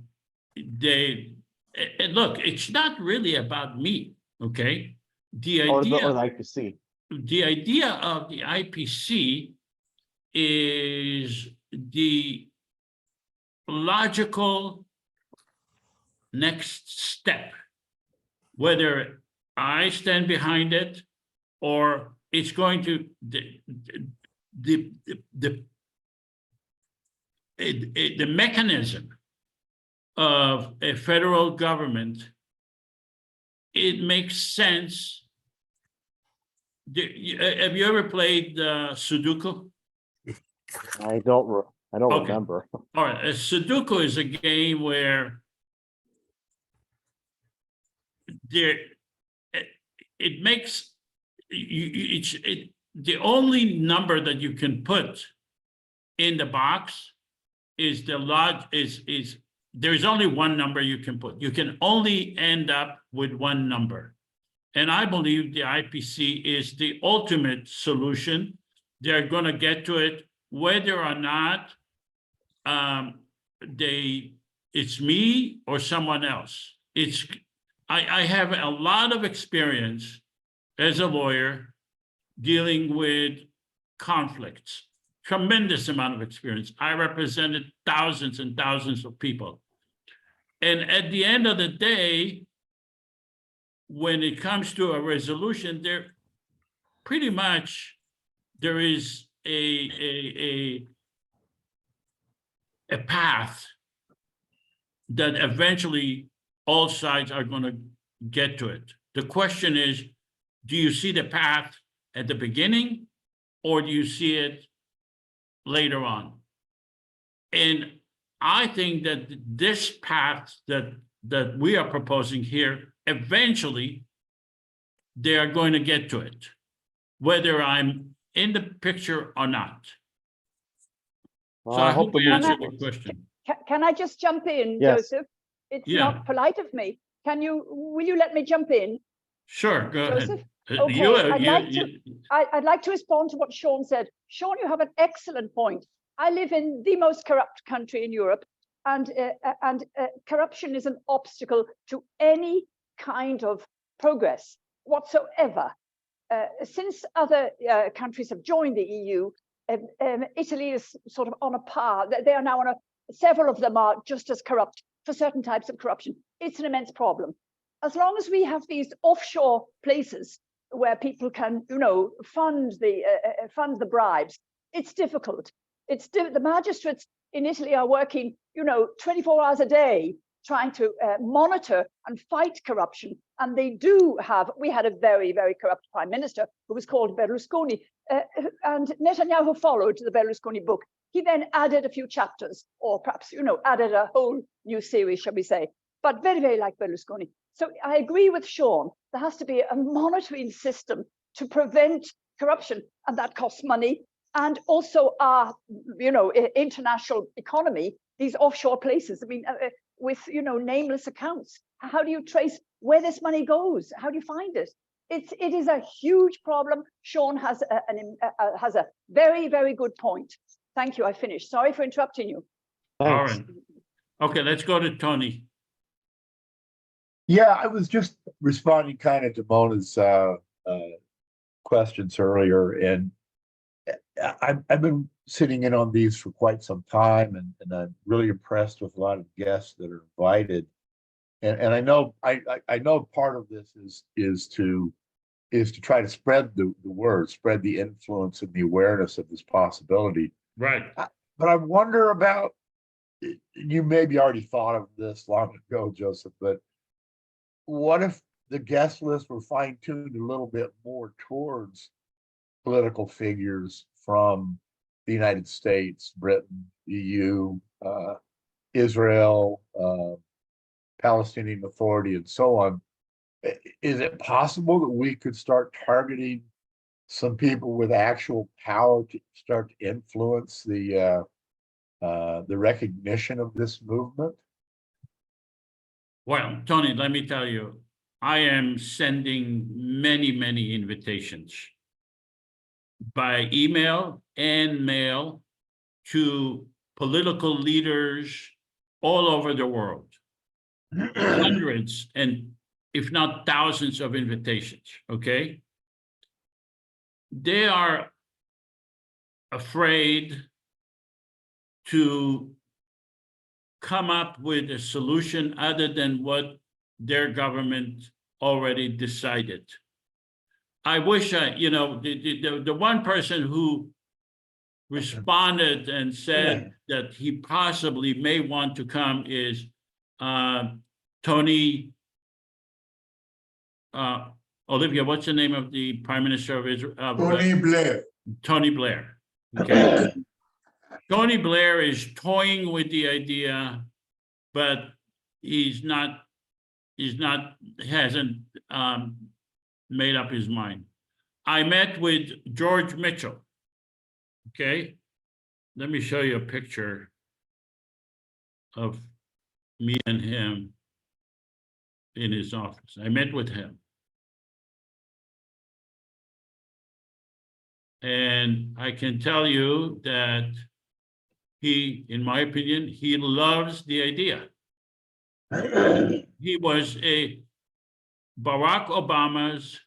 it's not really about me, okay? The idea or the IPC. The idea of the IPC is the logical next step, whether I stand behind it or it's going to the mechanism of a federal government, it makes sense. Have you ever played Sudoku? I don't Okay. remember. All right, Sudoku is a game where it makes the only number that you can put in the box is there's only one number you can put. You can only end up with one number. And I believe the IPC is the ultimate solution. They're going to get to it whether or not it's me or someone else. I have a lot of experience as a lawyer dealing with conflicts, tremendous amount of experience. I represented thousands and thousands of people. And at the end of the day, when it comes to a resolution, there is a path that eventually all sides are going to get to it. The question is, do you see the path at the beginning or do you see it later on? And I think that this path that we are proposing here, eventually they are going to get to it, whether I'm in the picture or not. So I hope we answered your question. Can I just jump in, Yes. Joseph? It's Yeah. not polite of me. Will you let me jump in? Sure, go Joseph? ahead. Okay, I'd like to respond to what Sean said. Sean, you have an excellent point. I live in the most corrupt country in Europe, and corruption is an obstacle to any kind of progress whatsoever. Since other countries have joined the EU, Italy is sort of on a par. They are now on several of them are just as corrupt for certain types of corruption. It's an immense problem. As long as we have these offshore places where people can, fund the bribes, it's difficult. The magistrates in Italy are working, 24 hours a day trying to monitor and fight corruption. And we had a very, very corrupt prime minister who was called Berlusconi, and Netanyahu followed the Berlusconi book. He then added a few chapters, or perhaps, added a whole new series, shall we say, but very, very like Berlusconi. So I agree with Sean, there has to be a monitoring system to prevent corruption, and that costs money. And also our, international economy, these offshore places, with, nameless accounts. How do you trace where this money goes? How do you find it? It is a huge problem. Sean has a very, very good point. Thank you, I finished. Sorry for interrupting you. All right. Okay, let's go to Tony. Yeah, I was just responding kind of to Mona's questions earlier, and I've been sitting in on these for quite some time, and I'm really impressed with a lot of guests that are invited. And I know part of this is to try to spread the word, spread the influence and the awareness of this possibility. Right. But I wonder about, you maybe already thought of this long ago, Joseph, but what if the guest list were fine-tuned a little bit more towards political figures from the United States, Britain, EU, Israel, Palestinian Authority, and so on? Is it possible that we could start targeting some people with actual power to start to influence the recognition of this movement? Well, Tony, let me tell you, I am sending many, many invitations by email and mail to political leaders all over the world. Hundreds and if not thousands of invitations, okay? They are afraid to come up with a solution other than what their government already decided. I wish the one person who responded and said that he possibly may want to come is Tony. Olivia, what's the name of the Prime Minister of Israel? Tony Blair. Tony Blair. Okay. Tony Blair is toying with the idea, but hasn't made up his mind. I met with George Mitchell. Okay. Let me show you a picture of me and him in his office. I met with him. And I can tell you that he, in my opinion, he loves the idea. He was a Barack Obama's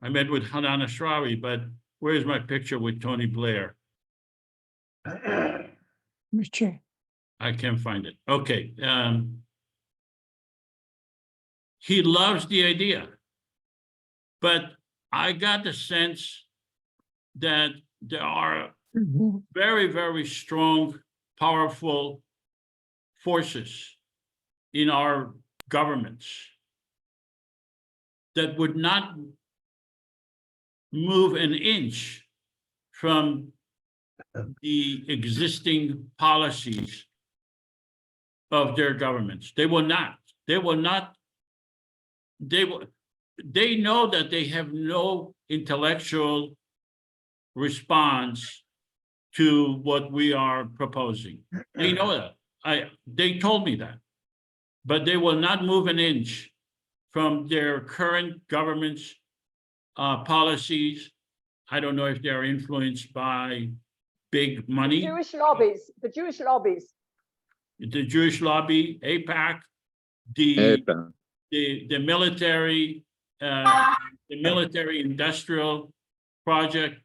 I met with Hanan Ashrawi, but where's my picture with Tony Blair? I can't find it. Okay. He loves the idea, but I got the sense that there are very, very strong, powerful forces in our governments that would not move an inch from the existing policies of their governments. They will not. They will not. They know that they have no intellectual response to what we are proposing. They know that. They told me that. But they will not move an inch from their current government's policies. I don't know if they're influenced by big money. Jewish lobbies, the Jewish lobbies. The Jewish lobby, AIPAC, the military, the military industrial project.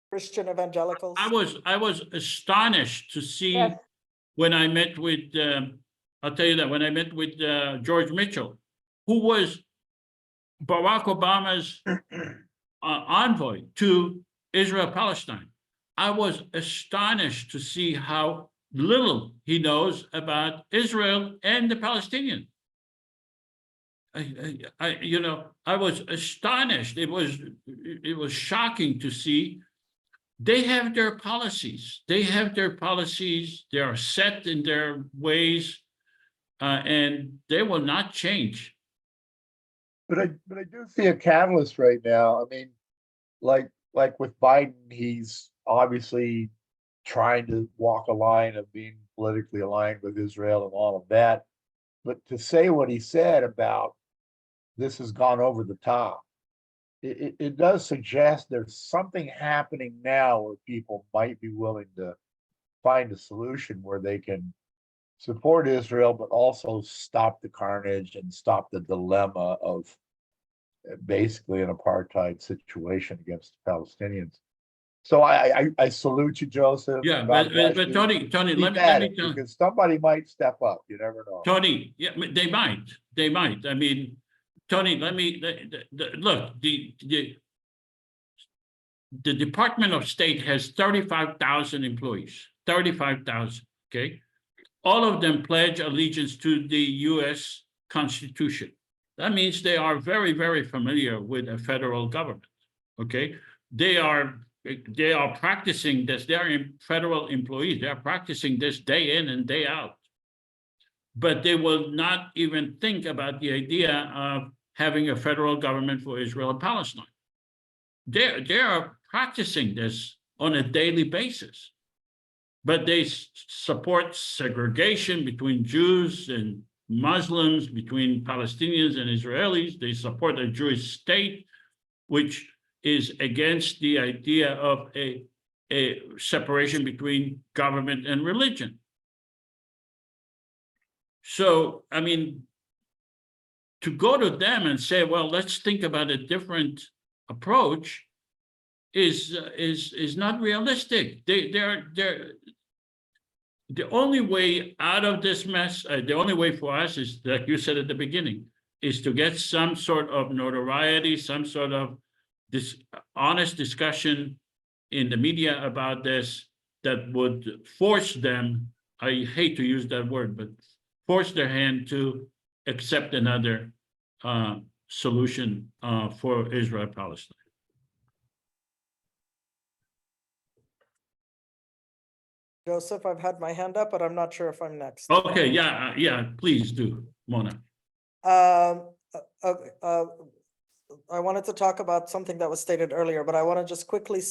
Christian evangelicals. I was astonished to see when I met with, I'll tell you that, when I met with George Mitchell, who was Barack Obama's envoy to Israel-Palestine. I was astonished to see how little he knows about Israel and the Palestinians. I was astonished. It was shocking to see. They have their policies. They have their policies. They are set in their ways, and they will not change. But I do see a catalyst right now. I mean, like with Biden, he's obviously trying to walk a line of being politically aligned with Israel and all of that. But to say what he said about this has gone over the top, it does suggest there's something happening now where people might be willing to find a solution where they can support Israel, but also stop the carnage and stop the dilemma of basically an apartheid situation against the Palestinians. So I salute you, Joseph. Yeah, but Tony, let me tell you, because somebody might step up. You never know. Tony, yeah, they might. I mean, Tony, let me look. The Department of State has 35,000 employees. 35,000. Okay, all of them pledge allegiance to the U.S. Constitution. That means they are very, very familiar with a federal government. Okay, they are practicing this. They are federal employees. They are practicing this day in and day out. But they will not even think about the idea of having a federal government for Israel and Palestine. They are practicing this on a daily basis. But they support segregation between Jews and Muslims, between Palestinians and Israelis. They support a Jewish state, which is against the idea of a separation between government and religion. So, I mean, to go to them and say, well, let's think about a different approach is not realistic. The only way out of this mess, the only way for us is, like you said at the beginning, is to get some sort of notoriety, some sort of this honest discussion in the media about this that would force them, I hate to use that word, but force their hand to accept another solution for Israel-Palestine. Joseph, I've had my hand up, but I'm not sure if I'm next. Okay, yeah, please do, Mona. I wanted to talk about something that was stated earlier, but I want to just quickly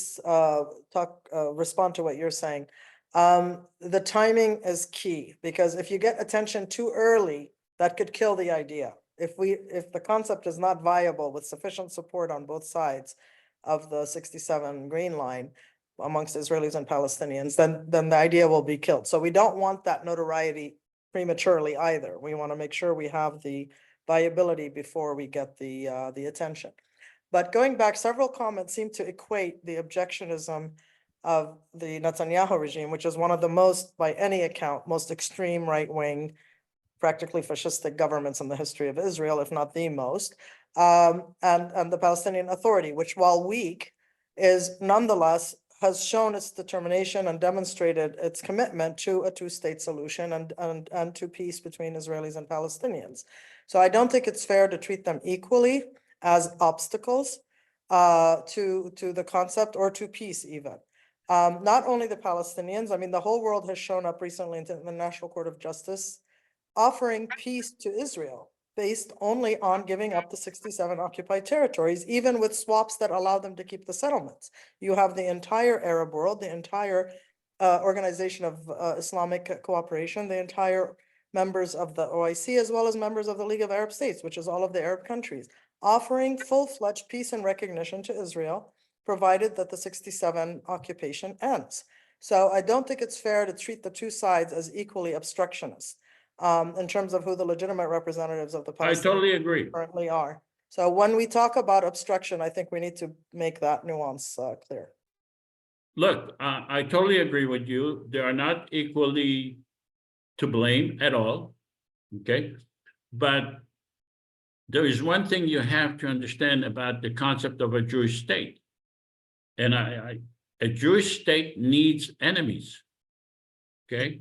respond to what you're saying. The timing is key, because if you get attention too early, that could kill the idea. If the concept is not viable with sufficient support on both sides of the 67 Green Line amongst Israelis and Palestinians, then the idea will be killed. So we don't want that notoriety prematurely either. We want to make sure we have the viability before we get the attention. But going back, several comments seem to equate the objectionism of the Netanyahu regime, which is one of the most, by any account, most extreme right-wing, practically fascistic governments in the history of Israel, if not the most, and the Palestinian Authority, which, while weak, is nonetheless has shown its determination and demonstrated its commitment to a two-state solution and to peace between Israelis and Palestinians. So I don't think it's fair to treat them equally as obstacles to the concept or to peace even. Not only the Palestinians, I mean, the whole world has shown up recently into the International Court of Justice offering peace to Israel based only on giving up the 67 occupied territories, even with swaps that allow them to keep the settlements. You have the entire Arab world, the entire Organization of Islamic Cooperation, the entire members of the OIC, as well as members of the League of Arab States, which is all of the Arab countries, offering full-fledged peace and recognition to Israel, provided that the 67 occupation ends. So I don't think it's fair to treat the two sides as equally obstructionist. In terms of who the legitimate representatives of the Palestinians I totally agree. currently are. So when we talk about obstruction, I think we need to make that nuance clear. Look, I totally agree with you. They are not equally to blame at all, okay? But there is one thing you have to understand about the concept of a Jewish state. And a Jewish state needs enemies, okay?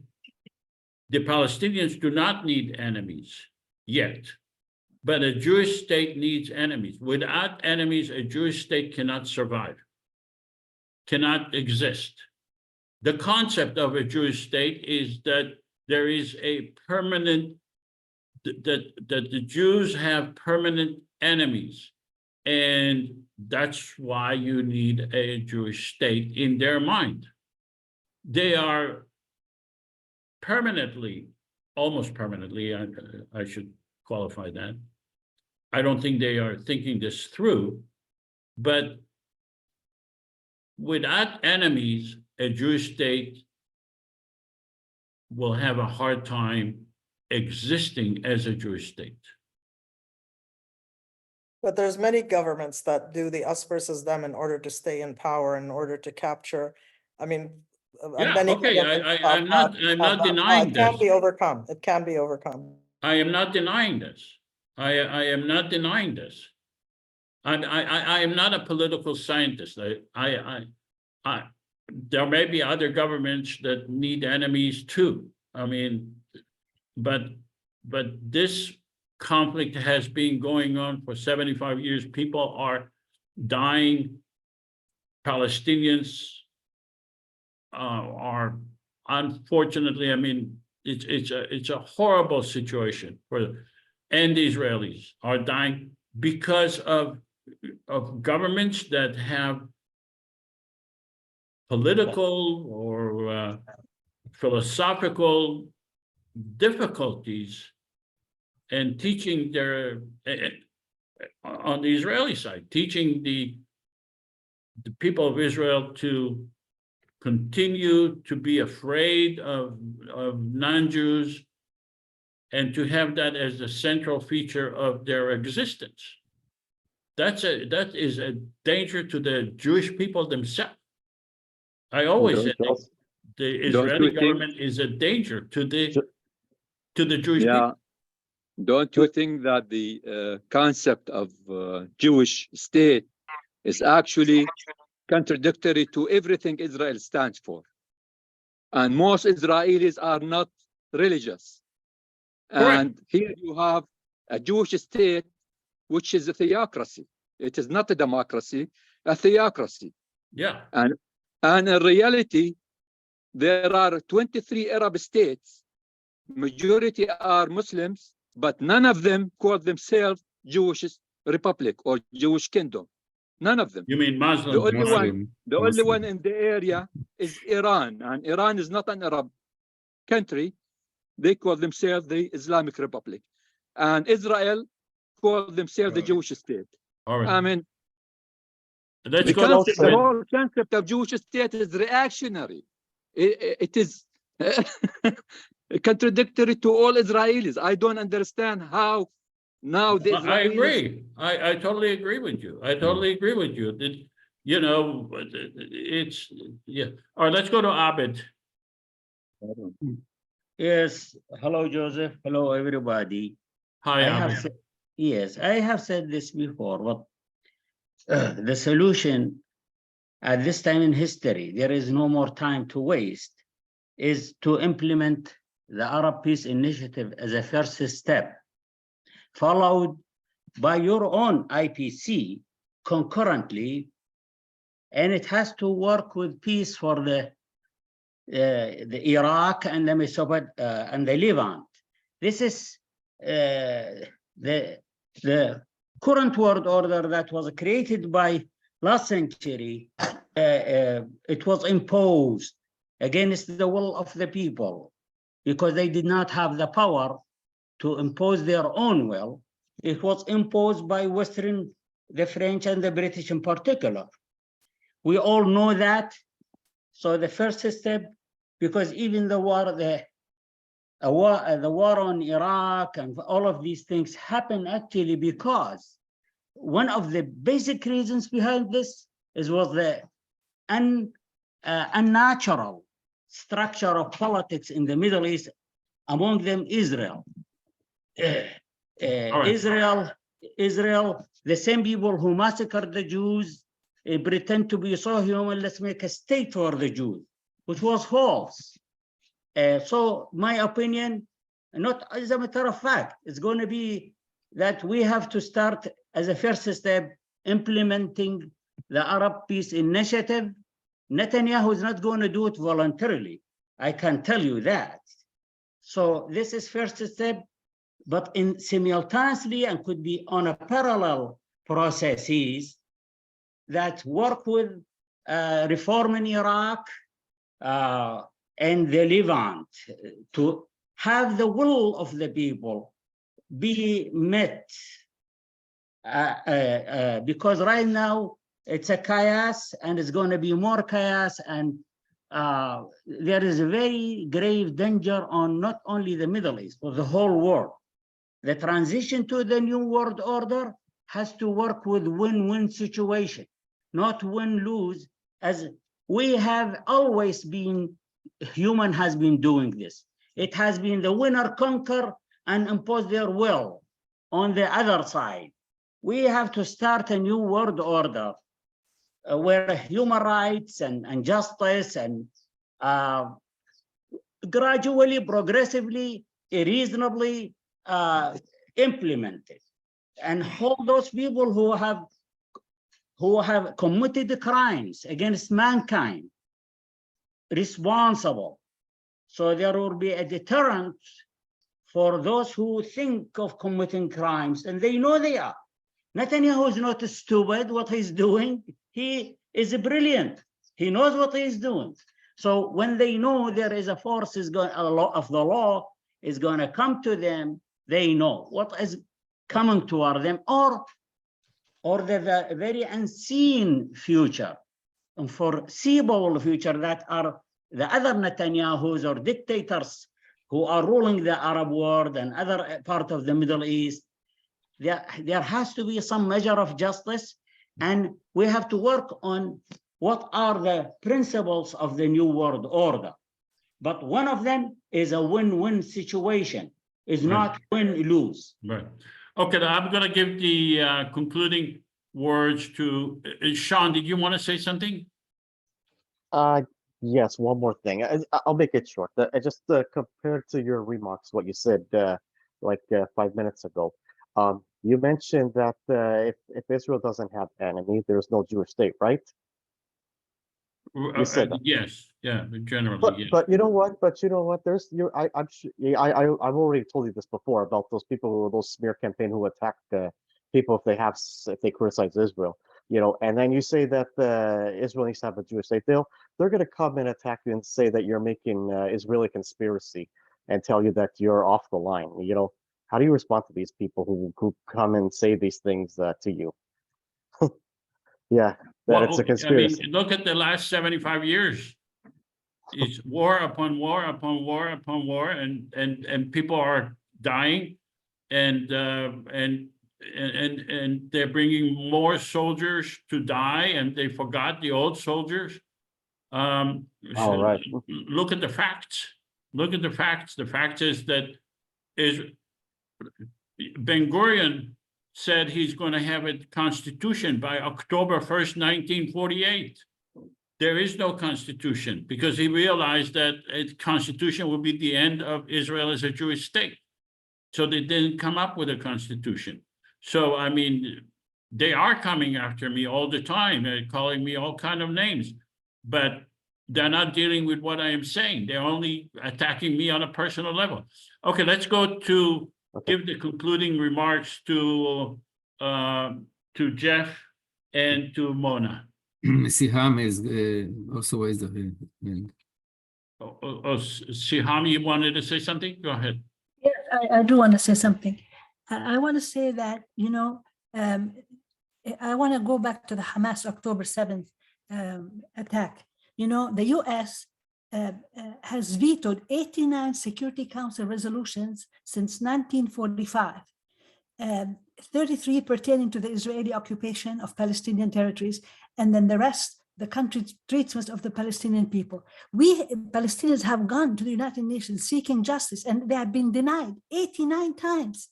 The Palestinians do not need enemies yet, but a Jewish state needs enemies. Without enemies, a Jewish state cannot survive, cannot exist. The concept of a Jewish state is that there is a permanent, that the Jews have permanent enemies. And that's why you need a Jewish state in their mind. They are permanently, almost permanently, I should qualify that. I don't think they are thinking this through, but without enemies, a Jewish state will have a hard time existing as a Jewish state. But there's many governments that do the us versus them in order to stay in power, in order to capture, I mean, Yeah, many okay, governments I'm not denying it can this. be overcome. It can be overcome. I am not denying this. I am not denying this. I am not a political scientist. There may be other governments that need enemies too. I mean, but this conflict has been going on for 75 years. People are dying. Palestinians are unfortunately, I mean, it's a horrible situation and the Israelis are dying because of governments that have political or philosophical difficulties in teaching their on the Israeli side, teaching the people of Israel to continue to be afraid of non-Jews and to have that as the central feature of their existence. That is a danger to the Jewish people themselves. I always said the Israeli government is a danger to the Jewish people. Don't you think that the concept of Jewish state is actually contradictory to everything Israel stands for? And most Israelis are not religious. And here you have a Jewish state, which is a theocracy. It is not a democracy, a theocracy. Yeah. And in reality, there are 23 Arab states. Majority are Muslims, but none of them call themselves Jewish Republic or Jewish Kingdom. None of them. You mean Muslim? The only one in the area is Iran, and Iran is not an Arab country. They call themselves the Islamic Republic, and Israel call themselves the Jewish state. All right. I mean, the whole concept of Jewish state is reactionary. It is contradictory to all Israelis. I don't understand how now the Israelis... I agree. I totally agree with you. I totally agree with you. You know, it's, yeah. All right, let's go to Abid. Yes. Hello, Joseph. Hello, everybody. Hi, Abid. I have said this before, but the solution at this time in history, there is no more time to waste, is to implement the Arab Peace Initiative as a first step, followed by your own IPC concurrently, and it has to work with peace for the Iraq and the Mesopotamia and the Levant. This is the current world order that was created by last century. It was imposed against the will of the people because they did not have the power to impose their own will. It was imposed by Western, the French and the British in particular. We all know that. So the first step, because even the war on Iraq and all of these things happen actually because one of the basic reasons behind this was the unnatural structure of politics in the Middle East, among them Israel. Israel, the same people who massacred the Jews, pretend to be so human, let's make a state for the Jews, which was false. So my opinion, not as a matter of fact, it's going to be that we have to start as a first step implementing the Arab Peace Initiative. Netanyahu is not going to do it voluntarily. I can tell you that. So this is first step, but in simultaneously and could be on a parallel processes that work with reform in Iraq and the Levant to have the will of the people be met. Because right now it's a chaos and it's going to be more chaos, and there is a very grave danger on not only the Middle East, but the whole world. The transition to the new world order has to work with win-win situation, not win-lose, as we have always been, human has been doing this. It has been the winner conquer and impose their will on the other side. We have to start a new world order where human rights and justice and gradually, progressively, reasonably implemented, and hold those people who have committed crimes against mankind responsible. So there will be a deterrent for those who think of committing crimes, and they know they are. Netanyahu is not stupid what he's doing. He is brilliant. He knows what he's doing. So when they know there is a force of the law is going to come to them, they know what is coming toward them, or the very unseen future, unforeseeable future that are the other Netanyahus or dictators who are ruling the Arab world and other part of the Middle East. There has to be some measure of justice, and we have to work on what are the principles of the new world order. But one of them is a win-win situation. It's Right. not win-lose. Right. Okay, I'm gonna give the concluding words to Sean. Did you want to say something? Yes, one more thing. I'll make it short. I just compared to your remarks, what you said 5 minutes ago. You mentioned that if Israel doesn't have enemy, there's no Jewish state, right? You said that. Yes, yeah, generally, But yes. but you know what? There's I'm sure I've already told you this before about those people, those smear campaign who attack people if they criticize Israel. And then you say that Israel needs to have a Jewish state. They're going to come and attack you and say that you're making Israeli conspiracy and tell you that you're off the line. How do you respond to these people who come and say these things to you? Yeah, that it's a conspiracy. I mean, look at the last 75 years. It's war upon war upon war upon war, and people are dying, and they're bringing more soldiers to die, and they forgot the old soldiers. All right. Look at the facts. Look at the facts. The fact is that Ben-Gurion said he's going to have a constitution by October 1st, 1948. There is no constitution because he realized that a constitution would be the end of Israel as a Jewish state. So they didn't come up with a constitution. So, I mean, they are coming after me all the time. They're calling me all kind of names, but they're not dealing with what I am saying. They're only attacking me on a personal level. Okay, let's go to give the concluding remarks to Jeff and to Mona. Siham is also raised a hand. Siham, you wanted to say something? Go ahead. Yes, I do want to say something. I want to say that, I want to go back to the Hamas October 7th attack. The US has vetoed 89 Security Council resolutions since 1945, 33 pertaining to the Israeli occupation of Palestinian territories, and then the rest, the country's treatment of the Palestinian people. We Palestinians have gone to the United Nations seeking justice, and they have been denied 89 times.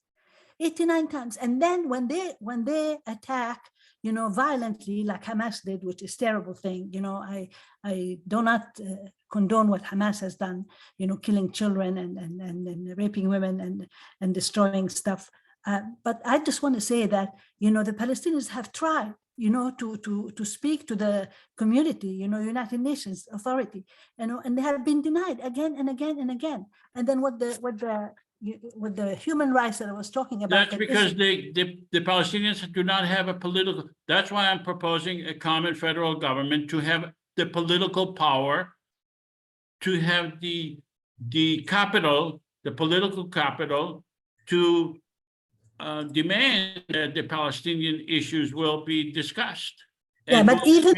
89 times. And then when they attack, violently, like Hamas did, which is a terrible thing. I do not condone what Hamas has done, killing children and raping women and destroying stuff. But I just want to say that, the Palestinians have tried, to speak to the community, United Nations authority, and they have been denied again and again and again. And then with the human rights that I was talking about. That's because the Palestinians do not have a political, that's why I'm proposing a common federal government to have the political power, to have the capital, the political capital, to demand that the Palestinian issues will be discussed. Yeah, but even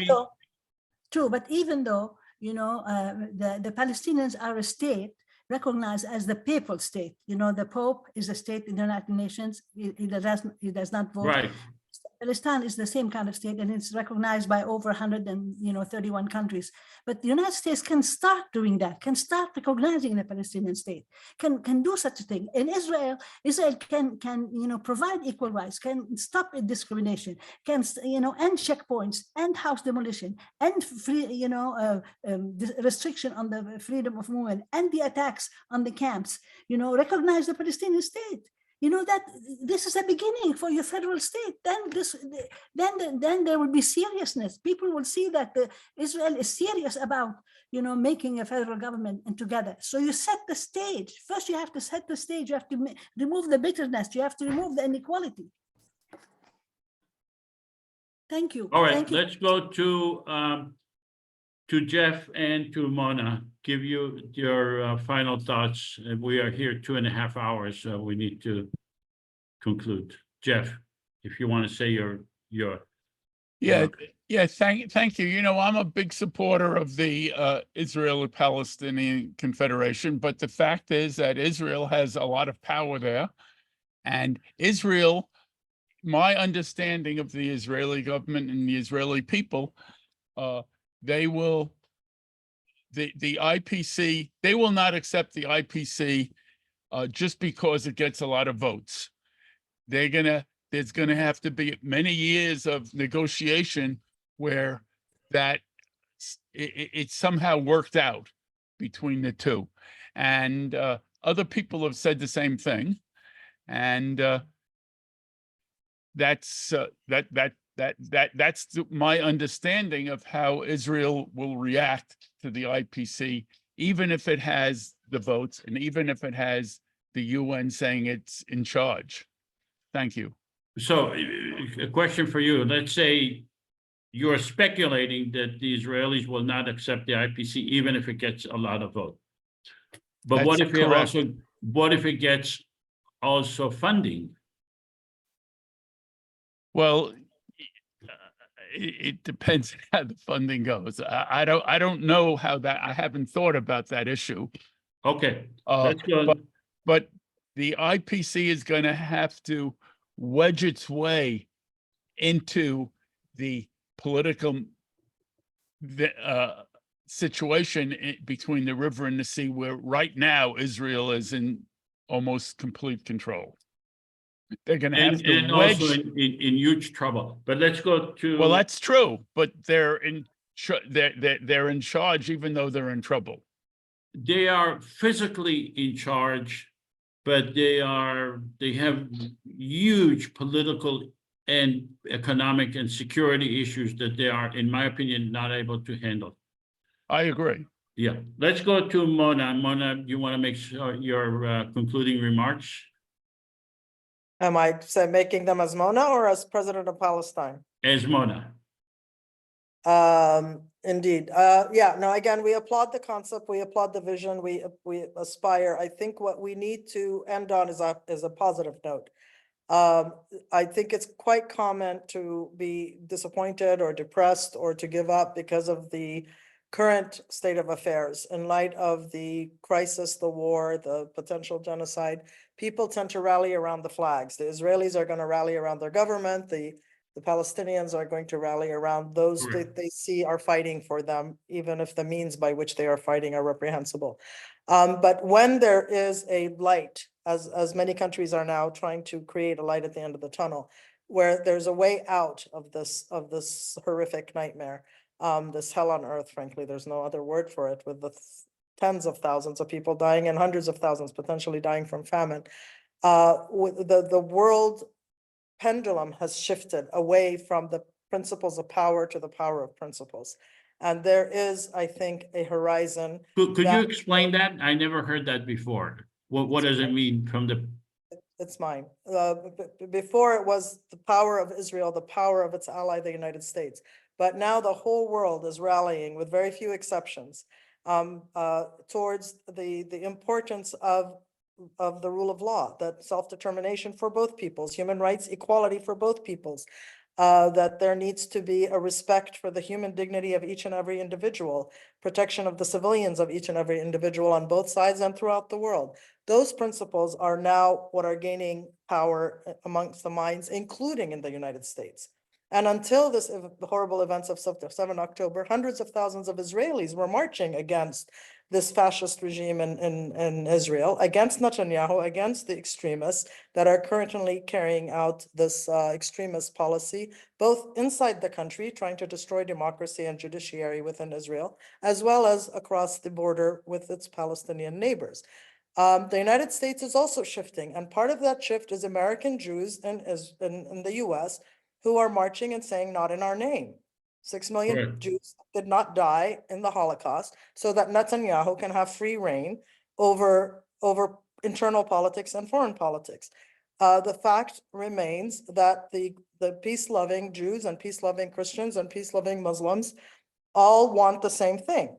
though, the Palestinians are a state recognized as the papal state. The Pope is a state in the United Nations. He does not vote. Right. Palestine is the same kind of state, and it's recognized by over 131 countries. But the United States can start doing that, can start recognizing the Palestinian state, can do such a thing. In Israel can provide equal rights, can stop discrimination, can end checkpoints, end house demolition, end free restriction on the freedom of movement, and the attacks on the camps. Recognize the Palestinian state. That this is a beginning for your federal state. Then there will be seriousness. People will see that Israel is serious about making a federal government and together. So you set the stage. First, you have to set the stage. You have to remove the bitterness. You have to remove the inequality. Thank you. All right, let's go to Jeff and to Mona. Give you your final thoughts. We are here 2.5 hours, so we need to conclude. Jeff, if you want to say your thank you. I'm a big supporter of the Israeli-Palestinian Confederation, but the fact is that Israel has a lot of power there, and Israel, my understanding of the Israeli government and the Israeli people, they will the IPC, they will not accept the IPC just because it gets a lot of votes. There's gonna have to be many years of negotiation where it somehow worked out between the two. And other people have said the same thing. And that's my understanding of how Israel will react to the IPC, even if it has the votes and even if it has the UN saying it's in charge. Thank you. So a question for you. Let's say you're speculating that the Israelis will not accept the IPC, even if it gets a lot of vote. But what That's if it correct. what if it gets also funding? Well, it depends how the funding goes. I don't know how that. I haven't thought about that issue. Okay, let's go. But the IPC is going to have to wedge its way into the political situation between the river and the sea, where right now Israel is in almost complete control. They're going to have to and wedge. also in huge trouble. But let's go to. Well, that's true, but they're in charge, even though they're in trouble. They are physically in charge, but they have huge political and economic and security issues that they are, in my opinion, not able to handle. I agree. Yeah, let's go to Mona. Mona, you want to make sure your concluding remarks? Am I making them as Mona or as president of Palestine? As Mona. Indeed. Yeah, no, again, we applaud the concept, we applaud the vision, we aspire. I think what we need to end on is a positive note. I think it's quite common to be disappointed or depressed or to give up because of the current state of affairs. In light of the crisis, the war, the potential genocide, people tend to rally around the flags. The Israelis are going to rally around their government. The Palestinians are going to rally around those that they see are fighting for them, even if the means by which they are fighting are reprehensible. But when there is a light, as many countries are now trying to create a light at the end of the tunnel, where there's a way out of this horrific nightmare, this hell on earth, frankly, there's no other word for it, with the tens of thousands of people dying and hundreds of thousands potentially dying from famine. The world pendulum has shifted away from the principles of power to the power of principles. And there is, I think, a horizon. Could you explain that? I never heard that before. What does it mean from the? It's mine. Before it was the power of Israel, the power of its ally, the United States. But now the whole world is rallying, with very few exceptions, towards the importance of the rule of law, that self-determination for both peoples, human rights, equality for both peoples, that there needs to be a respect for the human dignity of each and every individual, protection of the civilians of each and every individual on both sides and throughout the world. Those principles are now what are gaining power amongst the minds, including in the United States. And until the horrible events of 7 October, hundreds of thousands of Israelis were marching against this fascist regime in Israel, against Netanyahu, against the extremists that are currently carrying out this extremist policy, both inside the country, trying to destroy democracy and judiciary within Israel, as well as across the border with its Palestinian neighbors. The United States is also shifting, and part of that shift is American Jews in the US who are marching and saying, not in our name. 6 million Jews did not die in the Holocaust, so that Netanyahu can have free reign over internal politics and foreign politics. The fact remains that the peace-loving Jews and peace-loving Christians and peace-loving Muslims all want the same thing.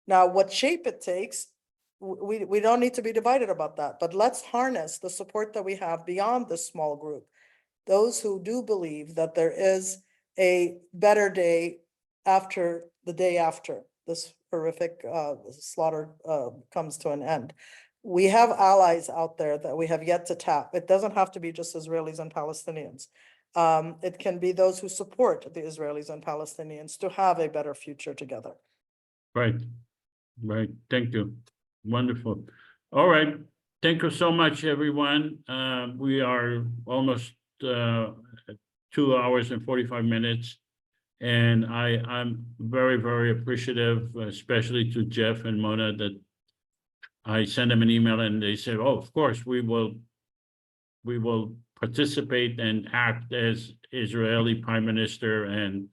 Now, what shape it takes, we don't need to be divided about that, but let's harness the support that we have beyond this small group. Those who do believe that there is a better day after the day after this horrific slaughter comes to an end. We have allies out there that we have yet to tap. It doesn't have to be just Israelis and Palestinians. It can be those who support the Israelis and Palestinians to have a better future together. Right. Thank you. Wonderful. All right. Thank you so much, everyone. We are almost 2 hours and 45 minutes. And I'm very, very appreciative, especially to Jeff and Mona, that I sent them an email and they said, oh, of course, we will participate and act as Israeli Prime Minister and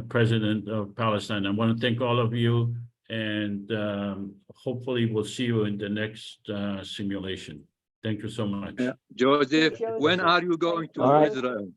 President of Palestine. I want to thank all of you, and hopefully we'll see you in the next simulation. Thank you so much. Joseph, when are you going to All right. Israel?